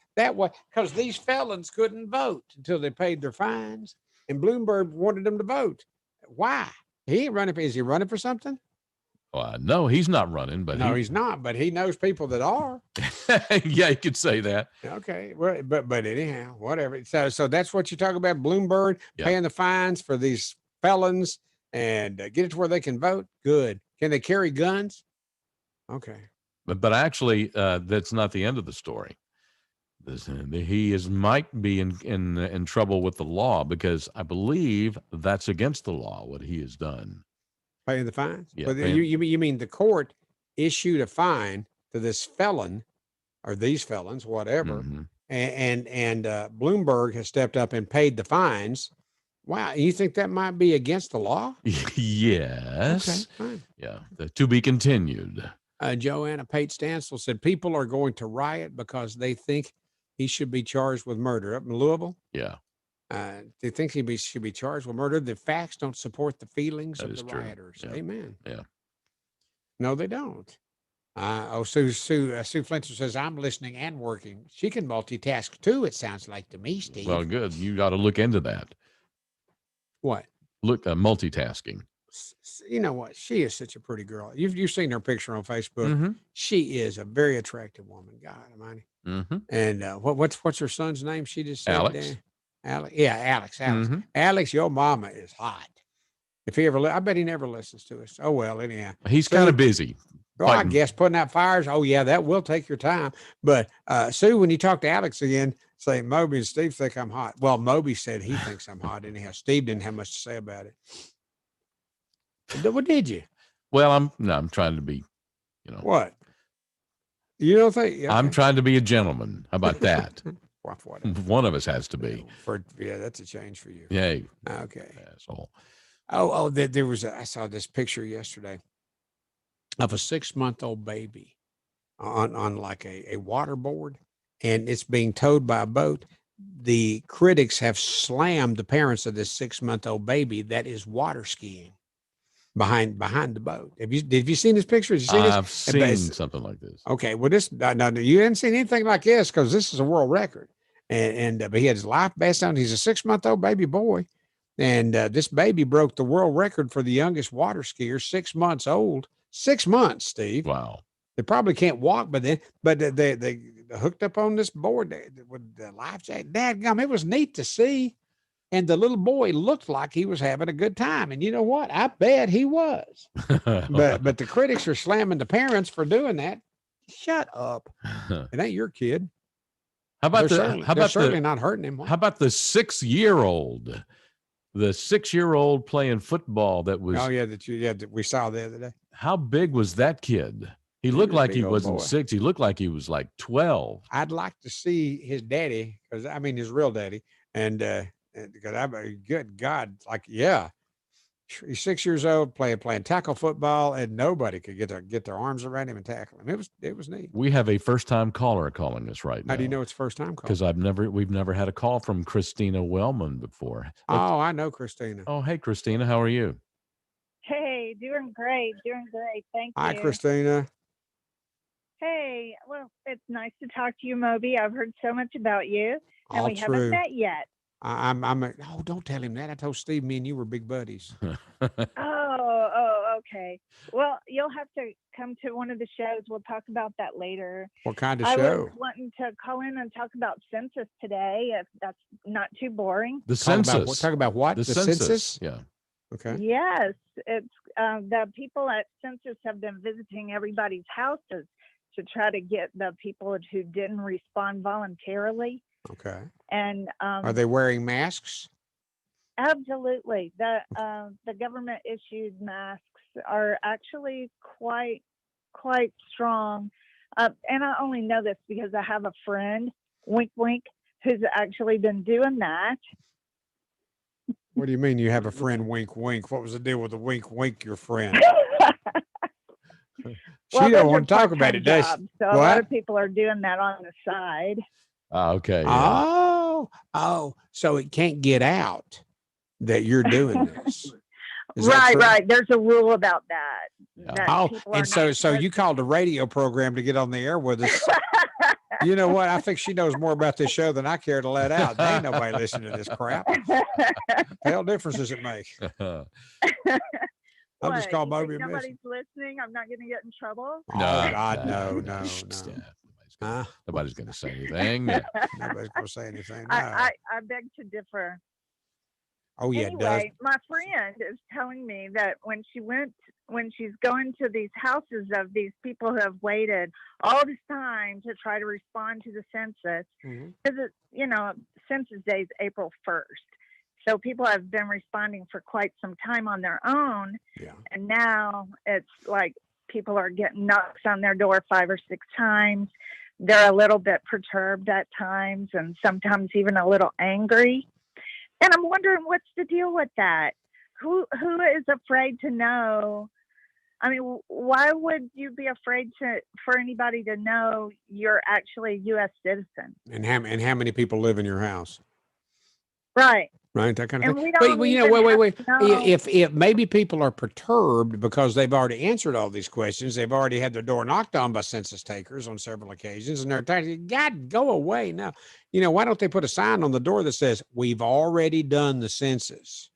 these felons couldn't vote until they paid their fines, and Bloomberg wanted them to vote. Why? He ain't running. Is he running for something? No, he's not running. But he's not. But he knows people that are. Yeah, you could say that. Okay, well, but anyhow, whatever. So that's what you talk about. Bloomberg paying the fines for these felons and get it to where they can vote. Good. Can they carry guns? Okay. But actually, that's not the end of the story. He might be in trouble with the law because I believe that's against the law what he has done. Paying the fines? Yeah. But you mean the court issued a fine to this felon or these felons, whatever, and Bloomberg has stepped up and paid the fines. Wow, you think that might be against the law? Yes. Okay, fine. Yeah. To be continued. Joanna Pate Stansel said people are going to riot because they think he should be charged with murder up in Louisville. Yeah. They think he should be charged with murder. The facts don't support the feelings of the true. rioters. Yeah. Amen. Yeah. No, they don't. Sue Flinter says, I'm listening and working. She can multitask too, it sounds like to me, Steve. Well, good. You got to look into that. What? Look, multitasking. You know what? She is such a pretty girl. You've seen her picture on Facebook. Mm-hmm. She is a very attractive woman. God almighty. Mm-hmm. And what's her son's name? She just said Alex. Alex. Yeah, Alex. Mm-hmm. Alex, your mama is hot. If he ever, I bet he never listens to us. Oh well, anyhow. He's kind of busy. Oh, I guess putting out fires. Oh yeah, that will take your time. But Sue, when you talk to Alex again, say Moby and Steve think I'm hot. Well, Moby said he thinks I'm hot. Anyhow, Steve didn't have much to say about it. What did you? Well, I'm trying to be, What? You don't think? Okay. I'm trying to be a gentleman. How about that? One of us has to be. Yeah, that's a change for you. Yay. Okay. Asshole. There was I saw this picture yesterday of a 6-month-old baby on like a water board, and it's being towed by a boat. The critics have slammed the parents of this 6-month-old baby that is water skiing. behind the boat. Have you seen this picture? Have you seen this? I've seen something like this. Okay, well, this no, you haven't seen anything like this because this is a world record. But he had his life vest on. He's a 6-month-old baby boy, and this baby broke the world record for the youngest water skier, 6 months old. 6 months, Steve. Wow. They probably can't walk, but they hooked up on this board with the life jacket. Dadgum, it was neat to see. And the little boy looked like he was having a good time. And you know what? I bet he was. but the critics are slamming the parents for doing that. Shut up. It ain't your kid. How about they're certainly not hurting him. How about the 6-year-old? The 6-year-old playing football that was. Oh yeah, that we saw the other day. How big was that kid? He looked like he wasn't boy. 6. He looked like he was like 12. I'd like to see his daddy, his real daddy, and because good God, like he's 6 years old, playing tackle football, and nobody could get their arms around him and tackle him. It was neat. We have a first-time caller calling us right now. How do you know it's first time call? Because we've never had a call from Christina Wellman before. I know Christina. Oh, hey Christina, how are you? Hey, doing great. Thank you. Hi, Christina. Hey, well, it's nice to talk to you, Moby. I've heard so much about you, and All we true. haven't met yet. Don't tell him that. I told Steve me and you were big buddies. Oh, okay. Well, you'll have to come to one of the shows. We'll talk about that later. What kind of I show? was wanting to call in and talk about census today, if that's not too boring. The census. Talk about what? The census. Yeah. Okay. Yes, it's the people at census have been visiting everybody's houses to try to get the people who didn't respond voluntarily. Okay. And are they wearing masks? Absolutely. The government issued masks are actually quite strong. And I only know this because I have a friend, wink wink, who's actually been doing that. What do you mean you have a friend, wink wink? What was the deal with the wink wink, your friend? She don't want to talk about it, does she? So a lot of people are doing that on the side. Okay. Yeah. Oh, so it can't get out that you're doing this. Right. There's a rule about that. And so you called a radio program to get on the air with us. You know what? I think she knows more about this show than I care to let out. There ain't nobody listening to this crap. Hell difference does it make? I'll just call Moby Mitchell. Nobody's listening. I'm not going to get in trouble. No, God, no. Nobody's going to say anything. Nobody's going to say anything. No. I beg to differ. Oh yeah, anyway, my friend is telling me that when she's going to these houses of these people who have waited all this time to try to respond to the census, because Census Day is April 1st. So people have been responding for quite some time on their own. Yeah. And now it's like people are getting knocks on their door 5 or 6 times. They're a little bit perturbed at times and sometimes even a little angry. And I'm wondering what's the deal with that? Who is afraid to know? I mean, why would you be afraid for anybody to know you're actually a U.S. citizen? And how many people live in your house? Right. Right, that kind of And thing. we don't Wait. know. If maybe people are perturbed because they've already answered all these questions, they've already had their door knocked on by census takers on several occasions, and they're telling God, go away now. Why don't they put a sign on the door that says, "We've already done the census"?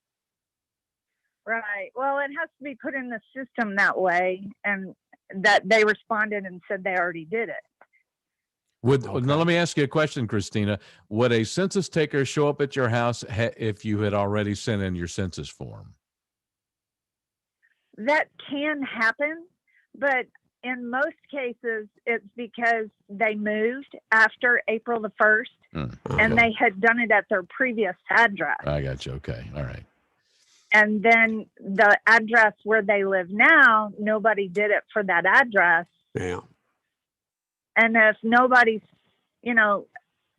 Right. Well, it has to be put in the system that way, and that they responded and said they already did it. Now, let me ask you a question, Christina. Would a census taker show up at your house if you had already sent in your census form? That can happen, but in most cases, it's because they moved after April the 1st, and they had done it at their previous address. I got you. Okay. All right. And then the address where they live now, nobody did it for that address. Yeah. And if nobody's,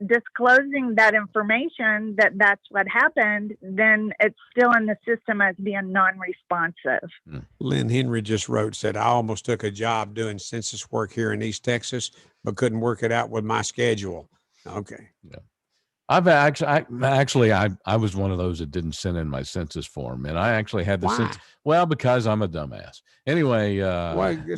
disclosing that information, that's what happened, then it's still in the system as being non-responsive. Lynn Henry just said, I almost took a job doing census work here in East Texas, but couldn't work it out with my schedule. Okay. Yeah. I was one of those that didn't send in my census form, and I actually had the Why? well, because I'm a dumbass. Anyway,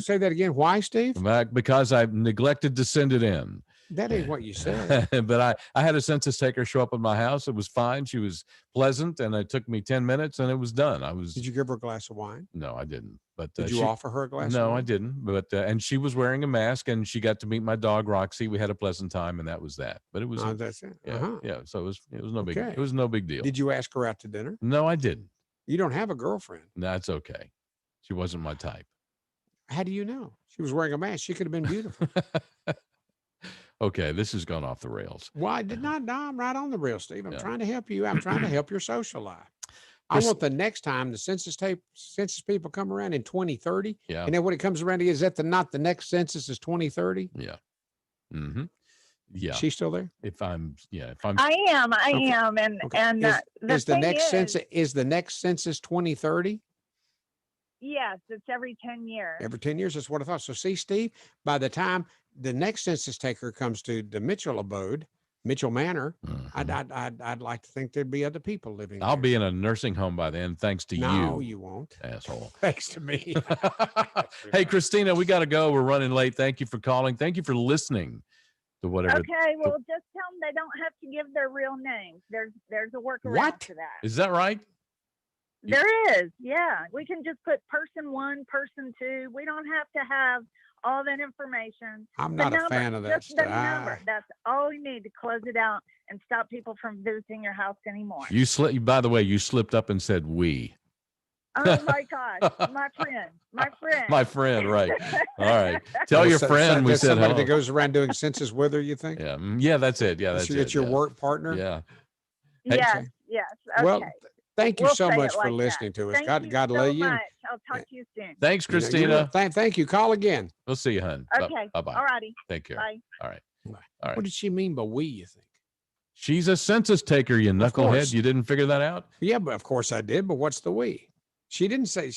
Say that again. Why, Steve? because I neglected to send it in. That ain't what you said. But I had a census taker show up at my house. It was fine. She was pleasant, and it took me 10 minutes, and it was done. Did you give her a glass of wine? No, I didn't. But did you offer her a glass? No, of wine? I didn't. But and she was wearing a mask, and she got to meet my dog Roxy. We had a pleasant time, and that was that. But it was that's it. Yeah. So it was no big. Okay. It was no big deal. Did you ask her out to dinner? No, I didn't. You don't have a girlfriend. That's okay. She wasn't my type. How do you know? She was wearing a mask. She could have been beautiful. Okay, this has gone off the rails. Well, I did not. No, I'm right on the rails, Steve. I'm trying to help you. I'm trying to help your social life. I want the next time the census people come around in 2030. Yeah. And then when it comes around, is that not the next census is 2030? Yeah. Mm-hmm. Yeah. She's still there? If I'm. I am. And is the next census 2030? Yes, it's every 10 years. Every 10 years, that's what I thought. So see, Steve, by the time the next census taker comes to the Mitchell abode, Mitchell Manor, I'd like to think there'd be other people living I'll there. be in a nursing home by then, thanks to you. No, you won't. Asshole. Thanks to me. Hey, Christina, we got to go. We're running late. Thank you for calling. Thank you for listening to whatever. Okay, well, just tell them they don't have to give their real names. There's a workaround to that. Is that right? There is, yeah. We can just put person 1, person 2. We don't have to have all that information. I'm not a fan of that just the stuff. number. That's all you need to close it out and stop people from visiting your house anymore. By the way, you slipped up and said we. Oh my gosh, my friend. My friend, right. All right. Tell your friend we said somebody hello. that goes around doing census with her, you think? Yeah, yeah, that's it. Yeah, that's it. It's your work partner? Yeah. Yes. Okay. Well, thank you We'll so say much it for like listening that. to us. Thank you God so love you. much. I'll talk to you soon. Thanks, Christina. Thank you. Call again. We'll see you, hun. Okay. Bye-bye. All righty. Take care. Bye. All right. All right. What did she mean by we, you think? She's a census taker, you course. knucklehead. You didn't figure that out? Yeah, but of course I did. But what's the we? She didn't say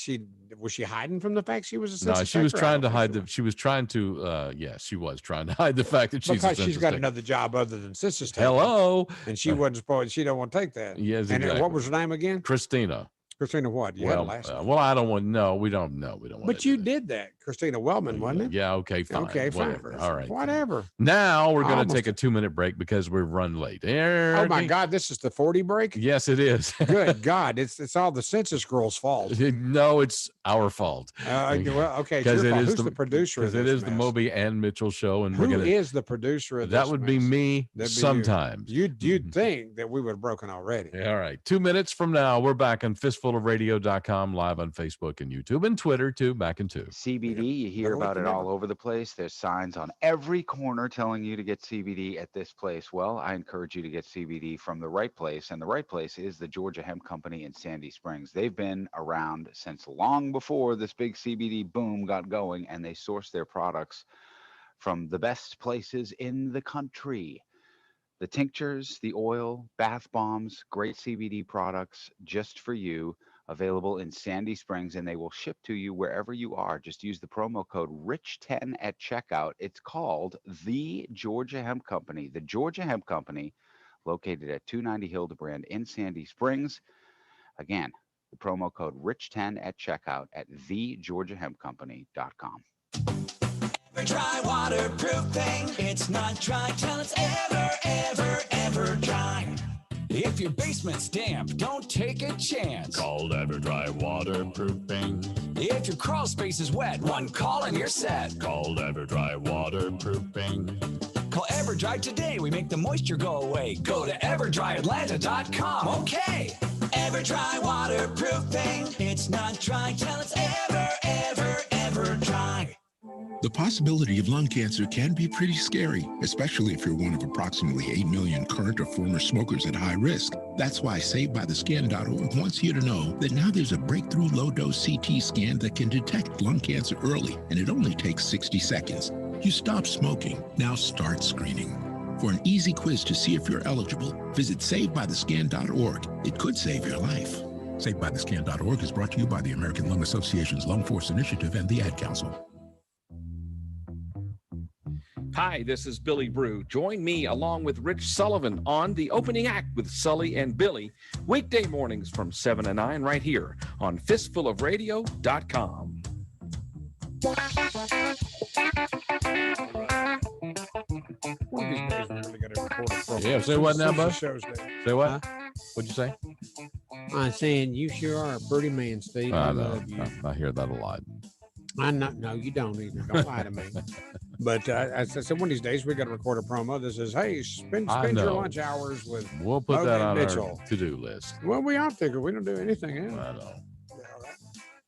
was she hiding from the fact she was a census No, she was taker? trying to hide she was trying to she was trying to hide the fact that she's a because census she's got taker. another job other than census taker. Hello. And she wasn't supposed. She don't want to take that. Yes, And exactly. what was her name again? Christina. Christina what? You had a last name. Well, I don't want. No, we don't know. We don't want. But you did that, Christina Wellman, wasn't it? Yeah. Okay. Fine. Okay, fine. Whatever. All right. Whatever. Now we're going to Almost take a 2-minute break because we've run late. Oh my God! This is the 40 break. Yes, it is. Good God! It's all the census girl's fault. No, it's our fault. Well, okay, it's Because your it fault. is Who's the producer of Because it this is the mess? Moby and Mitchell show, and Who we're gonna. is the producer of That this would be mess? me. That'd be you. Sometimes. You'd think that we would have broken already. Yeah, all right. 2 minutes from now, we're back on fistfulofradio.com, live on Facebook and YouTube and Twitter too. Back in 2. CBD, you hear about it all over the place. There's signs on every corner telling you to get CBD at this place. Well, I encourage you to get CBD from the right place, and the right place is the Georgia Hemp Company in Sandy Springs. They've been around since long before this big CBD boom got going, and they source their products from the best places in the country. The tinctures, the oil, bath bombs, great CBD products just for you, available in Sandy Springs, and they will ship to you wherever you are. Just use the promo code RICH10 at checkout. It's called the Georgia Hemp Company. The Georgia Hemp Company, located at 290 Hildebrand in Sandy Springs. Again, the promo code RICH10 at checkout at thegeorgiahempcompany.com. Dry waterproofing. It's not dry till it's ever dry. If your basement's damp, don't take a chance. Call EverDry Waterproofing. If your crawl space is wet, one call and you're set. Call EverDry Waterproofing. Call EverDry today. We make the moisture go away. Go to EverDryAtlanta.com. Okay. EverDry Waterproofing. It's not dry till it's ever dry. The possibility of lung cancer can be pretty scary, especially if you're one of approximately 8 million current or former smokers at high risk. That's why SaveByTheScan.org wants you to know that now there's a breakthrough low-dose CT scan that can detect lung cancer early, and it only takes 60 seconds. You stop smoking, now start screening. For an easy quiz to see if you're eligible, visit SaveByTheScan.org. It could save your life. SaveByTheScan.org is brought to you by the American Lung Association's Lung Force Initiative and the Ad Council. Hi, this is Billy Brew. Join me along with Rich Sullivan on The Opening Act with Sully and Billy, weekday mornings from 7 to 9 right here on fistfulofradio.com. One of these days we're really going to record a program. Yeah, say what now, bud? Shows there. Say what? Huh? What'd you say? I'm saying you sure are a pretty man, Steve. I love you. I hear that a lot. I'm not. No, you don't either. Don't lie to me. But I said one of these days we got to record a promo that says, "Hey, spend your lunch hours with." We'll put Moby that on Mitchell. our to-do list. Well, we are thinking we don't do anything else. I know.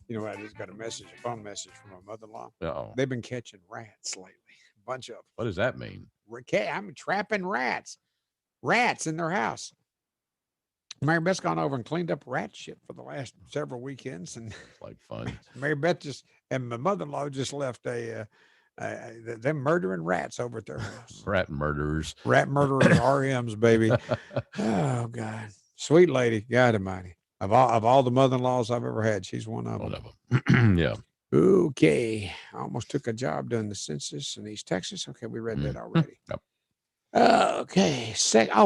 You know, I just got a phone message from my mother-in-law. Uh-oh. They've been catching rats lately. A bunch of them. What does that mean? I'm trapping rats in their house. Mary Beth's gone over and cleaned up rat shit for the last several weekends, and like fun. Mary Beth and my mother-in-law just left them murdering rats over at their house. Rat murderers, RMs, baby. Oh God, sweet lady, God Almighty. Of all the mother-in-laws I've ever had, she's one of them. Yeah. Okay, I almost took a job doing the census in East Texas. Okay, we read that already. Yep. Okay.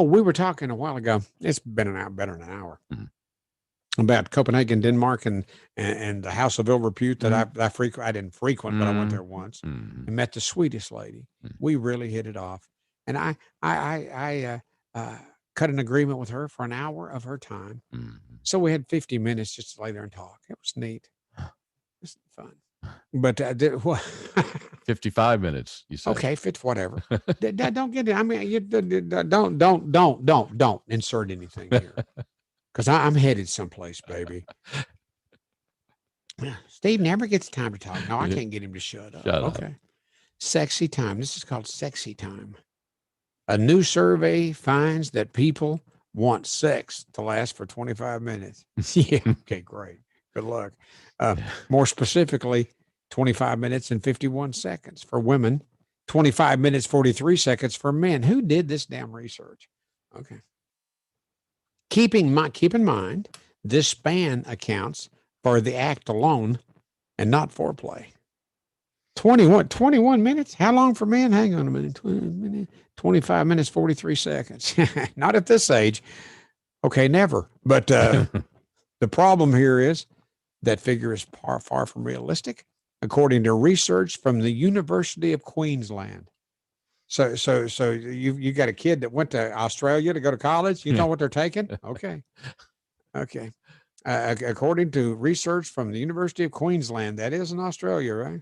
We were talking a while ago. It's been better than an hour about Copenhagen, Denmark, and the House of Ill Repute that I frequent. I didn't frequent, but I went there once and met the sweetest lady. We really hit it off, and I cut an agreement with her for an hour of her time. So we had 50 minutes just to lay there and talk. It was neat. It was fun. But 55 minutes, you said. Okay, whatever. Don't get it. I mean, you don't insert anything here, because I'm headed someplace, baby. Steve never gets time to talk. No, I can't get him to shut up. Okay. Sexy time. This is called sexy time. A new survey finds that people want sex to last for 25 minutes. Yeah. Okay, great. Good luck. More specifically, 25 minutes and 51 seconds for women, 25 minutes, 43 seconds for men. Who did this damn research? Okay. Keep in mind, this span accounts for the act alone and not foreplay. 21 minutes? How long for men? Hang on a minute. 25 minutes, 43 seconds. Not at this age. Okay, never. But the problem here is that figure is far from realistic, according to research from the University of Queensland. So you got a kid that went to Australia to go to college. You know what they're taking? Okay. According to research from the University of Queensland, that is in Australia, right?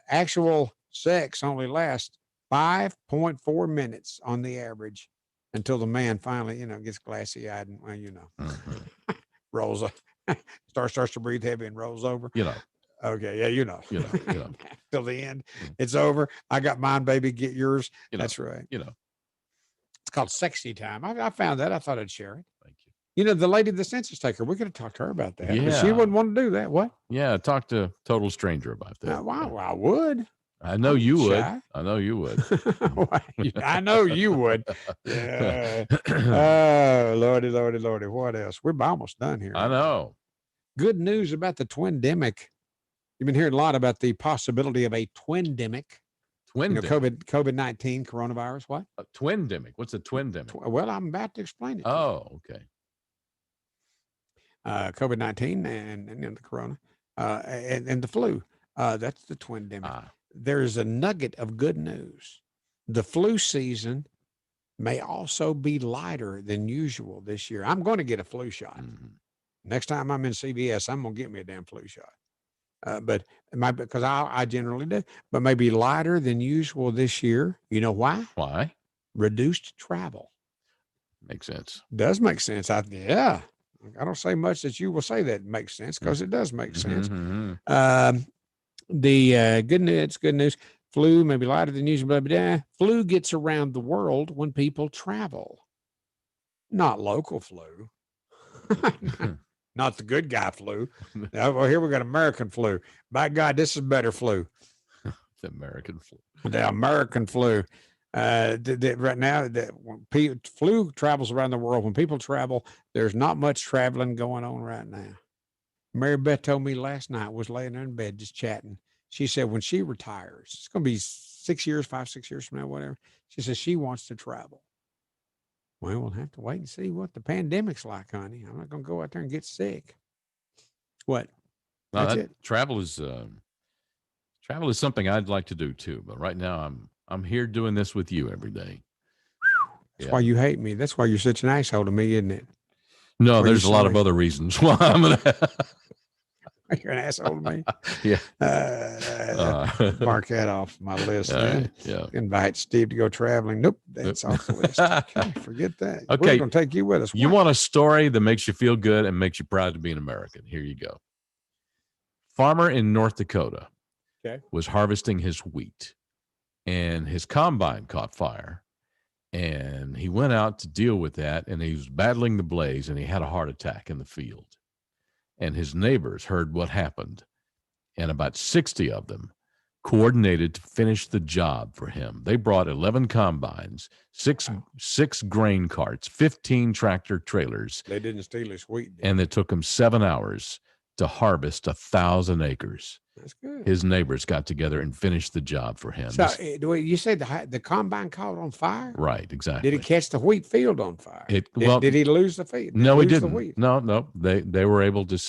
Actual sex only lasts 5.4 minutes on the average until the man finally, gets glassy-eyed and, rolls up, starts to breathe heavy and rolls over. Okay, yeah, till the end, it's over. I got mine, baby. Get yours. That's right. It's called sexy time. I found that. I thought I'd share it. Thank you. The lady, the census taker. We're going to talk to her about that. Yeah. But she wouldn't want to do that. What? Yeah, talk to a total stranger about that. Well, I would. I know you would. Shy. I know you would. I know you would. Yeah. Oh, Lordy. What else? We're almost done here. I know. Good news about the twindemic. You've been hearing a lot about the possibility of a twindemic. COVID-19, coronavirus. What? A twindemic. What's a twindemic? Well, I'm about to explain it. Oh, okay. COVID-19 and the corona and the flu. That's the twindemic. There's a nugget of good news. The flu season may also be lighter than usual this year. I'm going to get a flu shot. Next time I'm in CVS, I'm going to get me a damn flu shot. But because I generally do, but maybe lighter than usual this year. You know why? Why? Reduced travel. Makes sense. Does make sense. I don't say much that you will say that makes sense, because it does make sense. The good news. Flu may be lighter than usual. Blah, blah, blah. Flu gets around the world when people travel. Not local flu. Not the good guy flu. Well, here we got American flu. By God, this is better flu. The American flu. The American flu. Right now, flu travels around the world. When people travel, there's not much traveling going on right now. Mary Beth told me last night, was laying there in bed just chatting. She said when she retires, it's going to be 6 years, 5-6 years from now, whatever. She says she wants to travel. Well, we'll have to wait and see what the pandemic's like, honey. I'm not going to go out there and get sick. What? No, That's it. Travel is something I'd like to do too. But right now, I'm here doing this with you every day. That's why you hate me. That's why you're such an asshole to me, isn't it? No, there's a lot of other reasons why I'm gonna. You're an asshole to me. Yeah. Mark that off my list. Right, yeah. Invite Steve to go traveling. Nope, that's off the list. Okay, forget that. Okay. We're going to take you with us. You want a story that makes you feel good and makes you proud to be an American? Here you go. Farmer in North Dakota was harvesting his wheat, and his combine caught fire. And he went out to deal with that, and he was battling the blaze, and he had a heart attack in the field. And his neighbors heard what happened, and about 60 of them coordinated to finish the job for him. They brought 11 combines, six grain carts, 15 tractor trailers. They didn't steal his wheat. And it took him 7 hours to harvest 1,000 acres. That's good. His neighbors got together and finished the job for him. So you said the combine caught on fire? Right, exactly. Did it catch the wheat field on fire? Did he lose the field? No, he lose didn't. The wheat? No. They were able to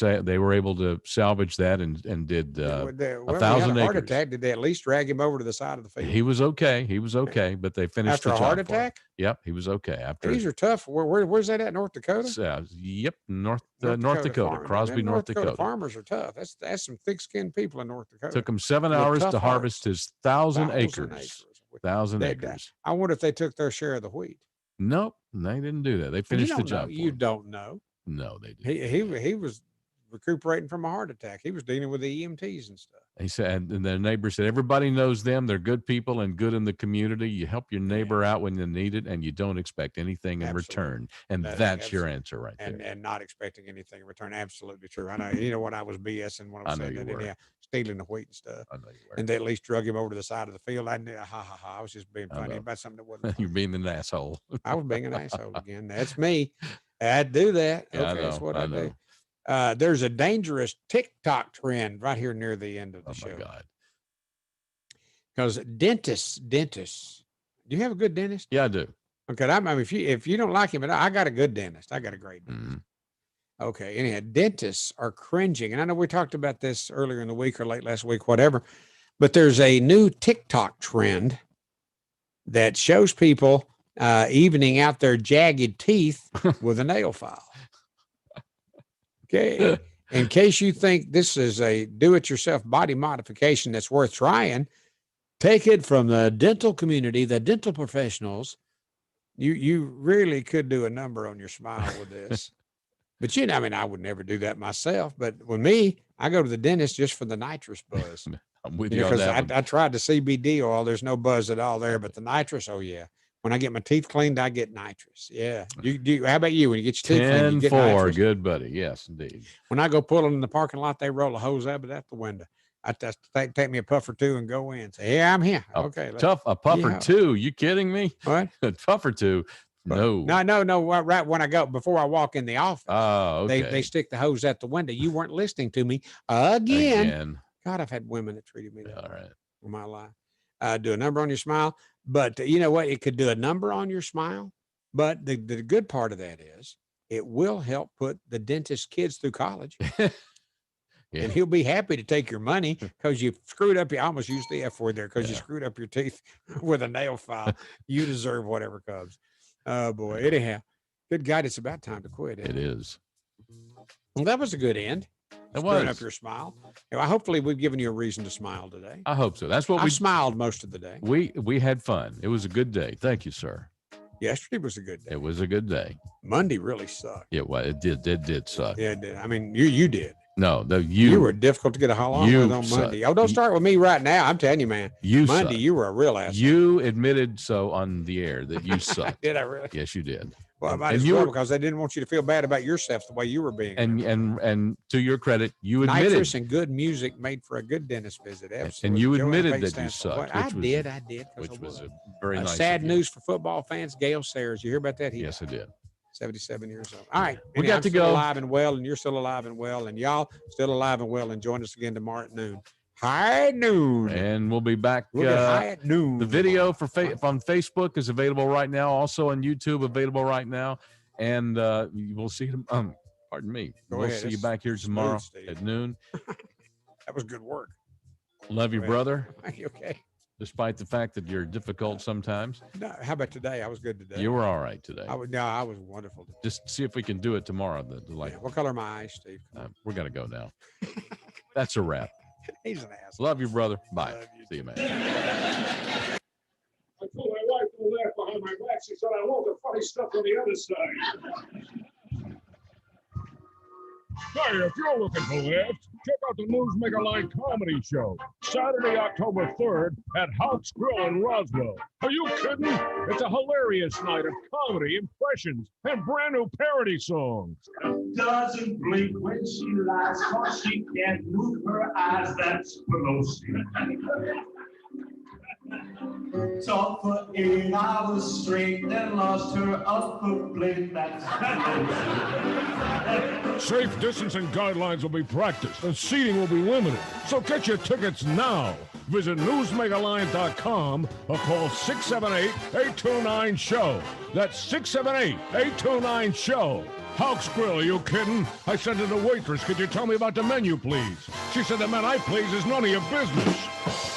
salvage that and did 1,000 acres. Heart attack. Did they at least drag him over to the side of the field? He was okay. But they finished after the a job heart for him. attack. Yep, he was okay. After these are tough. Where's that at? North Dakota. Yep, North Dakota, Crosby, North Dakota. Farmers are tough. That's some thick-skinned people in North Dakota. Took him 7 hours to harvest his 1,000 acres. 1,000 acres. I wonder if they took their share of the wheat. Nope, they didn't do that. They finished the job. You don't know. No, they didn't. He was recuperating from a heart attack. He was dealing with the EMTs and stuff. He said, and their neighbor said, everybody knows them. They're good people and good in the community. You help your neighbor out when you need it, and you don't expect anything in return. And that's your answer right there. And not expecting anything in return. Absolutely true. I know. You know what I was BSing when I was saying that. Stealing the wheat and stuff. I know you were. And they at least drug him over to the side of the field. I knew, I was just being funny about something that wasn't. You're being an asshole. I was being an asshole again. That's me. I'd do that. Yeah, okay, that's what I do. There's a dangerous TikTok trend right here near the end of the show. Oh my God. Because dentists, do you have a good dentist? Yeah, I do. Okay. I mean, if you don't like him, I got a good dentist. I got a great dentist. Mm-hmm. Okay. Anyhow, dentists are cringing. And I know we talked about this earlier in the week or late last week, whatever, but there's a new TikTok trend that shows people evening out their jagged teeth with a nail file. Okay. In case you think this is a do-it-yourself body modification that's worth trying, take it from the dental community, the dental professionals. You really could do a number on your smile with this. But I mean, I would never do that myself. But with me, I go to the dentist just for the nitrous buzz. I'm with you on because that. I tried the CBD oil. There's no buzz at all there, but the nitrous, oh yeah. When I get my teeth cleaned, I get nitrous. Yeah. How about you? When you get your teeth cleaned, you get 10-4, nitrous? good buddy. Yes, indeed. When I go pulling in the parking lot, they roll a hose up at the window. I just take me a puff or two and go in. Say, yeah, I'm here. Okay. A puff or two? You kidding me? What? A puff or two? No. No. Right when I go, before I walk in the office. Oh, okay. They stick the hose at the window. You weren't listening to me again. God, I've had women that treated me that all right in my life. Do a number on your smile. But you know what? It could do a number on your smile. But the good part of that is it will help put the dentist kids through college. Yeah. And he'll be happy to take your money because you screwed up. I almost used the F word there because you screwed up your teeth with a nail file. You deserve whatever comes. Oh, boy. Anyhow, good God, it's about time to quit. It is. Well, that was a good end. It Screwing was. up your smile. Hopefully, we've given you a reason to smile today. I hope so. That's what I smiled most of the day. We had fun. It was a good day. Thank you, sir. Yesterday was a good day. It was a good day. Monday really sucked. Yeah, well, it did suck. Yeah, it did. I mean, you did. No, you were difficult to get a hold on with on Monday. Oh, don't start with me right now. I'm telling you, man. Monday, suck. You were a real asshole. You admitted so on the air that you sucked. Did I really? Yes, you did. Well, I might as well because they didn't want you to feel bad about yourself the way you were being. And to your credit, you admitted. Nitrous and good music made for a good dentist visit. Absolutely. And you admitted that you sucked. I did. Which was a very nice. Sad news for football fans. Gail Sayers. You hear about that? Yes, I did. 77 years old. All right. We got to go. Alive and well, and you're still alive and well, and y'all still alive and well, and join us again tomorrow at noon. High at noon. And we'll be back. We'll get high at noon. The video for on Facebook is available right now. Also on YouTube, available right now. And we'll see you. Pardon me. We'll see you back here tomorrow at noon. That was good work. Love you, brother. Okay. Despite the fact that you're difficult sometimes. No, how about today? I was good today. You were all right today. I was wonderful today. Just see if we can do it tomorrow. What color are my eyes, Steve? We're going to go now. That's a wrap. He's an ass. Love you, brother. Bye. See you, man. I told my wife to laugh behind my back. She said, I want the funny stuff on the other side. Hey, if you're looking for laughs, check out the Newsmaker Line Comedy Show, Saturday, October 3rd at House Grill in Roswell. Are you kidding? It's a hilarious night of comedy, impressions, and brand new parody songs. Doesn't blink when she lies, cause she can't move her eyes. That's Pelosi. Talk for 8 hours straight, then lost her upper plate. That's Safe distancing guidelines will be practiced and seating will be limited. So get your tickets now. Visit newsmakerline.com or call 678-829-SHOW. That's 678-829-SHOW. House Grill, are you kidding? I said to the waitress, could you tell me about the menu, please? She said the man I please is none of your business.